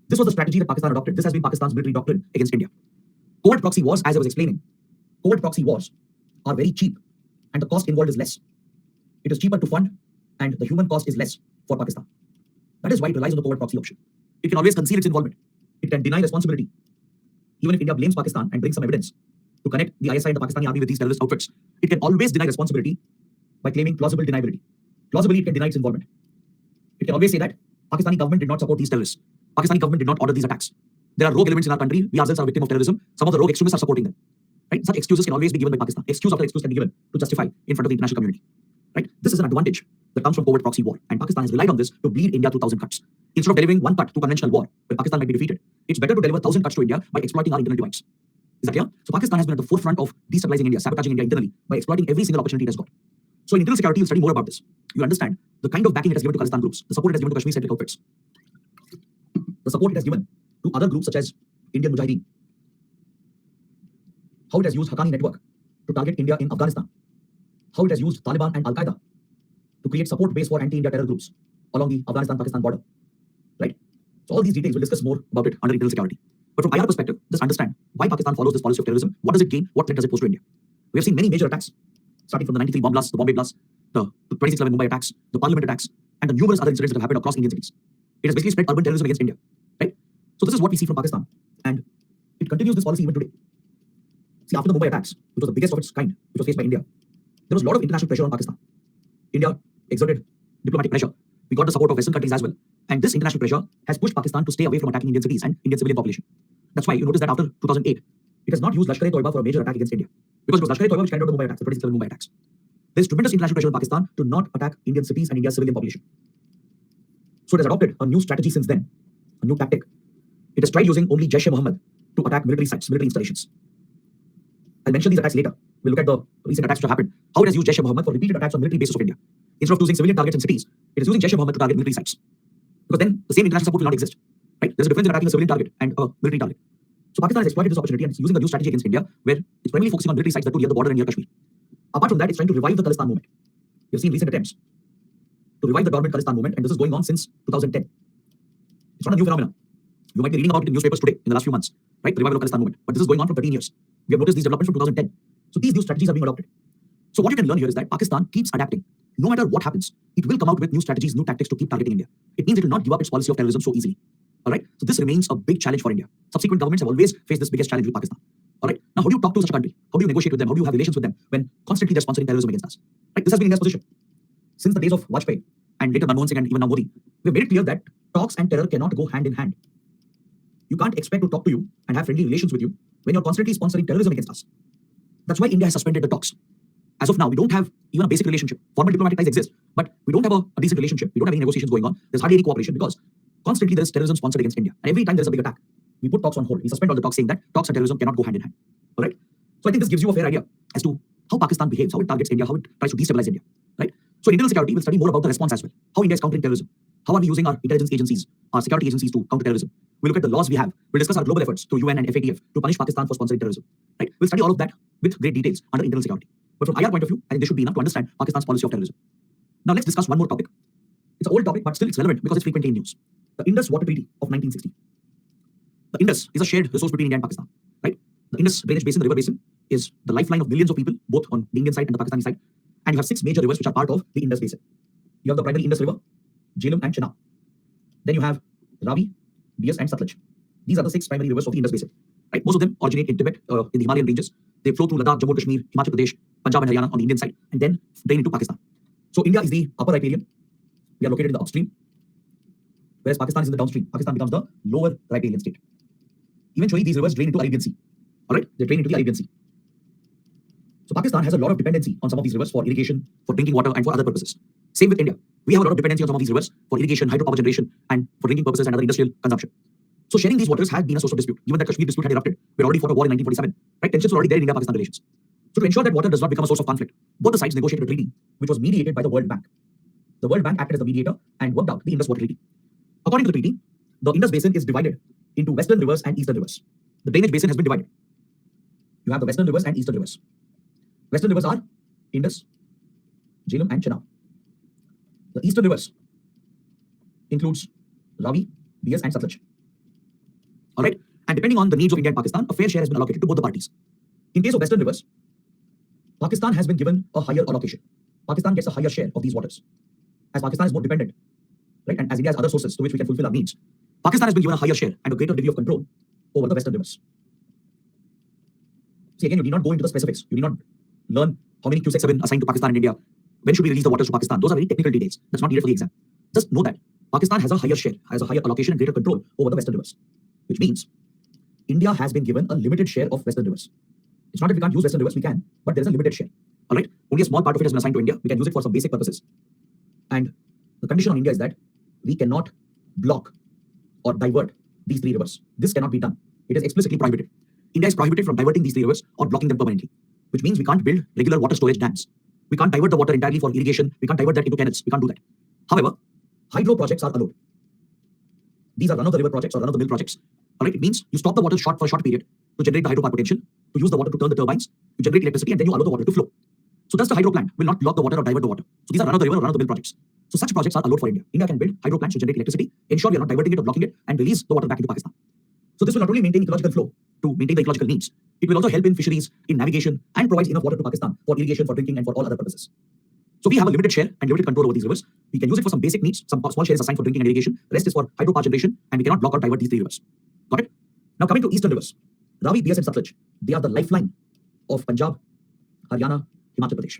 This was the strategy that Pakistan adopted. This has been Pakistan's military doctrine against India. Covert proxy wars, as I was explaining, covert proxy wars are very cheap and the cost involved is less. It is cheaper to fund and the human cost is less for Pakistan. That is why it relies on the covert proxy option. It can always conceal its involvement. It can deny responsibility. Even if India blames Pakistan and brings some evidence to connect the ISI and the Pakistani army with these terrorist outfits, it can always deny responsibility by claiming plausible deniability. Plausibly, it can deny its involvement. It can always say that Pakistani government did not support these terrorists. Pakistani government did not order these attacks. There are rogue elements in our country. We ourselves are a victim of terrorism. Some of the rogue extremists are supporting them. Right? Such excuses can always be given by Pakistan. Excuse after excuse can be given to justify in front of the international community. Right? This is an advantage that comes from covert proxy war, and Pakistan has relied on this to bleed India to 1,000 cuts. Instead of delivering one cut to conventional war, where Pakistan might be defeated, it's better to deliver 1,000 cuts to India by exploiting our internal divides. Is that clear? So Pakistan has been at the forefront of destabilizing India, sabotaging India internally by exploiting every single opportunity it has got. So in internal security, you'll study more about this. You understand the kind of backing it has given to Khalistan groups, the support it has given to Kashmir-centric outfits, the support it has given to other groups such as Indian Mujahideen, how it has used Haqqani network to target India in Afghanistan, how it has used Taliban and Al-Qaeda to create support base for anti-India terror groups along the Afghanistan-Pakistan border, right? So all these details, we'll discuss more about it under internal security. But from IR perspective, just understand why Pakistan follows this policy of terrorism. What does it gain? What threat does it pose to India? We have seen many major attacks, starting from the 93 bomb blasts, the Bombay blasts, the 26/11 Mumbai attacks, the Parliament attacks, and the numerous other incidents that have happened across Indian cities. It has basically spread urban terrorism against India, right? So this is what we see from Pakistan, and it continues this policy even today. See, after the Mumbai attacks, which was the biggest of its kind, which was faced by India, there was a lot of international pressure on Pakistan. India exerted diplomatic pressure. We got the support of Western countries as well. And this international pressure has pushed Pakistan to stay away from attacking Indian cities and Indian civilian population. That's why you notice that after 2008, it has not used Lashkar-e-Toiba for a major attack against India. Because it was Lashkar-e-Toiba which carried out the Mumbai attacks, the 27 Mumbai attacks. There is tremendous international pressure on Pakistan to not attack Indian cities and India's civilian population. So it has adopted a new strategy since then, a new tactic. It has tried using only Jaish-e-Mohammed to attack military sites, military installations. I'll mention these attacks later. We'll look at the recent attacks which have happened. How it has used Jaish-e-Mohammed for repeated attacks on military bases of India. Instead of choosing civilian targets in cities, it is using Jaish-e-Mohammed to target military sites. Because then the same international support will not exist. Right? There's a difference in attacking a civilian target and a military target. So Pakistan has exploited this opportunity and it's using a new strategy against India where it's primarily focusing on military sites that are near the border and near Kashmir. Apart from that, it's trying to revive the Khalistan movement. We've seen recent attempts to revive the dormant Khalistan movement, and this is going on since 2010. It's not a new phenomenon. You might be reading about it in newspapers today in the last few months, right? The revival of Khalistan movement. But this is going on for 13 years. We have noticed these developments from 2010. So these new strategies are being adopted. So what you can learn here is that Pakistan keeps adapting. No matter what happens, it will come out with new strategies, new tactics to keep targeting India. It means it will not give up its policy of terrorism so easily. All right. So this remains a big challenge for India. Subsequent governments have always faced this biggest challenge with Pakistan. All right. Now, how do you talk to such a country? How do you negotiate with them? How do you have relations with them when constantly they're sponsoring terrorism against us? Right. This has been India's position since the days of Vajpayee and later Manmohan Singh and even now Modi. We've made it clear that talks and terror cannot go hand in hand. You can't expect to talk to you and have friendly relations with you when you're constantly sponsoring terrorism against us. That's why India has suspended the talks. As of now, we don't have even a basic relationship. Formal diplomatic ties exist, but we don't have a decent relationship. We don't have any negotiations going on. There's hardly any cooperation because constantly there is terrorism sponsored against India. And every time there's a big attack, we put talks on hold. We suspend all the talks saying that talks and terrorism cannot go hand in hand. All right. So I think this gives you a fair idea as to how Pakistan behaves, how it targets India, how it tries to destabilize India. Right. So in internal security, we'll study more about the response as well. How India is countering terrorism, how are we using our intelligence agencies, our security agencies to counter terrorism. We'll look at the laws we have. We'll discuss our global efforts through UN and FATF to punish Pakistan for sponsoring terrorism. Right? We'll study all of that with great details under internal security. But from IR point of view, I think this should be enough to understand Pakistan's policy of terrorism. Now let's discuss one more topic. It's an old topic, but still it's relevant because it's frequently in news. The Indus Water Treaty of 1960. The Indus is a shared resource between India and Pakistan. Right? The Indus drainage basin, the river basin, is the lifeline of millions of people, both on the Indian side and the Pakistani side. And you have 6 major rivers which are part of the Indus basin. You have the primary Indus River, Jhelum and Chenab. Then you have Ravi, Beas and Satluj. These are the 6 primary rivers of the Indus basin. Right? Most of them originate in Tibet, in the Himalayan ranges. They flow through Ladakh, Jammu and Kashmir, Himachal Pradesh, Punjab and Haryana on the Indian side, and then drain into Pakistan. So India is the upper riparian. We are located in the upstream, whereas Pakistan is in the downstream. Pakistan becomes the lower riparian state. Eventually, these rivers drain into Arabian Sea. All right, they drain into the Arabian Sea. So Pakistan has a lot of dependency on some of these rivers for irrigation, for drinking water, and for other purposes. Same with India. We have a lot of dependency on some of these rivers for irrigation, hydropower generation, and for drinking purposes and other industrial consumption. So sharing these waters had been a source of dispute. Given that Kashmir dispute had erupted, we had already fought a war in 1947. Right? Tensions were already there in India-Pakistan relations. So to ensure that water does not become a source of conflict, both the sides negotiated a treaty which was mediated by the World Bank. The World Bank acted as the mediator and worked out the Indus Water Treaty. According to the treaty, the Indus basin is divided into western rivers and eastern rivers. The drainage basin has been divided. You have the western rivers and eastern rivers. Western rivers are Indus, Jhelum and Chenab. The eastern rivers includes Ravi, Beas and Satluj. All right, and depending on the needs of India and Pakistan, a fair share has been allocated to both the parties. In case of western rivers, Pakistan has been given a higher allocation. Pakistan gets a higher share of these waters, as Pakistan is more dependent, right? And as India has other sources to which we can fulfill our needs, Pakistan has been given a higher share and a greater degree of control over the western rivers. See, again, you need not go into the specifics. You need not learn how many cusecs have been assigned to Pakistan and India. When should we release the waters to Pakistan? Those are very technical details. That's not needed for the exam. Just know that Pakistan has a higher share, has a higher allocation and greater control over the western rivers, which means India has been given a limited share of western rivers. It's not that we can't use western rivers, we can, but there is a limited share. All right, only a small part of it has been assigned to India. We can use it for some basic purposes. And the condition on India is that we cannot block or divert these 3 rivers. This cannot be done. It is explicitly prohibited. India is prohibited from diverting these 3 rivers or blocking them permanently, which means we can't build regular water storage dams. We can't divert the water entirely for irrigation. We can't divert that into canals. We can't do that. However, hydro projects are allowed. These are run-of-the-river projects or run-of-the-mill projects. All right, it means you stop the water for a short period to generate the hydropower potential, to use the water to turn the turbines, to generate electricity, and then you allow the water to flow. So thus the hydro plant will not block the water or divert the water. So these are run-of-the-river or run-of-the-mill projects. So such projects are allowed for India. India can build hydro plants to generate electricity, ensure we are not diverting it or blocking it, and release the water back into Pakistan. So this will not only maintain ecological flow to maintain the ecological needs, it will also help in fisheries, in navigation, and provides enough water to Pakistan for irrigation, for drinking, and for all other purposes. So we have a limited share and limited control over these rivers. We can use it for some basic needs. Some small share is assigned for drinking and irrigation. Rest is for hydropower generation, and we cannot block or divert these 3 rivers. Got it? Now coming to eastern rivers, Ravi, Beas, and Satluj, they are the lifeline of Punjab, Haryana, Himachal Pradesh.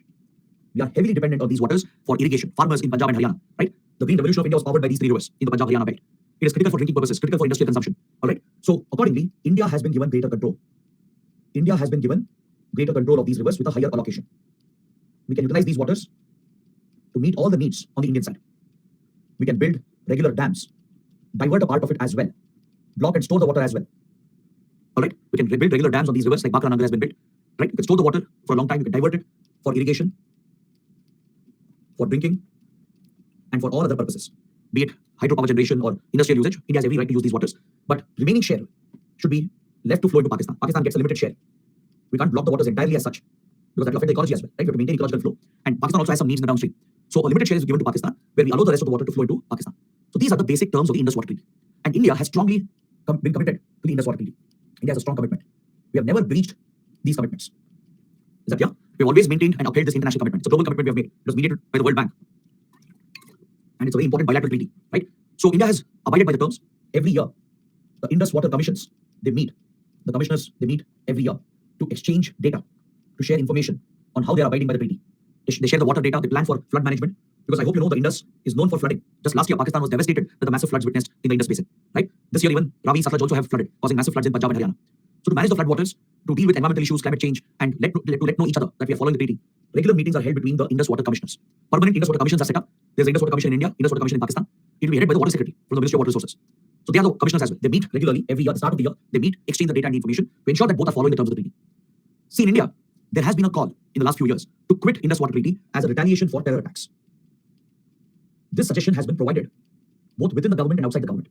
We are heavily dependent on these waters for irrigation. Farmers in Punjab and Haryana, right? The green revolution of India was powered by these 3 rivers in the Punjab-Haryana belt. It is critical for drinking purposes, critical for industrial consumption. All right. So accordingly, India has been given greater control. India has been given greater control of these rivers with a higher allocation. We can utilize these waters to meet all the needs on the Indian side. We can build regular dams, divert a part of it as well, block and store the water as well. All right. We can build regular dams on these rivers like Bakra Nangal has been built. Right. We can store the water for a long time. We can divert it for irrigation, for drinking, and for all other purposes, be it hydropower generation or industrial usage. India has every right to use these waters, but remaining share should be left to flow into Pakistan. Pakistan gets a limited share. We can't block the waters entirely as such, because that will affect the ecology as well, right? We have to maintain ecological flow. And Pakistan also has some needs in the downstream. So a limited share is given to Pakistan, where we allow the rest of the water to flow into Pakistan. So these are the basic terms of the Indus Water Treaty. And India has strongly been committed to the Indus Water Treaty. India has a strong commitment. We have never breached these commitments. Is that clear? We have always maintained and upheld this international commitment. It's a global commitment we have made. It was mediated by the World Bank. And it's a very important bilateral treaty, right? So India has abided by the terms. Every year, the Indus Water Commissions, they meet. The commissioners, they meet every year to exchange data, to share information on how they are abiding by the treaty. They share the water data, they plan for flood management. Because I hope you know the Indus is known for flooding. Just last year, Pakistan was devastated by the massive floods witnessed in the Indus basin, right? This year even, Ravi, Satluj also have flooded, causing massive floods in Punjab and Haryana. So to manage the flood waters, to deal with environmental issues, climate change, and let know each other that we are following the treaty, regular meetings are held between the Indus Water Commissioners. Permanent Indus Water Commissions are set up. There's an Indus Water Commission in India, Indus Water Commission in Pakistan. It will be headed by the Water Secretary from the Ministry of Water Resources. So they are the commissioners as well. They meet regularly every year at the start of the year. They meet, exchange the data and the information to ensure that both are following the terms of the treaty. See, in India, there has been a call in the last few years to quit Indus Water Treaty as a retaliation for terror attacks. This suggestion has been provided both within the government and outside the government.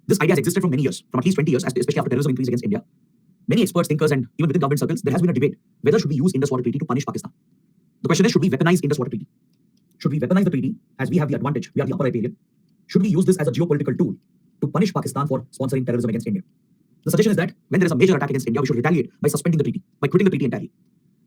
This idea has existed for many years, from at least 20 years, especially after terrorism increased against India. Many experts, thinkers, and even within government circles, there has been a debate whether should we use Indus Water Treaty to punish Pakistan. The question is, should we weaponize Indus Water Treaty? Should we weaponize the treaty as we have the advantage, we are the upper riparian? Should we use this as a geopolitical tool to punish Pakistan for sponsoring terrorism against India? The suggestion is that when there is a major attack against India, we should retaliate by suspending the treaty, by quitting the treaty entirely.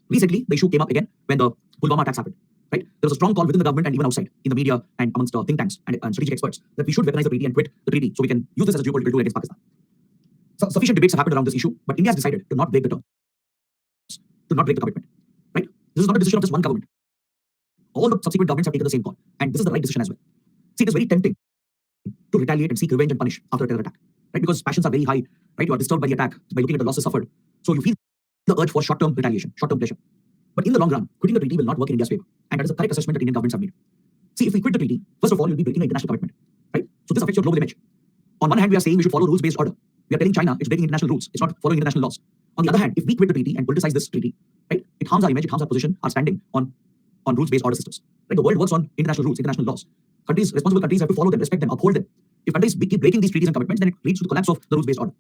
Recently, the issue came up again when the Pulwama attacks happened. Right? There was a strong call within the government and even outside, in the media and amongst think tanks and strategic experts, that we should weaponize the treaty and quit the treaty so we can use this as a geopolitical tool against Pakistan. So sufficient debates have happened around this issue, but India has decided to not break the terms, to not break the commitment. Right? This is not a decision of just one government. All the subsequent governments have taken the same call, and this is the right decision as well. See, it is very tempting to retaliate and seek revenge and punish after a terror attack, right? Because passions are very high, right? You are disturbed by the attack, by looking at the losses suffered. So you feel the urge for short-term retaliation, short-term pleasure. But in the long run, quitting the treaty will not work in India's favor. And that is the correct assessment that Indian governments have made. See, if we quit the treaty, first of all, you'll be breaking an international commitment, right? So this affects your global image. On one hand, we are saying we should follow rules-based order. We are telling China it's breaking international rules. It's not following international laws. On the other hand, if we quit the treaty and politicize this treaty, right, it harms our image, it harms our position, our standing on rules-based order systems. Right? The world works on international rules, international laws. Responsible countries have to follow them, respect them, uphold them. If countries keep breaking these treaties and commitments, then it leads to the collapse of the rules-based order.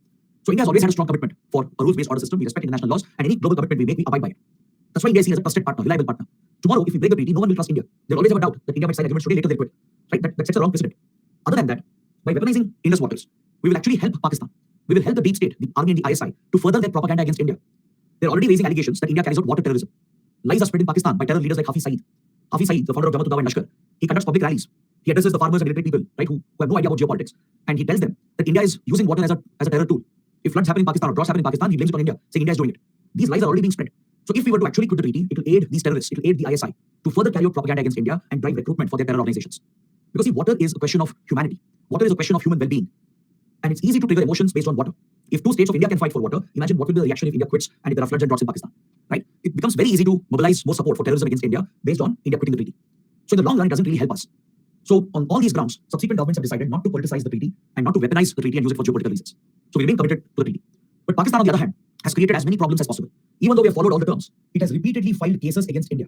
So India has always had a strong commitment for a rules-based order system. We respect international laws, and any global commitment we make, we abide by it. That's why India is seen as a trusted partner, reliable partner. Tomorrow, if we break the treaty, no one will trust India. They'll always have a doubt that India might sign agreements today, later they'll quit. Right? That sets a wrong precedent. Other than that, by weaponizing Indus waters, we will actually help Pakistan. We will help the deep state, the army and the ISI, to further their propaganda against India. They're already raising allegations that India carries out water terrorism. Lies are spread in Pakistan by terror leaders like Hafiz Saeed. Hafiz Saeed, the founder of Jamaat Udawa and Lashkar, he conducts public rallies. He addresses the farmers and illiterate people, right, who have no idea about geopolitics. And he tells them that India is using water as a terror tool. If floods happen in Pakistan or droughts happen in Pakistan, he blames it on India, saying India is doing it. These lies are already being spread. So if we were to actually quit the treaty, it will aid these terrorists, it will aid the ISI to further carry out propaganda against India and drive recruitment for their terror organizations. Because see, water is a question of humanity. Water is a question of human well-being. And it's easy to trigger emotions based on water. If two states of India can fight for water, imagine what will be the reaction if India quits and if there are floods and droughts in Pakistan. Right? It becomes very easy to mobilize more support for terrorism against India based on India quitting the treaty. So in the long run, it doesn't really help us. So on all these grounds, subsequent governments have decided not to politicize the treaty and not to weaponize the treaty and use it for geopolitical reasons. So we remain committed to the treaty. But Pakistan, on the other hand, has created as many problems as possible. Even though we have followed all the terms, it has repeatedly filed cases against India.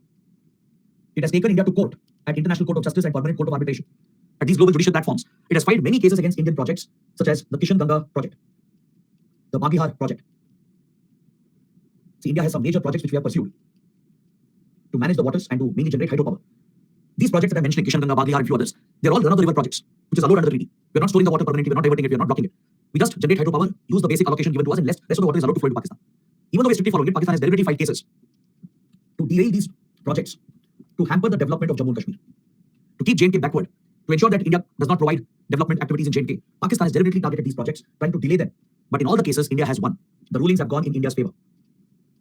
It has taken India to court at International Court of Justice and Permanent Court of Arbitration. At these global judicial platforms, it has filed many cases against Indian projects such as the Kishan Ganga project, the Bagihar project. See, India has some major projects which we have pursued to manage the waters and to mainly generate hydropower. These projects that I'm mentioning, Kishan Ganga, Bagihar, and few others, they're all run-of-the-river projects, which is allowed under the treaty. We're not storing the water permanently, we're not diverting it, we're not blocking it. We just generate hydropower, use the basic allocation given to us, and rest of the water is allowed to flow into Pakistan. Even though we're strictly following it, Pakistan has deliberately filed cases to derail these projects, to hamper the development of Jammu and Kashmir, to keep J&K backward, to ensure that India does not provide development activities in J&K. Pakistan has deliberately targeted these projects, trying to delay them. But in all the cases, India has won. The rulings have gone in India's favor.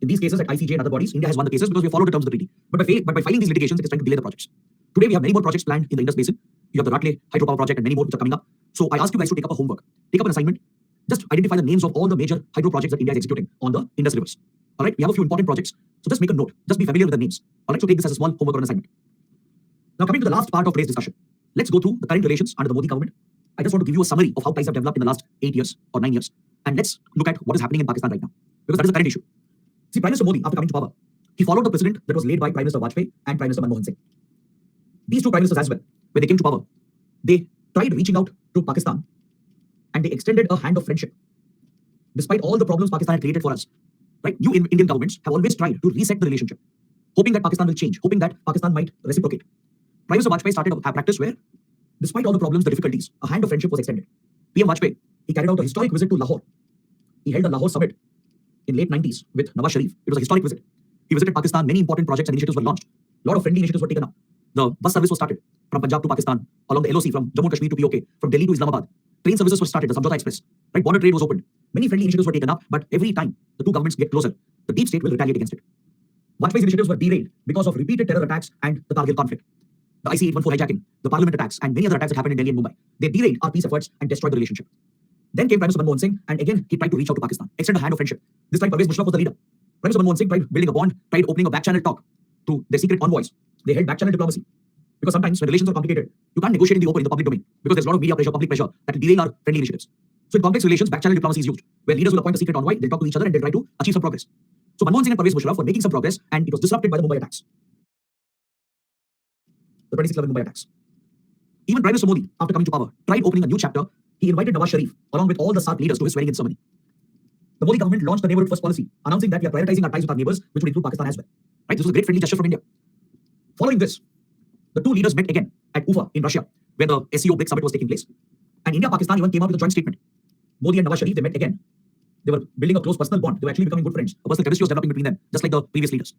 In these cases at ICJ and other bodies, India has won the cases because we have followed the terms of the treaty. But by filing these litigations, it is trying to delay the projects. Today, we have many more projects planned in the Indus Basin. You have the Ratle hydropower project and many more which are coming up. So I ask you guys to take up a homework, take up an assignment, just identify the names of all the major hydro projects that India is executing on the Indus rivers. All right, we have a few important projects. So just make a note, just be familiar with the names. All right, so take this as a small homework or an assignment. Now coming to the last part of today's discussion, let's go through the current relations under the Modi government. I just want to give you a summary of how ties have developed in the last 8 years or 9 years. And let's look at what is happening in Pakistan right now, because that is the current issue. See, Prime Minister Modi, after coming to power, he followed the precedent that was laid by Prime Minister Vajpayee and Prime Minister Manmohan Singh. These two prime ministers as well, when they came to power, they tried reaching out to Pakistan and they extended a hand of friendship. Despite all the problems Pakistan had created for us, right? You Indian governments have always tried to reset the relationship, hoping that Pakistan will change, hoping that Pakistan might reciprocate. Prime Minister Vajpayee started a practice where, despite all the problems, the difficulties, a hand of friendship was extended. PM Vajpayee, he carried out a historic visit to Lahore. He held a Lahore summit in late 90s with Nawaz Sharif. It was a historic visit. He visited Pakistan, many important projects and initiatives were launched. A lot of friendly initiatives were taken up. The bus service was started from Punjab to Pakistan, along the LOC from Jammu and Kashmir to POK, from Delhi to Islamabad. Train services were started, the Samjhauta Express. Right, border trade was opened. Many friendly initiatives were taken up, but every time the two governments get closer, the deep state will retaliate against it. Vajpayee's initiatives were derailed because of repeated terror attacks and the Kargil conflict. The IC-814 hijacking, the parliament attacks, and many other attacks that happened in Delhi and Mumbai. They derailed our peace efforts and destroyed the relationship. Then came Prime Minister Manmohan Singh, and again he tried to reach out to Pakistan, extend a hand of friendship. This time Pervez Musharraf was the leader. Prime Minister Manmohan Singh tried building a bond, tried opening a back-channel talk to their secret envoys. They held back-channel diplomacy. Because sometimes when relations are complicated, you can't negotiate in the open, in the public domain, because there's a lot of media pressure, public pressure that will derail our friendly initiatives. So in complex relations, back-channel diplomacy is used, where leaders will appoint a secret envoy, they'll talk to each other and they'll try to achieve some progress. So Manmohan Singh and Pervez Musharraf were making some progress, and it was disrupted by the Mumbai attacks. The 26/11 Mumbai attacks. Even Prime Minister Modi, after coming to power, tried opening a new chapter. He invited Nawaz Sharif, along with all the SAARC leaders, to his swearing-in ceremony. The Modi government launched the Neighborhood First policy, announcing that we are prioritizing our ties with our neighbors, which would include Pakistan as well. Right? This was a great friendly gesture from India. Following this, the two leaders met again at Ufa in Russia, where the SCO BRICS summit was taking place. And India-Pakistan even came out with a joint statement. Modi and Nawaz Sharif, they met again. They were building a close personal bond. They were actually becoming good friends. A personal chemistry was developing between them, just like the previous leaders.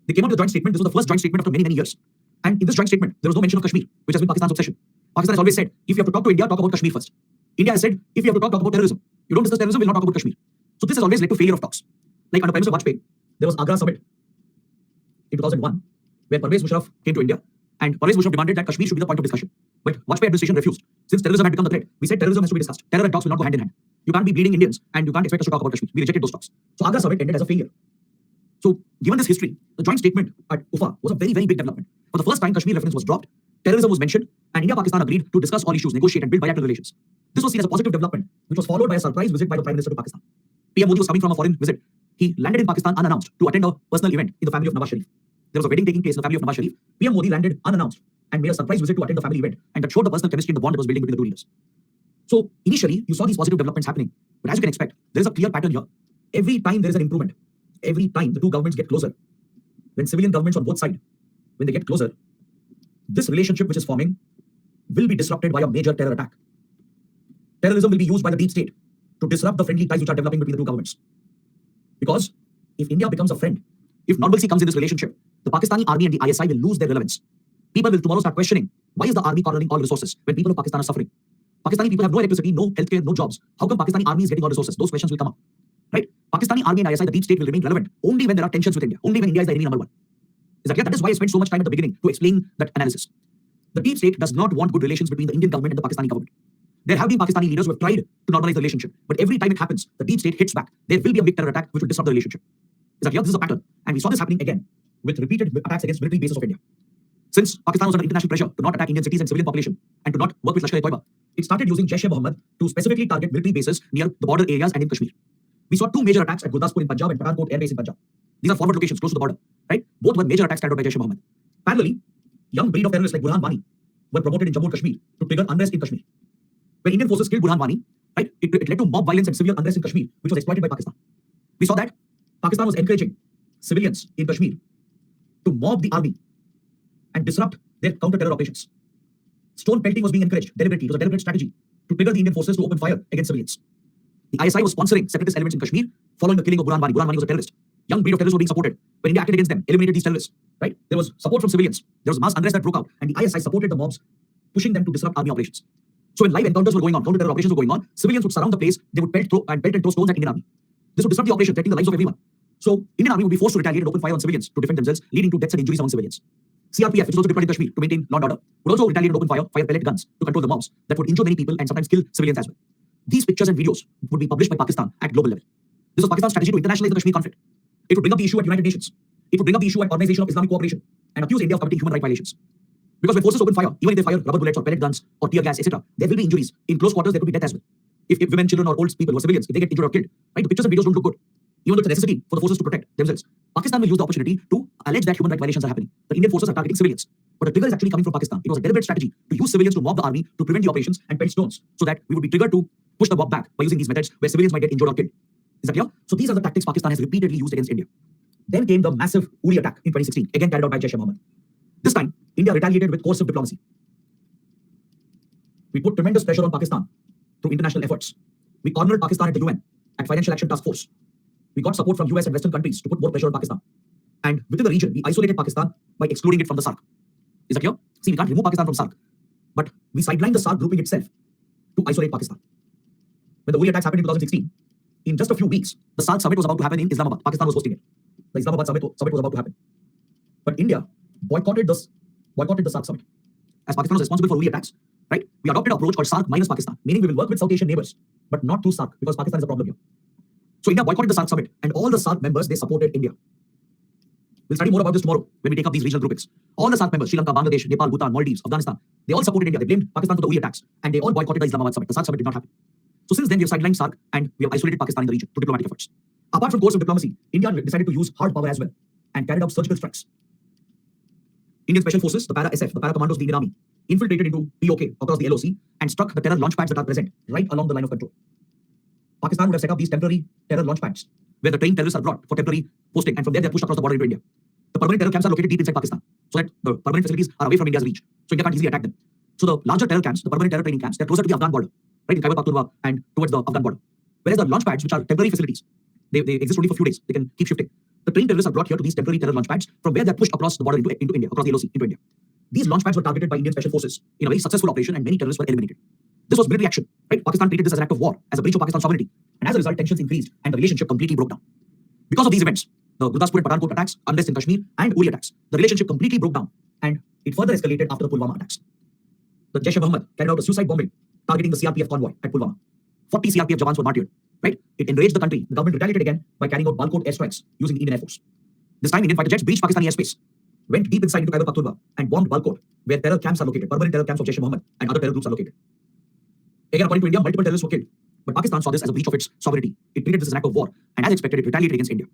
They came out with a joint statement. This was the first joint statement after many, many years. And in this joint statement, there was no mention of Kashmir, which has been Pakistan's obsession. Pakistan has always said, if you have to talk to India, talk about Kashmir first. India has said, if you have to talk about terrorism. You don't discuss terrorism, we'll not talk about Kashmir. So this has always led to failure of talks. Like under Prime Minister Vajpayee, there was Agra summit in 2001, where Pervez Musharraf came to India, and Pervez Musharraf demanded that Kashmir should be the point of discussion. But Vajpayee administration refused. Since terrorism had become the threat, we said terrorism has to be discussed. Terror and talks will not go hand in hand. You can't be bleeding Indians, and you can't expect us to talk about Kashmir. We rejected those talks. So Agra summit ended as a failure. So given this history, the joint statement at Ufa was a very, very big development. For the first time, Kashmir reference was dropped, terrorism was mentioned, and India-Pakistan agreed to discuss all issues, negotiate, and build bilateral relations. This was seen as a positive development, which was followed by a surprise visit by the Prime Minister to Pakistan. PM Modi was coming from a foreign visit. He landed in Pakistan unannounced to attend a personal event in the family of Nawaz Sharif. There was a wedding taking place in the family of Nawaz Sharif. PM Modi landed unannounced and made a surprise visit to attend the family event, and that showed the personal chemistry and the bond that was building between the two leaders. So initially, you saw these positive developments happening, but as you can expect, there is a clear pattern here. Every time there is an improvement, every time the two governments get closer, when civilian governments on both sides, when they get closer, this relationship which is forming will be disrupted by a major terror attack. Terrorism will be used by the deep state to disrupt the friendly ties which are developing between the two governments. Because if India becomes a friend, if normalcy comes in this relationship, the Pakistani army and the ISI will lose their relevance. People will tomorrow start questioning, why is the army cornering all resources when people of Pakistan are suffering? Pakistani people have no electricity, no healthcare, no jobs. How come Pakistani army is getting all resources? Those questions will come up. Right? Pakistani army and ISI, the deep state, will remain relevant only when there are tensions with India, only when India is the enemy number one. Is that clear? That is why I spent so much time at the beginning to explain that analysis. The deep state does not want good relations between the Indian government and the Pakistani government. There have been Pakistani leaders who have tried to normalize the relationship, but every time it happens, the deep state hits back. There will be a big terror attack which will disrupt the relationship. Is that clear? This is a pattern. And we saw this happening again with repeated attacks against military bases of India. Since Pakistan was under international pressure to not attack Indian cities and civilian population and to not work with Lashkar-e-Toiba, it started using Jaish-e-Mohammed to specifically target military bases near the border areas and in Kashmir. We saw two major attacks at Gurdaspur in Punjab and Pathankot Air Base in Punjab. These are forward locations close to the border, right? Both were major attacks carried out by Jaish-e-Mohammed. Parallelly, young breed of terrorists like Burhan Wani were promoted in Jammu and Kashmir to trigger unrest in Kashmir. When Indian forces killed Burhan Wani, right, it led to mob violence and civil unrest in Kashmir, which was exploited by Pakistan. We saw that Pakistan was encouraging civilians in Kashmir to mob the army and disrupt their counter-terror operations. Stone pelting was being encouraged deliberately. It was a deliberate strategy to trigger the Indian forces to open fire against civilians. The ISI was sponsoring separatist elements in Kashmir following the killing of Burhan Wani. Burhan Wani was a terrorist. Young breed of terrorists were being supported. When India acted against them, eliminated these terrorists, right? There was support from civilians. There was mass unrest that broke out, and the ISI supported the mobs, pushing them to disrupt army operations. So when live encounters were going on, counter-terror operations were going on, civilians would surround the place. They would pelt and throw stones at Indian army. This would disrupt the operation, threatening the lives of everyone. So Indian army would be forced to retaliate and open fire on civilians to defend themselves, leading to deaths and injuries among civilians. CRPF, which is also deployed in Kashmir to maintain law and order, would also retaliate and open fire pellet guns to control the mobs that would injure many people and sometimes kill civilians as well. These pictures and videos would be published by Pakistan at global level. This was Pakistan's strategy to internationalize the Kashmir conflict. It would bring up the issue at United Nations. It would bring up the issue at Organization of Islamic Cooperation and accuse India of committing human rights violations. Because when forces open fire, even if they fire rubber bullets or pellet guns or tear gas, etc., there will be injuries. In close quarters, there could be death as well. If women, children, or old people or civilians, if they get injured or killed, right, the pictures and videos don't look good. Even though it's a necessity for the forces to protect themselves. Pakistan will use the opportunity to allege that human rights violations are happening. The Indian forces are targeting civilians. But the trigger is actually coming from Pakistan. It was a deliberate strategy to use civilians to mob the army to prevent the operations and pelt stones so that we would be triggered to push the mob back by using these methods where civilians might get injured or killed. Is that clear? So these are the tactics Pakistan has repeatedly used against India. Then came the massive Uri attack in 2016, again carried out by Jaish-e-Mohammed. This time, India retaliated with coercive diplomacy. We put tremendous pressure on Pakistan through international efforts. We cornered Pakistan at the UN, at Financial Action Task Force. We got support from US and Western countries to put more pressure on Pakistan. And within the region, we isolated Pakistan by excluding it from the SAARC. Is that clear? See, we can't remove Pakistan from SAARC, but we sidelined the SAARC grouping itself to isolate Pakistan. When the Uri attacks happened in 2016, in just a few weeks, the SAARC summit was about to happen in Islamabad. Pakistan was hosting it. The Islamabad summit was about to happen. But India boycotted the SAARC summit. As Pakistan was responsible for Uri attacks, right? We adopted an approach called SAARC minus Pakistan, meaning we will work with South Asian neighbors, but not through SAARC, because Pakistan is a problem here. So India boycotted the SAARC summit, and all the SAARC members, they supported India. We'll study more about this tomorrow when we take up these regional groupings. All the SAARC members, Sri Lanka, Bangladesh, Nepal, Bhutan, Maldives, Afghanistan, they all supported India. They blamed Pakistan for the Uri attacks, and they all boycotted the Islamabad summit. The SAARC summit did not happen. So since then, we have sidelined SAARC, and we have isolated Pakistan in the region through diplomatic efforts. Apart from course of diplomacy, India decided to use hard power as well, and carried out surgical strikes. Indian Special Forces, the Para SF, the Para Commandos of the Indian Army, infiltrated into POK across the LOC and struck the terror launch pads that are present right along the line of control. Pakistan would have set up these temporary terror launch pads where the trained terrorists are brought for temporary posting, and from there they are pushed across the border into India. The permanent terror camps are located deep inside Pakistan so that the permanent facilities are away from India's reach, so India can't easily attack them. So the larger terror camps, the permanent terror training camps, they're closer to the Afghan border, right in Khyber Pakhtunkhwa and towards the Afghan border. Whereas the launch pads, which are temporary facilities, they exist only for a few days. They can keep shifting. The trained terrorists are brought here to these temporary terror launch pads, from where they're pushed across the border into India, across the LOC into India. These launch pads were targeted by Indian Special Forces in a very successful operation, and many terrorists were eliminated. This was military action, right? Pakistan treated this as an act of war, as a breach of Pakistan's sovereignty, and as a result, tensions increased and the relationship completely broke down. Because of these events, the Gurdaspur and Pathankot attacks, unrest in Kashmir, and Uri attacks, the relationship completely broke down, and it further escalated after the Pulwama attacks. The Jaish-e-Mohammed carried out a suicide bombing targeting the CRPF convoy at Pulwama. 40 CRPF Jawans were martyred, right? It enraged the country. The government retaliated again by carrying out Balkot airstrikes using the Indian Air Force. This time, Indian fighter jets breached Pakistani airspace, went deep inside into Khyber Pakhtunkhwa, and bombed Balkot, where terror camps are located, permanent terror camps of Jaish-e-Mohammed and other terror groups are located. Again, according to India, multiple terrorists were killed, but Pakistan saw this as a breach of its sovereignty. It treated this as an act of war, and as expected, it retaliated against India.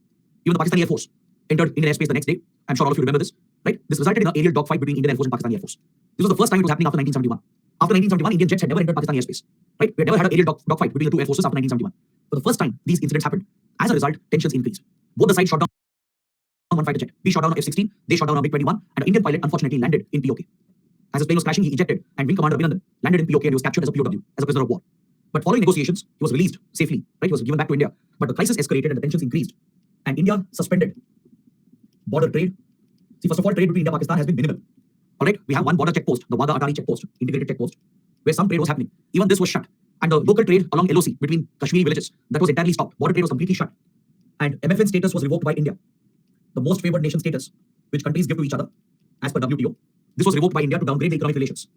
Even the Pakistani Air Force entered Indian airspace the next day. I'm sure all of you remember this, right? This resulted in an aerial dogfight between Indian Air Force and Pakistani Air Force. This was the first time it was happening after 1971. After 1971, Indian jets had never entered Pakistani airspace, right? We had never had an aerial dogfight between the two air forces after 1971. For the first time, these incidents happened. As a result, tensions increased. Both the sides shot down one fighter jet. We shot down an F-16, they shot down a MiG-21, and an Indian pilot unfortunately landed in POK. As his plane was crashing, he ejected, and Wing Commander Abhinandan landed in POK and he was captured as a POW, as a prisoner of war. But following negotiations, he was released safely, right? He was given back to India. But the crisis escalated and the tensions increased, and India suspended border trade. See, first of all, trade between India and Pakistan has been minimal. All right, we have one border checkpost, the Wagah Atari checkpost, integrated checkpost, where some trade was happening. Even this was shut. And the local trade along LOC between Kashmiri villages, that was entirely stopped. Border trade was completely shut. And MFN status was revoked by India. The most favored nation status, which countries give to each other, as per WTO. This was revoked by India to downgrade the economic relations.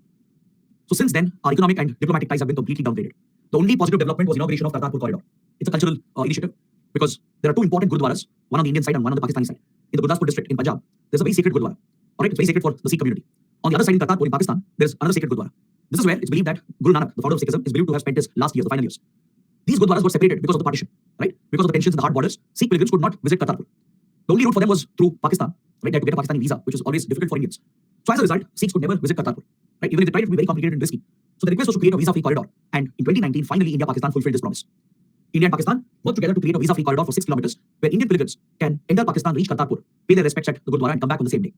So since then, our economic and diplomatic ties have been completely downgraded. The only positive development was inauguration of Kartarpur Corridor. It's a cultural initiative because there are two important Gurdwaras, one on the Indian side and one on the Pakistani side. In the Gurdaspur district in Punjab, there's a very sacred Gurdwara. All right, it's very sacred for the Sikh community. On the other side in Kartarpur in Pakistan, there's another sacred Gurdwara. This is where it's believed that Guru Nanak, the founder of Sikhism, is believed to have spent his last years, the final years. These Gurdwaras were separated because of the partition, right? Because of the tensions in the hard borders, Sikh pilgrims could not visit Kartarpur. The only route for them was through Pakistan, right? They had to get a Pakistani visa, which was always difficult for Indians. So as a result, Sikhs could never visit Kartarpur, right? Even if they tried, it would be very complicated and risky. So the request was to create a visa-free corridor. And in 2019, finally, India-Pakistan fulfilled this promise. India and Pakistan worked together to create a visa-free corridor for 6 kilometers, where Indian pilgrims can enter Pakistan, reach Kartarpur, pay their respects at the Gurdwara, and come back on the same day.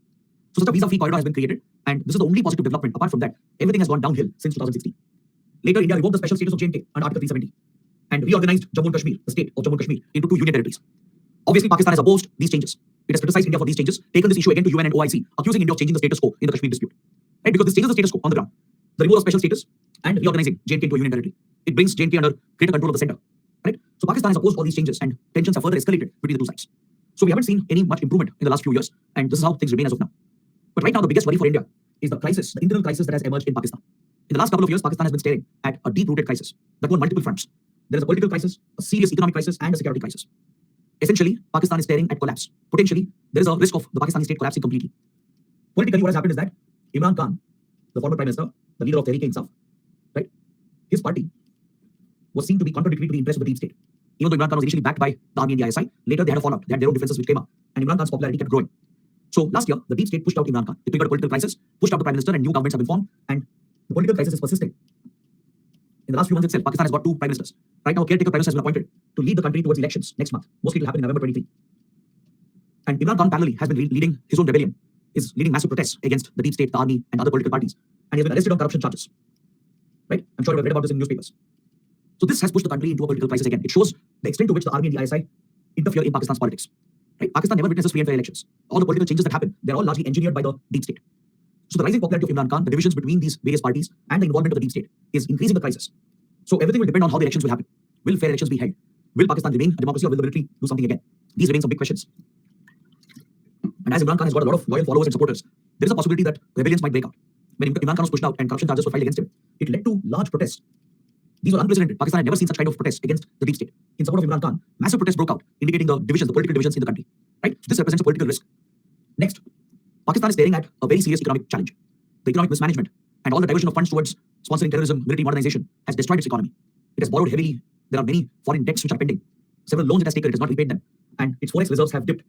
So such a visa-free corridor has been created, and this is the only positive development. Apart from that, everything has gone downhill since 2016. Later, India revoked the special status of J&K under Article 370 and reorganized Jammu and Kashmir, the state of Jammu and Kashmir, into 2 union territories. Obviously, Pakistan has opposed these changes. It has criticized India for these changes, taken this issue again to UN and OIC, accusing India of changing the status quo in the Kashmir dispute. Right? Because this changes the status quo on the ground. The removal of special status and reorganizing J&K into a union territory. It brings J&K under greater control of the center. Right? So Pakistan has opposed all these changes and tensions have further escalated between the two sides. So we haven't seen any much improvement in the last few years, and this is how things remain as of now. But right now, the biggest worry for India is the crisis, the internal crisis that has emerged in Pakistan. In the last couple of years, Pakistan has been staring at a deep-rooted crisis that goes on multiple fronts. There is a political crisis, a serious economic crisis, and a security crisis. Essentially, Pakistan is staring at collapse. Potentially, there is a risk of the Pakistani state collapsing completely. Politically, what has happened is that Imran Khan, the former Prime Minister, the leader of Tehreek-e-Insaf, right, his party was seen to be contradictory to the interests of the deep state. Even though Imran Khan was initially backed by the army and the ISI, later they had a fallout. They had their own differences which came up, and Imran Khan's popularity kept growing. So last year, the deep state pushed out Imran Khan. It triggered a political crisis, pushed out the Prime Minister, and new governments have been formed, and the political crisis is persisting. In the last few months itself, Pakistan has got 2 Prime Ministers. Right now, a caretaker Prime Minister has been appointed to lead the country towards elections next month. Mostly it will happen in November 23. And Imran Khan parallelly has been leading his own rebellion, is leading massive protests against the deep state, the army, and other political parties. And he has been arrested on corruption charges. Right? I'm sure you have read about this in newspapers. So this has pushed the country into a political crisis again. It shows the extent to which the army and the ISI interfere in Pakistan's politics. Right? Pakistan never witnesses free and fair elections. All the political changes that happen, they're all largely engineered by the deep state. So the rising popularity of Imran Khan, the divisions between these various parties, and the involvement of the deep state is increasing the crisis. So everything will depend on how the elections will happen. Will fair elections be held? Will Pakistan remain a democracy, or will the military do something again? These remain some big questions. And as Imran Khan has got a lot of loyal followers and supporters, there is a possibility that rebellions might break out. When Imran Khan was pushed out and corruption charges were filed against him, it led to large protests. These were unprecedented. Pakistan had never seen such kind of protests against the deep state. In support of Imran Khan, massive protests broke out, indicating the divisions, the political divisions in the country. Right? So this represents a political risk. Next, Pakistan is staring at a very serious economic challenge. The economic mismanagement and all the diversion of funds towards sponsoring terrorism, military modernization has destroyed its economy. It has borrowed heavily. There are many foreign debts which are pending. Several loans it has taken, it has not repaid them. And its forex reserves have dipped,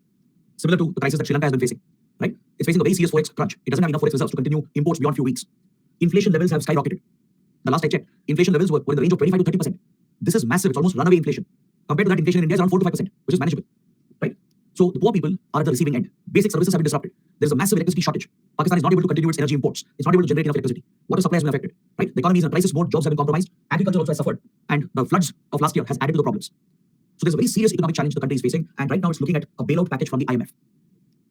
similar to the crisis that Sri Lanka has been facing. right? It's facing a very serious forex crunch. It doesn't have enough forex reserves to continue imports beyond few weeks. Inflation levels have skyrocketed. The last I checked, inflation levels were in the range of 25 to 30%. This is massive. It's almost runaway inflation. Compared to that, inflation in India is around 4 to 5%, which is manageable, right? So the poor people are at the receiving end. Basic services have been disrupted. There is a massive electricity shortage. Pakistan is not able to continue its energy imports. It's not able to generate enough electricity. Water supply has been affected, right? The economy is in a crisis mode. Jobs have been compromised. Agriculture also has suffered. And the floods of last year has added to the problems. So there's a very serious economic challenge the country is facing. And right now it's looking at a bailout package from the IMF.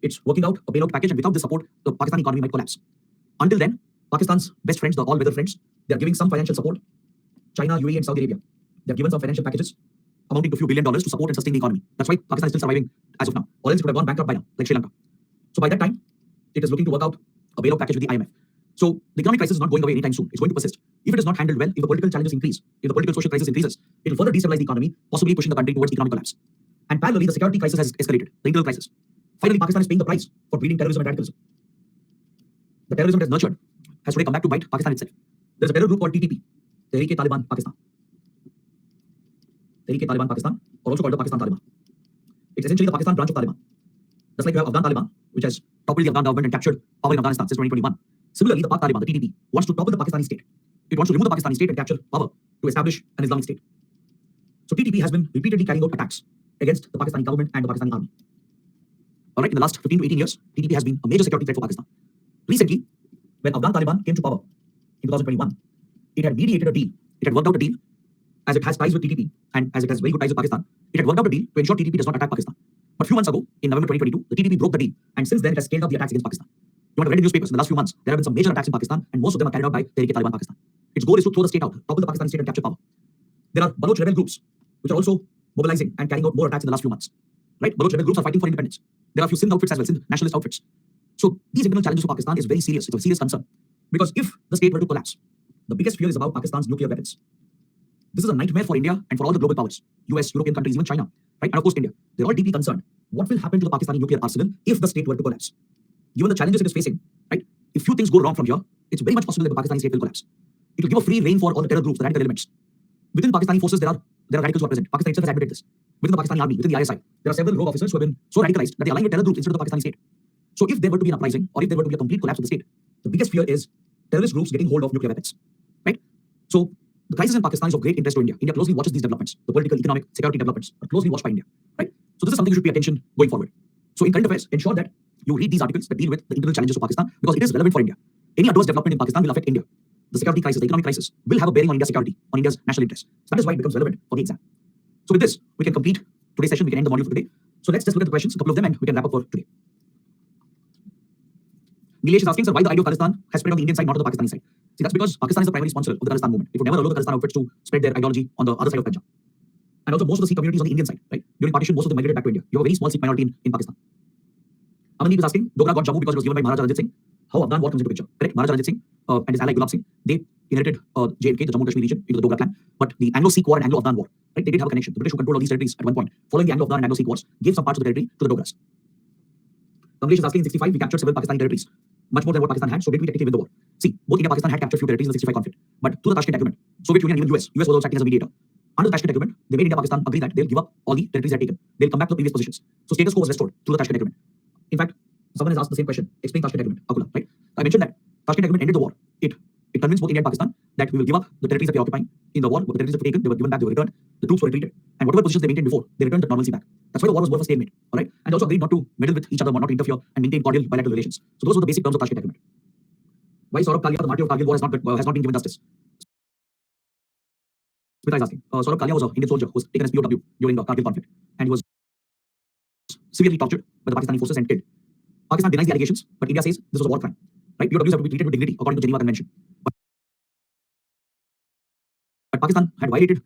It's working out a bailout package, and without this support, the Pakistani economy might collapse. Until then, Pakistan's best friends, the all-weather friends, they are giving some financial support. China, UAE, and Saudi Arabia. They have given some financial packages amounting to a few $1 billion to support and sustain the economy. That's why Pakistan is still surviving as of now. Or else it would have gone bankrupt by now, like Sri Lanka. So by that time, it is looking to work out a bailout package with the IMF. So the economic crisis is not going away anytime soon. It's going to persist. If it is not handled well, if the political challenges increase, if the political social crisis increases, it will further destabilize the economy, possibly pushing the country towards economic collapse. And parallelly, the security crisis has escalated, the internal crisis. Finally, Pakistan is paying the price for breeding terrorism and radicalism. The terrorism it has nurtured has today come back to bite Pakistan itself. There's a terror group called TTP, Tehreek-e-Taliban Pakistan. Tehreek-e-Taliban Pakistan, or also called the Pakistan Taliban. It's essentially the Pakistan branch of Taliban. Just like you have Afghan Taliban, which has toppled the Afghan government and captured power in Afghanistan since 2021. Similarly, the Pak Taliban, the TTP, wants to topple the Pakistani state. It wants to remove the Pakistani state and capture power to establish an Islamic state. So TTP has been repeatedly carrying out attacks against the Pakistani government and the Pakistani army. All right, in the last 15 to 18 years, TTP has been a major security threat for Pakistan. Recently, when Afghan Taliban came to power in 2021, it had mediated a deal. It had worked out a deal, as it has ties with TTP and as it has very good ties with Pakistan. It had worked out a deal to ensure TTP does not attack Pakistan. But a few months ago, in November 2022, the TTP broke the deal, and since then it has scaled up the attacks against Pakistan. You might have read in newspapers in the last few months, there have been some major attacks in Pakistan, and most of them are carried out by Tehreek-e-Taliban Pakistan. Its goal is to throw the state out, topple the Pakistani state and capture power. There are Baloch rebel groups, which are also mobilizing and carrying out more attacks in the last few months. Right? Baloch rebel groups are fighting for independence. There are a few Sindh outfits as well, Sindh nationalist outfits. So these internal challenges for Pakistan is very serious. It's a serious concern. Because if the state were to collapse, the biggest fear is about Pakistan's nuclear weapons. This is a nightmare for India and for all the global powers, US, European countries, even China, right? And of course India. They're all deeply concerned. What will happen to the Pakistani nuclear arsenal if the state were to collapse? Given the challenges it is facing, right? If few things go wrong from here, it's very much possible that the Pakistani state will collapse. It will give a free rein for all the terror groups, the radical elements. Within Pakistani forces, there are radicals who are present. Pakistan itself has admitted this. Within the Pakistani army, within the ISI, there are several rogue officers who have been so radicalized that they align with terror groups instead of the Pakistani state. So if there were to be an uprising, or if there were to be a complete collapse of the state, the biggest fear is terrorist groups getting hold of nuclear weapons, right? So the crisis in Pakistan is of great interest to India. India closely watches these developments. The political, economic, security developments are closely watched by India, right? So this is something you should pay attention going forward. So in current affairs, ensure that you read these articles that deal with the internal challenges of Pakistan because it is relevant for India. Any adverse development in Pakistan will affect India. The security crisis, the economic crisis will have a bearing on India's security, on India's national interests. So that is why it becomes relevant for the exam. So with this, we can complete today's session. We can end the module for today. So let's just look at the questions, a couple of them, and we can wrap up for today. Nilesh is asking, sir, why the idea of Khalistan has spread on the Indian side, not on the Pakistani side? See, that's because Pakistan is the primary sponsor of the Khalistan movement. It would never allow the Khalistan outfits to spread their ideology on the other side of Punjab. And also, most of the Sikh communities on the Indian side, right? During partition, most of them migrated back to India. You have a very small Sikh minority in Pakistan. Amandeep is asking, Dogra got Jammu because it was given by Maharaja Ranjit Singh. How Afghan war comes into picture? Correct? Maharaja Ranjit Singh and his ally Gulab Singh, they inherited J&K, the Jammu Kashmir region, into the Dogra clan. But the Anglo-Sikh war and Anglo-Afghan war, right? They did have a connection. The British who controlled all these territories at one point, following the Anglo-Afghan and Anglo-Sikh wars, gave some parts of the territory to the Dogras. Kamlesh is asking, in 65, we captured several Pakistani territories, much more than what Pakistan had. So did we technically win the war? See, both India and Pakistan had captured few territories in the 65 conflict. But through the Tashkent Agreement, Soviet Union and even US was also acting as a mediator. Under the Tashkent Agreement, they made India and Pakistan agree that they'll give up all the territories they've taken. They'll come back to the previous positions. So status quo was restored through the Tashkent Agreement. In fact, someone has asked the same question. Explain Tashkent Agreement, Akula, right? I mentioned that Tashkent Agreement ended the war. It convinced both India and Pakistan that we will give up the territories that we are occupying in the war. The territories that were taken, they were given back, they were returned. The troops were retreated. And whatever positions they maintained before, they returned the normalcy back. That's why the war was more of a stalemate. All right? And also agreed not to meddle with each other, not to interfere, and maintain cordial bilateral relations. So those were the basic terms of Tashkent Agreement. Why Saurabh Kalia, the martyr of Kargil war, has not been given justice? Smita is asking. Saurabh Kalia was an Indian soldier who was taken as POW during the Kargil conflict. And he was severely tortured by the Pakistani forces and killed. Pakistan denies the allegations, but India says this was a war crime. Right? POWs have to be treated with dignity according to Geneva Convention. But Pakistan had violated